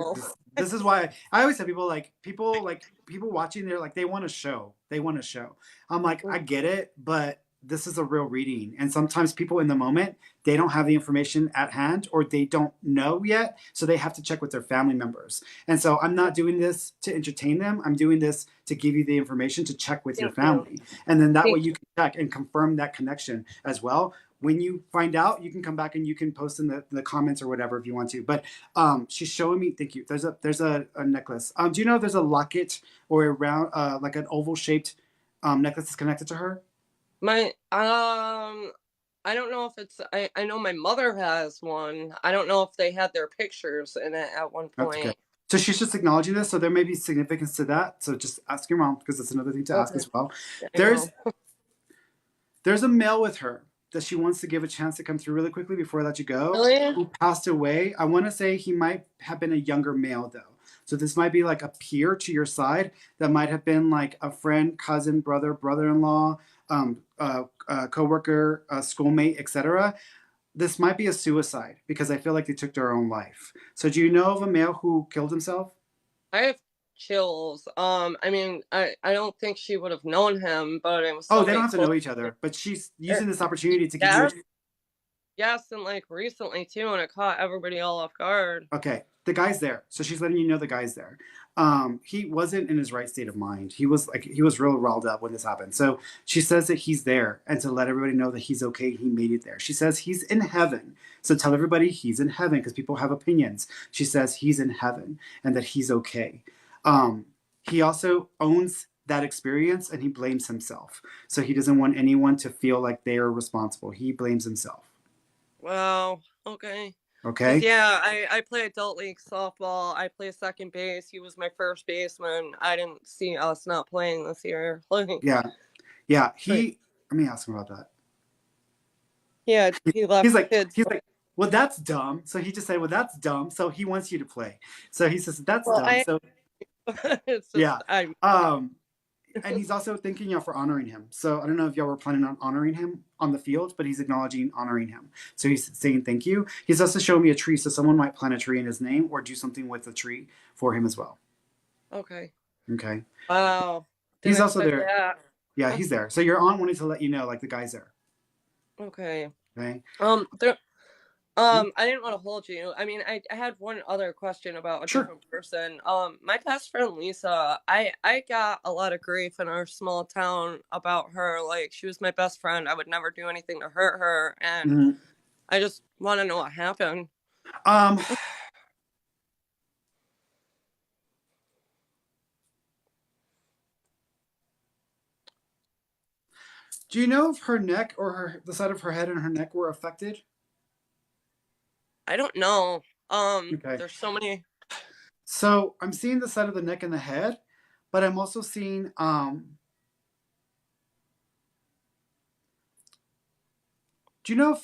This is why I always tell people people watching. They're like they want a show. They want a show. I'm like I get it, but this is a real reading, and sometimes people in the moment they don't have the information at hand or they don't know yet, so they have to check with their family members. And so I'm not doing this to entertain them. I'm doing this to give you the information to check with your family, and then that way you can check and confirm that connection as well. When you find out, you can come back and you can post in the comments or whatever if you want to. But she's showing me. Thank you. There's a necklace. Do you know there's a locket or a round like an oval shaped necklace that's connected to her? I don't know if it's. I know my mother has one. I don't know if they had their pictures in it at one point. Okay. So she's just acknowledging this. So there may be significance to that. So just ask your mom because that's another thing to ask as well. There's a male with her that she wants to give a chance to come through really quickly before I let you go. Really? Who passed away. I want to say he might have been a younger male though. So this might be like a peer to your side that might have been like a friend, cousin, brother, brother-in-law, coworker, schoolmate, etc. This might be a suicide because I feel like they took their own life. So do you know of a male who killed himself? I have chills. I mean, I don't think she would have known him, but it was. Oh, they don't have to know each other, but she's using this opportunity to give you. Yes, and like recently too, and it caught everybody all off guard. Okay, the guy's there, so she's letting you know the guy's there. He wasn't in his right state of mind. He was real riled up when this happened. So she says that he's there, and to let everybody know that he's okay. He made it there. She says he's in heaven. So tell everybody he's in heaven because people have opinions. She says he's in heaven and that he's okay. He also owns that experience and he blames himself. So he doesn't want anyone to feel like they are responsible. He blames himself. Wow. Okay. Okay. Yeah, I play adult league softball. I play second base. He was my first baseman. I didn't see us not playing this year. Yeah. Let me ask him about that. Yeah, he left. He's like, well, that's dumb. So he just said, well, that's dumb. So he wants you to play. So he says, that's dumb. So it's just, and he's also thanking y'all for honoring him. So I don't know if y'all were planning on honoring him on the field, but he's acknowledging honoring him. So he's saying thank you. He's also showing me a tree. So someone might plant a tree in his name or do something with the tree for him as well. Okay. Wow. He's also there. That. Yeah, he's there. So your aunt wanted to let you know, like the guy's there. Okay. I didn't want to hold you. I mean, I had one other question about a different person. My best friend Lisa, I got a lot of grief in our small town about her. Like, she was my best friend. I would never do anything to hurt her, and I just want to know what happened. Do you know if her neck or the side of her head and her neck were affected? I don't know. There's so many. So I'm seeing the side of the neck and the head, but I'm also seeing do you know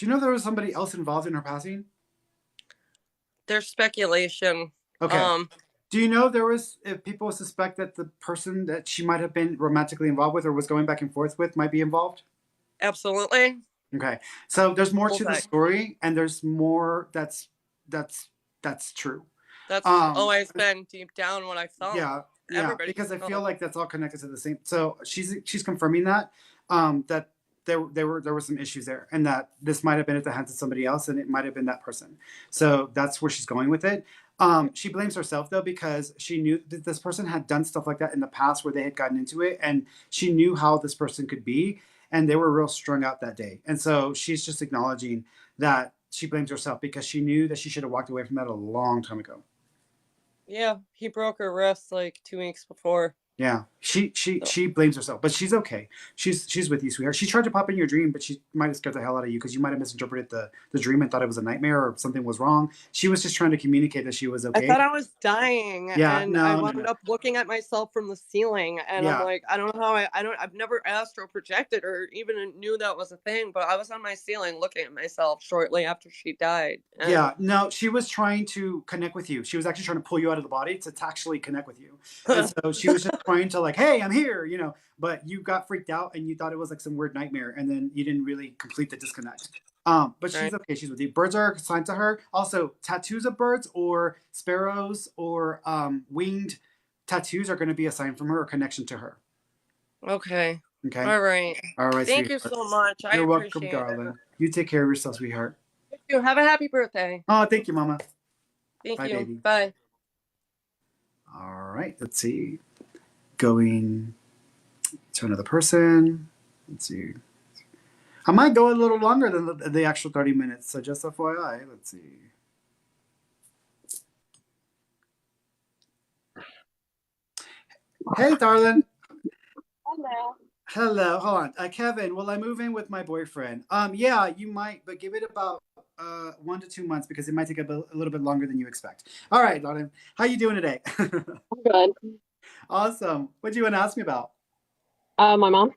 there was somebody else involved in her passing? There's speculation. Okay. Do you know if people suspect that the person that she might have been romantically involved with or was going back and forth with might be involved? Absolutely. Okay. So there's more to the story, and there's more that's true. That's always been deep down what I felt. Yeah, because I feel like that's all connected to the same. So she's confirming that there were some issues there, and that this might have been at the hands of somebody else, and it might have been that person. So that's where she's going with it. She blames herself though, because she knew that this person had done stuff like that in the past where they had gotten into it, and she knew how this person could be, and they were real strung out that day. And so she's just acknowledging that she blames herself because she knew that she should have walked away from that a long time ago. Yeah, he broke her wrist like 2 weeks before. Yeah, she blames herself, but she's okay. She's with you, sweetheart. She tried to pop in your dream, but she might have scared the hell out of you because you might have misinterpreted the dream and thought it was a nightmare or something was wrong. She was just trying to communicate that she was okay. I thought I was dying, Yeah, and no, I no, wound no. up looking at myself from the ceiling, and Yeah. I'm like, I don't know how I've never astral projected or even knew that was a thing, but I was on my ceiling looking at myself shortly after she died. And Yeah, no, she was trying to connect with you. She was actually trying to pull you out of the body to actually connect with you. And so she was just trying to like, hey, I'm here, you know, but you got freaked out and you thought it was like some weird nightmare, and then you didn't really complete the disconnect. But she's Right. okay. She's with you. Birds are assigned to her. Also, tattoos of birds or sparrows or winged tattoos are going to be a sign from her or connection to her. Okay. Okay. All right. All right. Thank you sweetheart. so much. I You're welcome, appreciate darling. it. You take care of yourself, sweetheart. Thank you. Have a happy birthday. Oh, thank you, Mama. Thank Bye, you. baby. Bye. All right. Let's see. Going to another person. Let's see. I might go a little longer than the actual 30 minutes. So just FYI. Let's see. Hey, darling. Hello. Hello. Hold on. Kevin, will I move in with my boyfriend? Yeah, you might, but give it about 1 to 2 months because it might take a little bit longer than you expect. All right, darling. How you doing today? I'm good. Awesome. What do you want to ask me about? My mom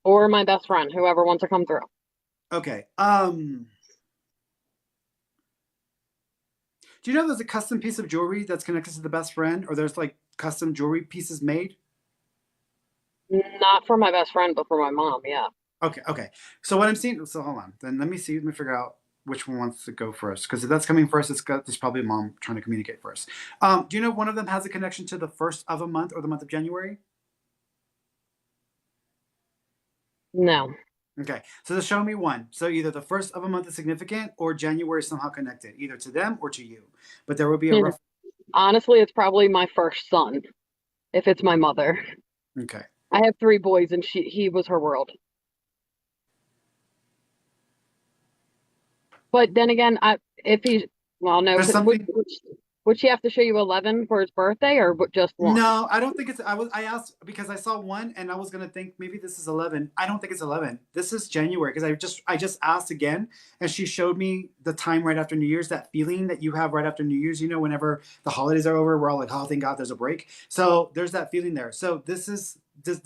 or my best friend, whoever wants to come through. Okay. Do you know there's a custom piece of jewelry that's connected to the best friend, or there's like custom jewelry pieces made? Not for my best friend, but for my mom, yeah. Okay. So what I'm seeing, so hold on. Then let me figure out which one wants to go first. Because if that's coming first, there's probably mom trying to communicate first. Do you know one of them has a connection to the first of a month or the month of January? No. Okay, so just show me one. So either the first of a month is significant or January is somehow connected, either to them or to you. But there will be a rough. Honestly, it's probably my first son, if it's my mother. Okay. I have 3 boys, and he was her world. But then again, if he's well, no, There's something. would she have to show you 11 for his birthday, or just 1? No, I don't think it's. I asked because I saw 1 and I was gonna think maybe this is 11. I don't think it's 11. This is January because I just asked again and she showed me the time right after New Year's. That feeling that you have right after New Year's. You know, whenever the holidays are over, we're all like, oh, thank God, there's a break. So there's that feeling there. So this is.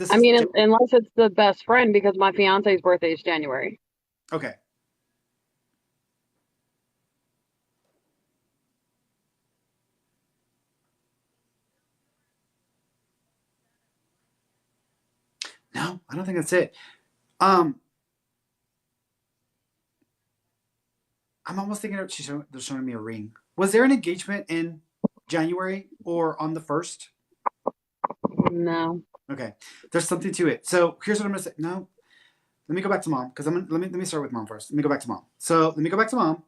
I mean, unless it's the best friend, because my fiance's birthday is January. Okay. No, I don't think that's it. I'm almost thinking they're showing me a ring. Was there an engagement in January or on the 1st? No. Okay, there's something to it. So here's what I'm gonna say. No, let me go back to mom because let me start with mom first. Let me go back to mom. So let me go back to mom.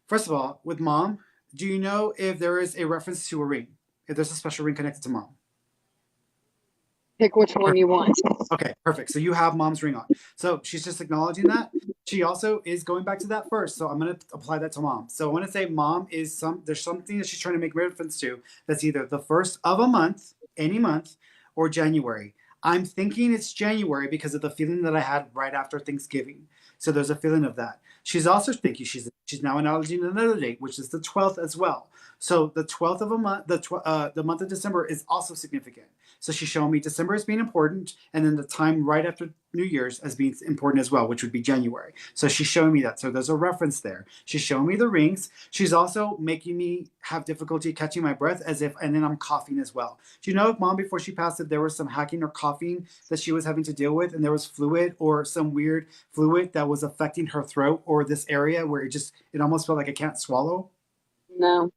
First of all, with mom, do you know if there is a reference to a ring? If there's a special ring connected to mom? Pick which one you want. Okay, perfect. So you have mom's ring on. So she's just acknowledging that. She also is going back to that first. So I'm going to apply that to mom. So I want to say mom is there's something that she's trying to make reference to that's either the first of a month, any month, or January. I'm thinking it's January because of the feeling that I had right after Thanksgiving. So there's a feeling of that. She's also thinking she's now acknowledging another date, which is the 12th as well. So the 12th of a month, the month of December is also significant. So she's showing me December as being important, and then the time right after New Year's as being important as well, which would be January. So she's showing me that. So there's a reference there. She's showing me the rings. She's also making me have difficulty catching my breath and then I'm coughing as well. Do you know if mom, before she passed it, there was some hacking or coughing that she was having to deal with, and there was fluid or some weird fluid that was affecting her throat or this area where it almost felt like I can't swallow? No.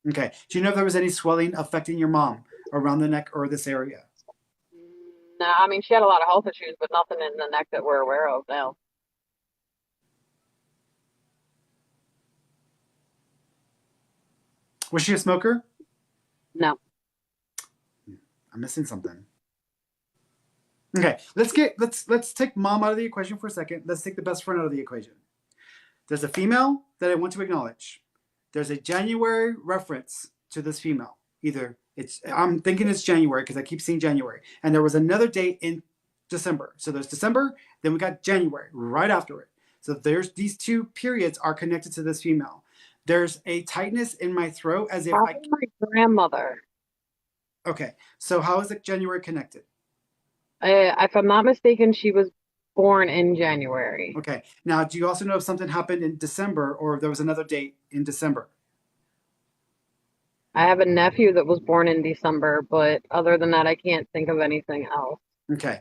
Okay. Do you know if there was any swelling affecting your mom around the neck or this area? No, I mean, she had a lot of health issues, but nothing in the neck that we're aware of now. Was she a smoker? No. I'm missing something. Okay, let's take mom out of the equation for a second. Let's take the best friend out of the equation. There's a female that I want to acknowledge. There's a January reference to this female. I'm thinking it's January because I keep seeing January. And there was another date in December. So there's December, then we got January right after it. So there's these two periods are connected to this female. There's a tightness in my throat as if Probably my grandmother. Okay, so how is it January connected? If I'm not mistaken, she was born in January. Okay, now do you also know if something happened in December or if there was another date in December? I have a nephew that was born in December, but other than that, I can't think of anything else. Okay,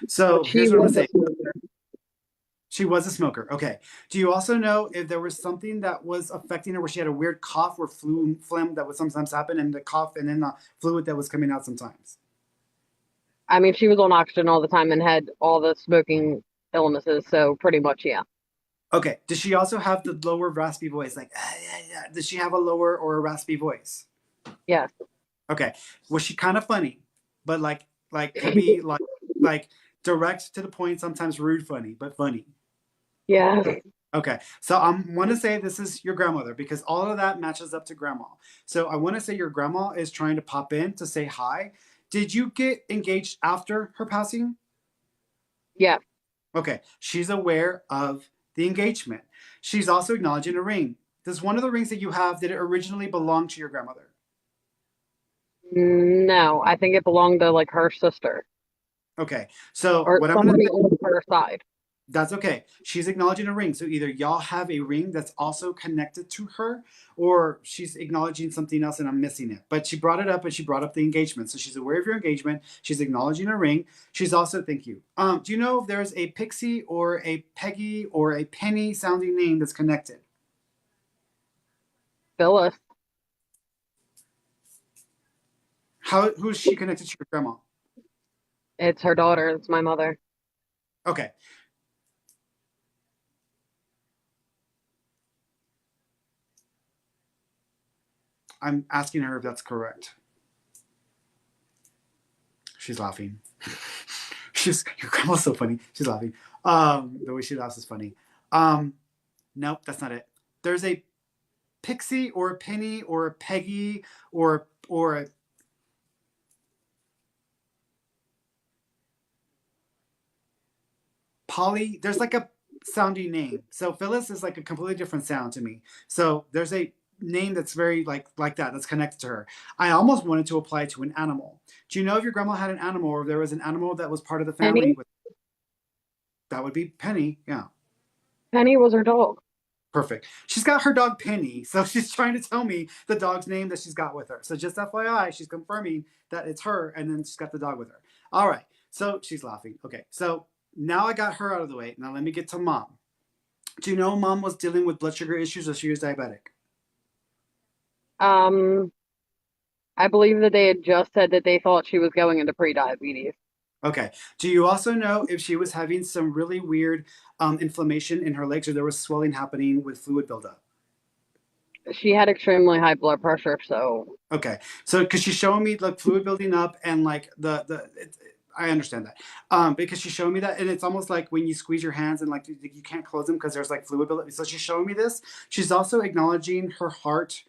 so here's what I'm gonna say. She was a smoker. Okay. Do you also know if there was something that was affecting her where she had a weird cough or phlegm that would sometimes happen and the cough and then the fluid that was coming out sometimes? I mean, she was on oxygen all the time and had all the smoking illnesses, so pretty much, yeah. Okay. Does she also have the lower raspy voice? Like, does she have a lower or a raspy voice? Yes. Okay. Was she kind of funny, but like could be like direct to the point, sometimes rude funny, but funny? Yeah. Okay, so I want to say this is your grandmother because all of that matches up to grandma. So I want to say your grandma is trying to pop in to say hi. Did you get engaged after her passing? Yeah. Okay, she's aware of the engagement. She's also acknowledging a ring. Does one of the rings that you have, did it originally belong to your grandmother? No, I think it belonged to like her sister. Okay, so or what I'm going to somebody say, on her side. that's okay. She's acknowledging a ring. So either y'all have a ring that's also connected to her, or she's acknowledging something else and I'm missing it. But she brought it up and she brought up the engagement. So she's aware of your engagement. She's acknowledging a ring. She's also, thank you. Do you know if there's a Pixie or a Peggy or a Penny sounding name that's connected? Phyllis. Who's she connected to your grandma? It's her daughter. It's my mother. Okay. I'm asking her if that's correct. She's laughing. Your grandma's so funny. She's laughing. The way she laughs is funny. Nope, that's not it. There's a Pixie or a Penny or a Peggy or a Polly. There's like a sounding name. So Phyllis is like a completely different sound to me. So there's a name that's very like that that's connected to her. I almost wanted to apply to an animal. Do you know if your grandma had an animal or if there was an animal that was part of the family? Penny? That would be Penny. Yeah. Penny was her dog. Perfect. She's got her dog Penny, so she's trying to tell me the dog's name that she's got with her. So just FYI, she's confirming that it's her, and then she's got the dog with her. All right. So she's laughing. Okay. So now I got her out of the way. Now let me get to mom. Do you know mom was dealing with blood sugar issues or she was diabetic? I believe that they had just said that they thought she was going into pre-diabetes. Okay. Do you also know if she was having some really weird inflammation in her legs or there was swelling happening with fluid buildup? She had extremely high blood pressure, so. Okay. So because she's showing me like fluid building up and like I understand that because she's showing me that and it's almost like when you squeeze your hands and like you can't close them because there's like fluid buildup. So she's showing me this. She's also acknowledging her heart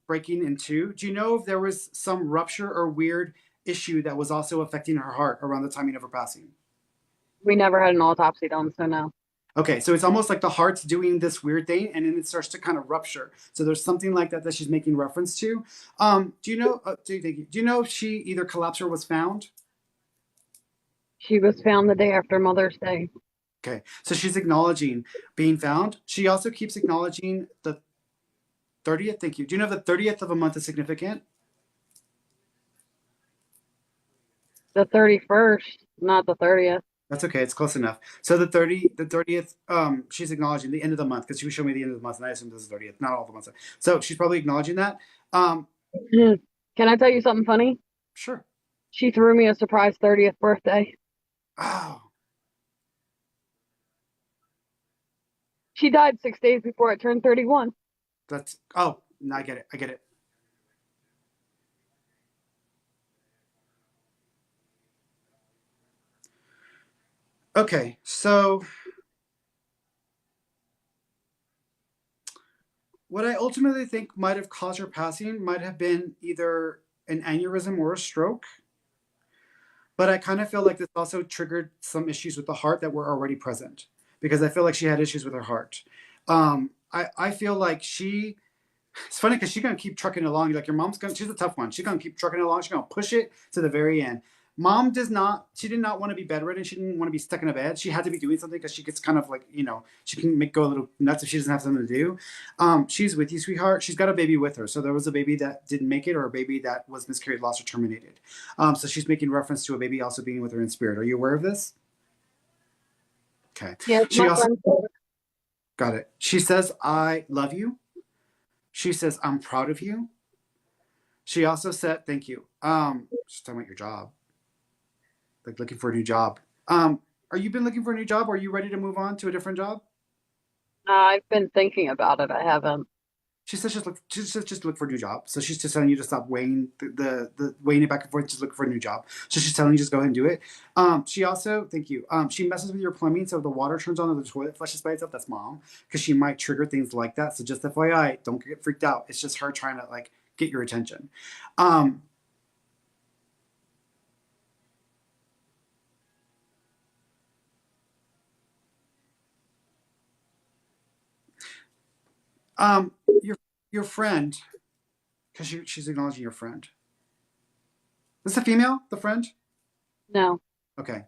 breaking in two. Do you know if there was some rupture or weird issue that was also affecting her heart around the timing of her passing? We never had an autopsy done, so no. Okay, so it's almost like the heart's doing this weird thing and then it starts to kind of rupture. So there's something like that she's making reference to. Do you know, do you know if she either collapsed or was found? She was found the day after Mother's Day. Okay, so she's acknowledging being found. She also keeps acknowledging the 30th. Thank you. Do you know if the 30th of a month is significant? The 31st, not the 30th. That's okay. It's close enough. So the 30th, she's acknowledging the end of the month because she was showing me the end of the month, and I assume this is 30th, not all the months. So she's probably acknowledging that. Can I tell you something funny? Sure. She threw me a surprise 30th birthday. Oh. She died 6 days before I turned 31. No, I get it. Okay, so what I ultimately think might have caused her passing might have been either an aneurysm or a stroke. But I kind of feel like this also triggered some issues with the heart that were already present because I feel like she had issues with her heart. I feel like it's funny because she's gonna keep trucking along. Like your mom's gonna, she's a tough one. She's gonna keep trucking along. She's gonna push it to the very end. Mom does not. She did not want to be bedridden. She didn't want to be stuck in a bed. She had to be doing something because she gets kind of like she can go a little nuts if she doesn't have something to do. She's with you, sweetheart. She's got a baby with her. So there was a baby that didn't make it, or a baby that was miscarried, lost, or terminated. So she's making reference to a baby also being with her in spirit. Are you aware of this? Okay. Yeah, She my also friend. got it. She says, "I love you." She says, "I'm proud of you." She also said, "Thank you." She's talking about your job, like looking for a new job. Are you been looking for a new job? Or are you ready to move on to a different job? I've been thinking about it. I haven't. She says just look for a new job. So she's just telling you to stop weighing the weighing it back and forth. Just look for a new job. So she's telling you just go ahead and do it. She also, thank you. She messes with your plumbing, so if the water turns on or the toilet flushes by itself, that's mom, because she might trigger things like that. So just FYI, don't get freaked out. It's just her trying to like get your attention. Um, um, your friend, because she's acknowledging your friend. Is this a female? The friend? No. Okay.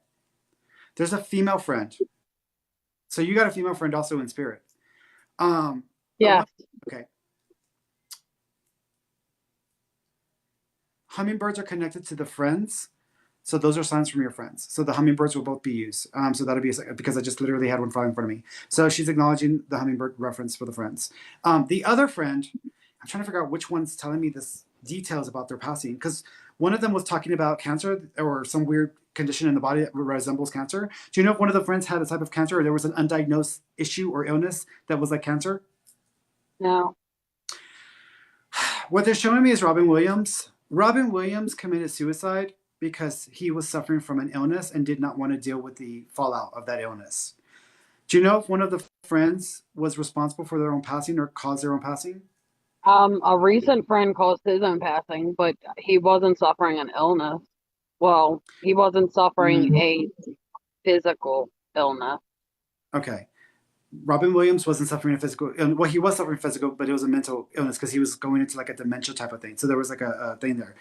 There's a female friend. So you got a female friend also in spirit. But Yeah. okay. Hummingbirds are connected to the friends. So those are signs from your friends. So the hummingbirds will both be used. So that'll be because I just literally had one fly in front of me. So she's acknowledging the hummingbird reference for the friends. The other friend, I'm trying to figure out which one's telling me this details about their passing, because one of them was talking about cancer or some weird condition in the body that resembles cancer. Do you know if one of the friends had a type of cancer, or there was an undiagnosed issue or illness that was like cancer? No. What they're showing me is Robin Williams. Robin Williams committed suicide because he was suffering from an illness and did not want to deal with the fallout of that illness. Do you know if one of the friends was responsible for their own passing or caused their own passing? A recent friend caused his own passing, but he wasn't suffering an illness. Well, he wasn't suffering a physical illness. Okay. Robin Williams wasn't suffering a physical. Well, he was suffering physical, but it was a mental illness because he was going into like a dementia type of thing. So there was like a thing there.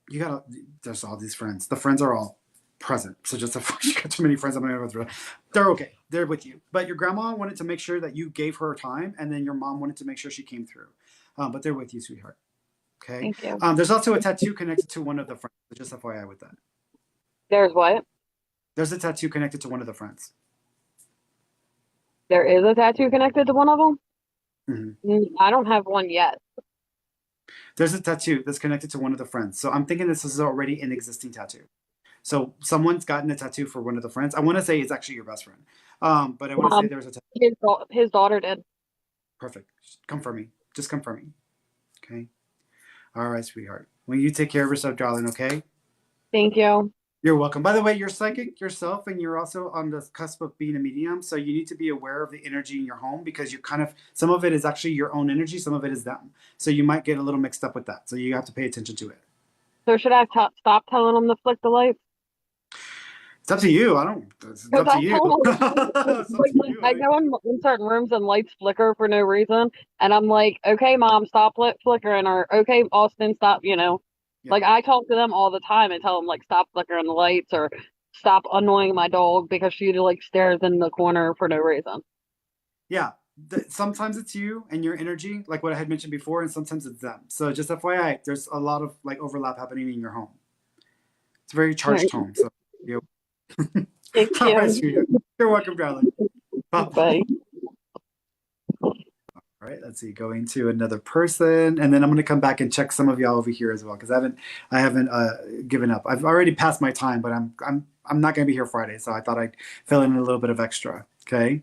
You gotta. There's all these friends. The friends are all present. So just if you got too many friends, I'm gonna go through. They're okay. They're with you. But your grandma wanted to make sure that you gave her time, and then your mom wanted to make sure she came through. But they're with you, sweetheart. Okay. Thank you. There's also a tattoo connected to one of the friends. So just FYI with that. There's what? There's a tattoo connected to one of the friends. There is a tattoo connected to one of them? Mm-hmm. I don't have one yet. There's a tattoo that's connected to one of the friends. So I'm thinking this is already an existing tattoo. So someone's gotten a tattoo for one of the friends. I want to say it's actually your best friend. But I want to say there's a tattoo. His daughter did. Perfect. Confirming. Just confirming. Okay. All right, sweetheart. Well, you take care of yourself, darling, okay? Thank you. You're welcome. By the way, you're psychic yourself, and you're also on the cusp of being a medium. So you need to be aware of the energy in your home, because you're kind of, some of it is actually your own energy, some of it is them. So you might get a little mixed up with that. So you have to pay attention to it. So should I stop telling them to flick the lights? It's up to you. I don't. It's up to you. It's up to you. I go in certain rooms and lights flicker for no reason, and I'm like, okay, mom, stop flickering, or okay, Austin, stop. Yeah. Like I talk to them all the time and tell them like stop flickering the lights or stop annoying my dog because she like stares in the corner for no reason. Yeah. Sometimes it's you and your energy, like what I had mentioned before, and sometimes it's them. So just FYI, there's a lot of like overlap happening in your home. It's a very charged home. So you. Thank All you. right, sweetheart. You're welcome, darling. Bye. All right, let's see. Going to another person, and then I'm going to come back and check some of y'all over here as well, because I haven't given up. I've already passed my time, but I'm not going to be here Friday, so I thought I'd fill in a little bit of extra. Okay.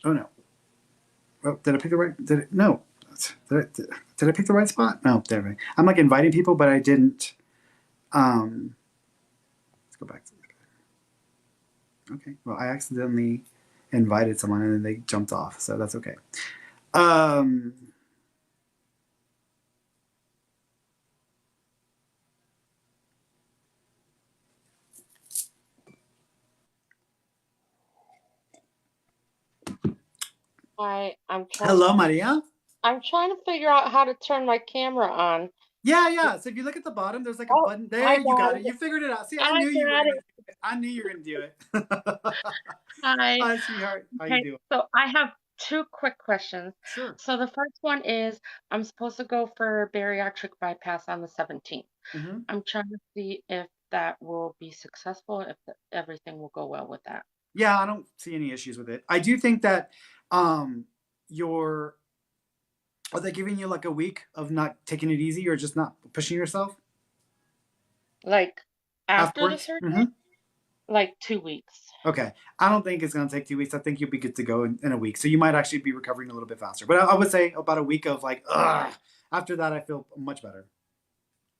Oh no. Oh, did I pick the right? Did it? No. Did I pick the right spot? No. There. I'm like inviting people, but I didn't. Let's go back. Okay. Well, I accidentally invited someone and then they jumped off, so that's okay. Um, I'm Hello, Maria. I'm trying to figure out how to turn my camera on. Yeah. So if you look at the bottom, there's like a button. There, you got it. You figured it out. See, I knew you were gonna. I knew you were gonna do it. Hi. Hi, sweetheart. How you doing? So I have two quick questions. Sure. So the first one is I'm supposed to go for bariatric bypass on the 17th. Mm-hmm. I'm trying to see if that will be successful, if everything will go well with that. Yeah, I don't see any issues with it. I do think that your are they giving you like a week of not taking it easy or just not pushing yourself? Like after the Afterwards? surgery? Mm-hmm. Like 2 weeks. Okay. I don't think it's going to take 2 weeks. I think you'll be good to go in a week. So you might actually be recovering a little bit faster. But I would say about a week of like, ugh. After that, I feel much better.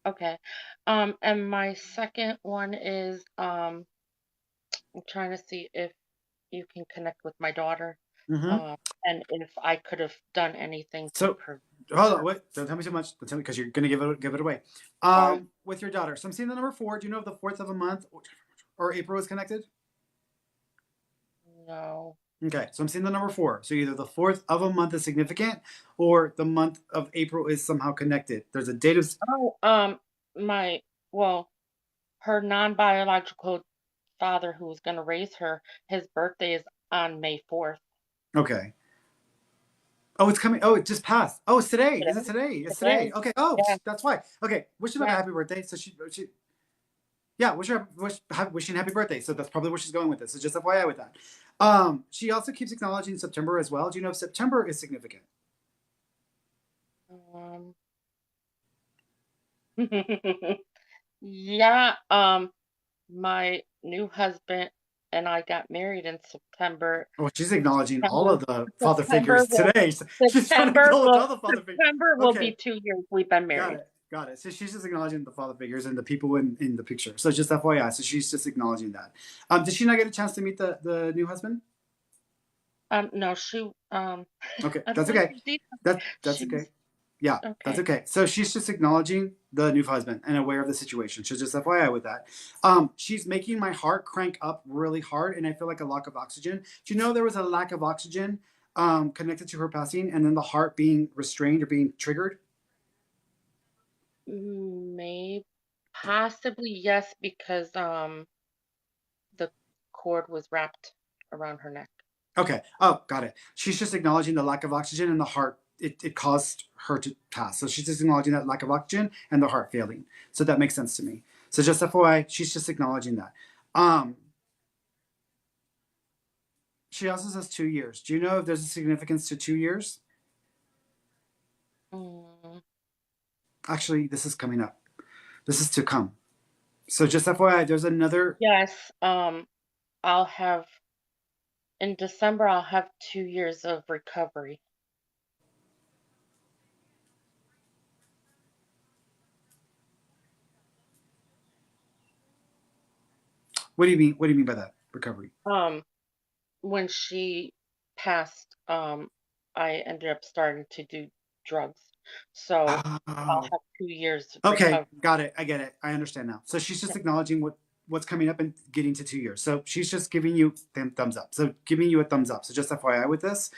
Okay. And my second one is I'm trying to see if you can connect with my daughter. Mm-hmm. And if I could have done anything to So hold on, wait! Don't tell me too much. Don't tell me because you're gonna give it away. With your daughter. So I'm seeing the number 4. Do you know if the 4th of a month or April is connected? No. Okay, so I'm seeing the number 4. So either the 4th of a month is significant, or the month of April is somehow connected. There's a date of. Her non-biological father, who was going to raise her, his birthday is on May 4th. Okay. Oh, it's coming. Oh, it just passed. Oh, it's today. Is it today? It's today. Okay. Oh, yeah. That's why. Okay. Wish her a happy birthday. So she yeah, wishing happy birthday. So that's probably where she's going with this. So just FYI with that. She also keeps acknowledging September as well. Do you know if September is significant? Yeah. My new husband and I got married in September. Oh, she's acknowledging all of the father figures today. She's trying to acknowledge all the father figures. September will be 2 years we've been married. Got it. So she's just acknowledging the father figures and the people in the picture. So just FYI. So she's just acknowledging that. Did she not get a chance to meet the new husband? No, she Okay, that's okay. That's okay. Yeah, okay. That's okay. So she's just acknowledging the new husband and aware of the situation. She's just FYI with that. She's making my heart crank up really hard, and I feel like a lack of oxygen. Do you know there was a lack of oxygen connected to her passing, and then the heart being restrained or being triggered? Maybe, possibly yes, because the cord was wrapped around her neck. Okay. Oh, got it. She's just acknowledging the lack of oxygen and the heart. It caused her to pass. So she's just acknowledging that lack of oxygen and the heart failing. So that makes sense to me. So just FYI, she's just acknowledging that. She also says 2 years. Do you know if there's a significance to 2 years? Actually, this is coming up. This is to come. So just FYI, there's another. Yes. In December, I'll have 2 years of recovery. What do you mean? What do you mean by that? Recovery? When she passed, I ended up starting to do drugs. So I'll have 2 years. Okay, got it. I get it. I understand now. So she's just acknowledging what's coming up and getting to 2 years. So she's just giving you thumbs up. So giving you a thumbs up. So just FYI with this.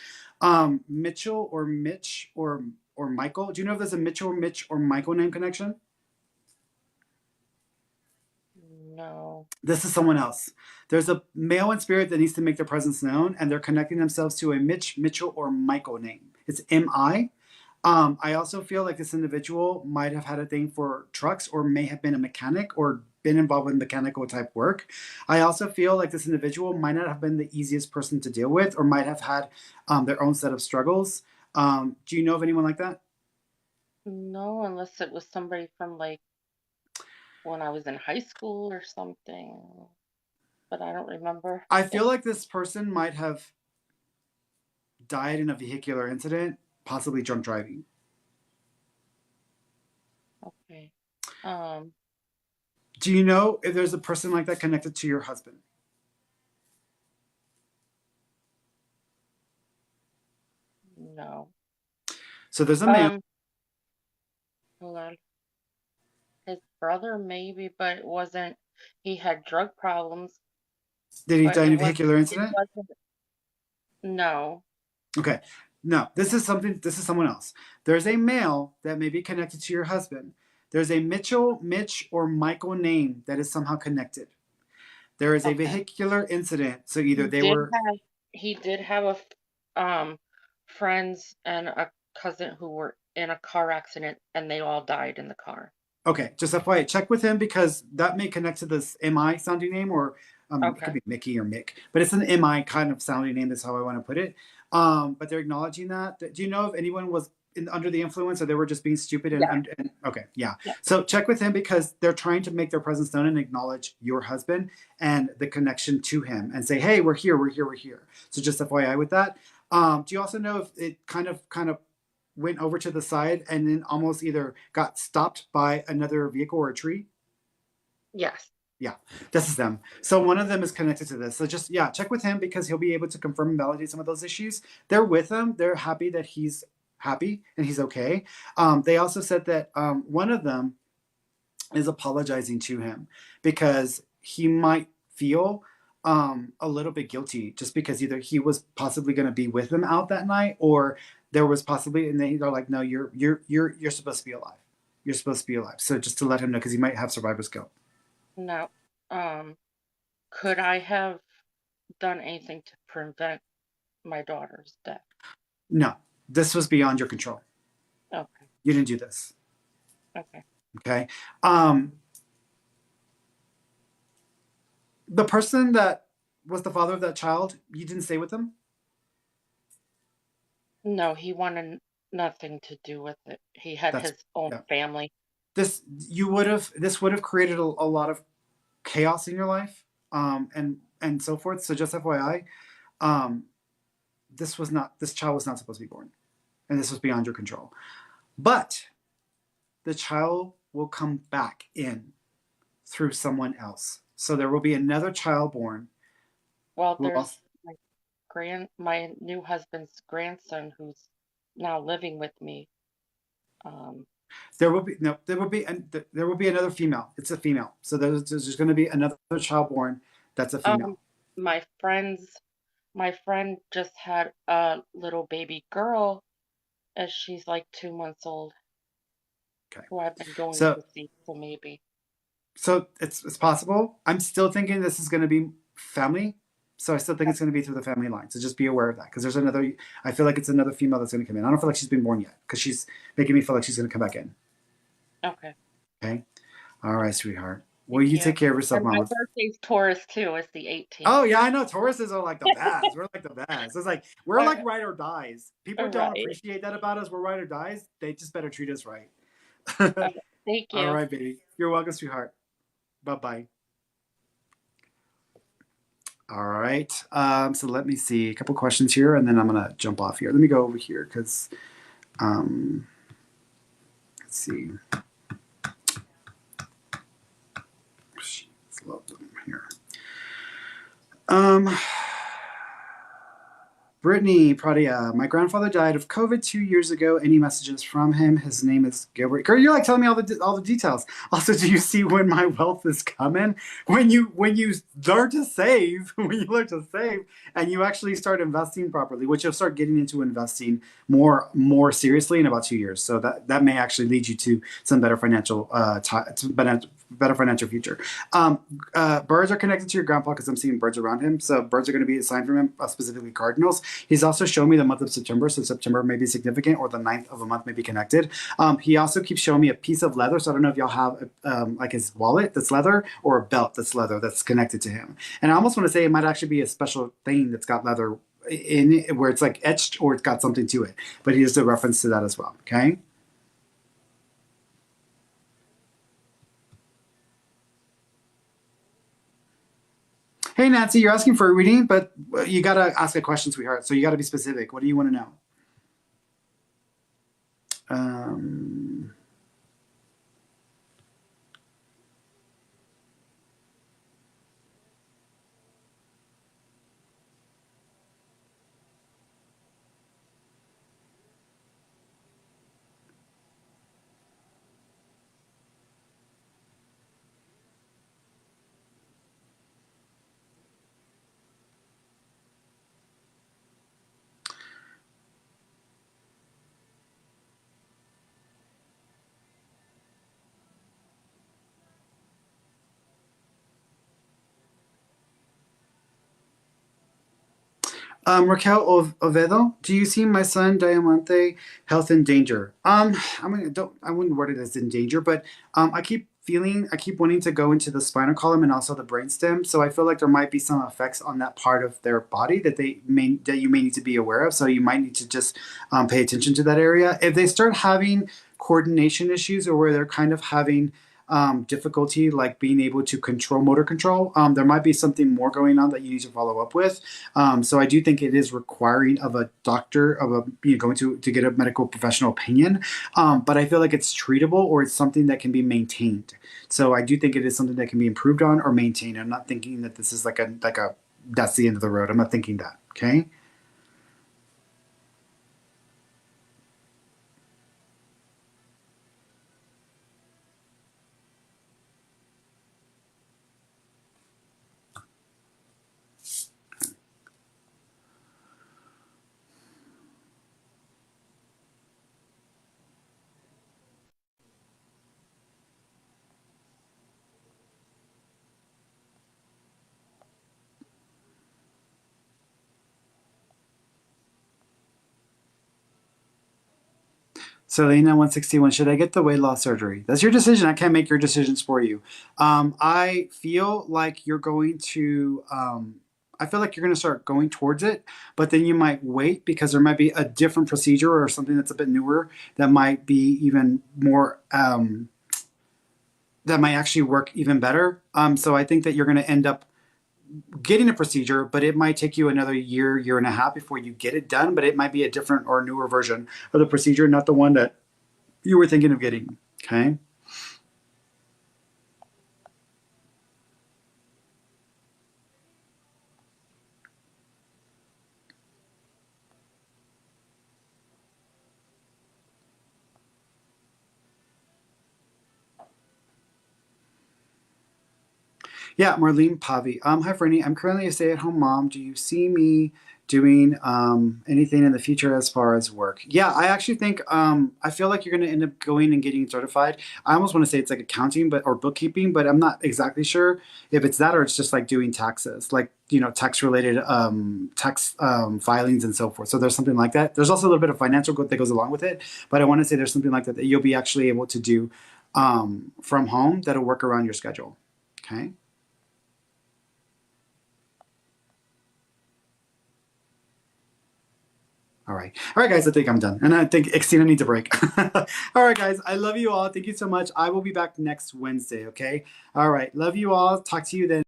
Mitchell or Mitch or Michael. Do you know if there's a Mitchell, Mitch, or Michael name connection? No. This is someone else. There's a male in spirit that needs to make their presence known, and they're connecting themselves to a Mitch, Mitchell, or Michael name. It's M-I. I also feel like this individual might have had a thing for trucks or may have been a mechanic or been involved with mechanical type work. I also feel like this individual might not have been the easiest person to deal with or might have had their own set of struggles. Do you know of anyone like that? No, unless it was somebody from like when I was in high school or something, but I don't remember. I feel like this person might have died in a vehicular incident, possibly drunk driving. Okay. Do you know if there's a person like that connected to your husband? No. So there's a male. Hold on. His brother maybe, but it wasn't. He had drug problems, Did he but die in it a vehicular it incident? wasn't. No. Okay. No, this is someone else. There's a male that may be connected to your husband. There's a Mitchell, Mitch, or Michael name that is somehow connected. There is a Okay. vehicular incident. So either He they did were. have he did have friends and a cousin who were in a car accident and they all died in the car. Okay, just FYI, check with him because that may connect to this MI sounding name, or it could Okay. be Mickey or Mick, but it's an MI kind of sounding name. That's how I want to put it. But they're acknowledging that. Do you know if anyone was under the influence, or they were just being stupid? Yeah. And okay, yeah. Yeah. So check with him because they're trying to make their presence known and acknowledge your husband and the connection to him, and say, "Hey, we're here, we're here, we're here." So just FYI with that. Do you also know if it kind of went over to the side and then almost either got stopped by another vehicle or a tree? Yes. Yeah, this is them. So one of them is connected to this. So just, yeah, check with him because he'll be able to confirm and validate some of those issues. They're with him. They're happy that he's happy and he's okay. They also said that one of them is apologizing to him because he might feel a little bit guilty just because either he was possibly going to be with them out that night, or there was possibly, and they're like, no, you're supposed to be alive. You're supposed to be alive. So just to let him know, because he might have survivor's guilt. No. Could I have done anything to prevent my daughter's death? No, this was beyond your control. Okay. You didn't do this. Okay. Okay. The person that was the father of that child, you didn't stay with them? No, he wanted nothing to do with it. He had his own family. This would have created a lot of chaos in your life, and so forth. So just FYI, this child was not supposed to be born, and this was beyond your control. But the child will come back in through someone else. So there will be another child born. Well, there's my new husband's grandson who's now living with me. There will be another female. It's a female. So there's going to be another child born that's a female. My friend just had a little baby girl, as she's like 2 months old. Okay. Who I've been going to see, so maybe. So it's possible. I'm still thinking this is going to be family. So I still think it's going to be through the family line. So just be aware of that, because I feel like it's another female that's going to come in. I don't feel like she's been born yet, because she's making me feel like she's going to come back in. Okay. Okay. All right, sweetheart. Well, you take care of yourself, Mama. My birthday's Taurus too. It's the 18th. Oh yeah, I know. Tauruses are like the best. We're like the best. It's like we're like ride or dies. People don't appreciate that about us. We're ride or dies. They just better treat us right. Okay, thank you. All right, baby. You're welcome, sweetheart. Bye-bye. All right. So let me see a couple questions here, and then I'm gonna jump off here. Let me go over here because let's see. Let's load them here. Brittany Pradia, my grandfather died of COVID 2 years ago. Any messages from him? His name is Gilbert. Girl, you're like telling me all the details. Also, do you see when my wealth is coming? When you learn to save, and you actually start investing properly, which you'll start getting into investing more seriously in about 2 years. So that may actually lead you to some better financial better financial future. Birds are connected to your grandpa because I'm seeing birds around him. So birds are going to be assigned from him, specifically cardinals. He's also shown me the month of September. So September may be significant, or the 9th of a month may be connected. He also keeps showing me a piece of leather. So I don't know if y'all have like his wallet that's leather, or a belt that's leather that's connected to him. And I almost want to say it might actually be a special thing that's got leather in it, where it's like etched or it's got something to it. But he has a reference to that as well. Okay. Hey, Nancy, you're asking for a reading, but you got to ask a question, sweetheart. So you got to be specific. What do you want to know? Raquel Ovedo, do you see my son Diamante health in danger? I wouldn't word it as in danger, but I keep wanting to go into the spinal column and also the brainstem. So I feel like there might be some effects on that part of their body that you may need to be aware of. So you might need to just pay attention to that area. If they start having coordination issues or where they're kind of having difficulty like being able to control motor control, there might be something more going on that you need to follow up with. So I do think it is requiring of a doctor, going to get a medical professional opinion. But I feel like it's treatable or it's something that can be maintained. So I do think it is something that can be improved on or maintained. I'm not thinking that this is like a that's the end of the road. I'm not thinking that. Okay. Selena 161, should I get the weight loss surgery? That's your decision. I can't make your decisions for you. I feel like you're going to I feel like you're going to start going towards it, but then you might wait because there might be a different procedure or something that's a bit newer that might be even more that might actually work even better. So I think that you're going to end up getting a procedure, but it might take you another year and a half before you get it done, but it might be a different or newer version of the procedure, not the one that you were thinking of getting. Okay. Yeah, Marlene Pavi. Hi, Franny. I'm currently a stay-at-home mom. Do you see me doing anything in the future as far as work? Yeah, I actually think I feel like you're going to end up going and getting certified. I almost want to say it's like accounting, or bookkeeping, but I'm not exactly sure if it's that or it's just like doing taxes, like tax-related tax filings and so forth. So there's something like that. There's also a little bit of financial growth that goes along with it, but I want to say there's something like that you'll be actually able to do from home that'll work around your schedule. Okay. All right. All right, guys, I think I'm done. And I think Xtina needs a break. All right, guys, I love you all. Thank you so much. I will be back next Wednesday, okay? All right. Love you all. Talk to you then.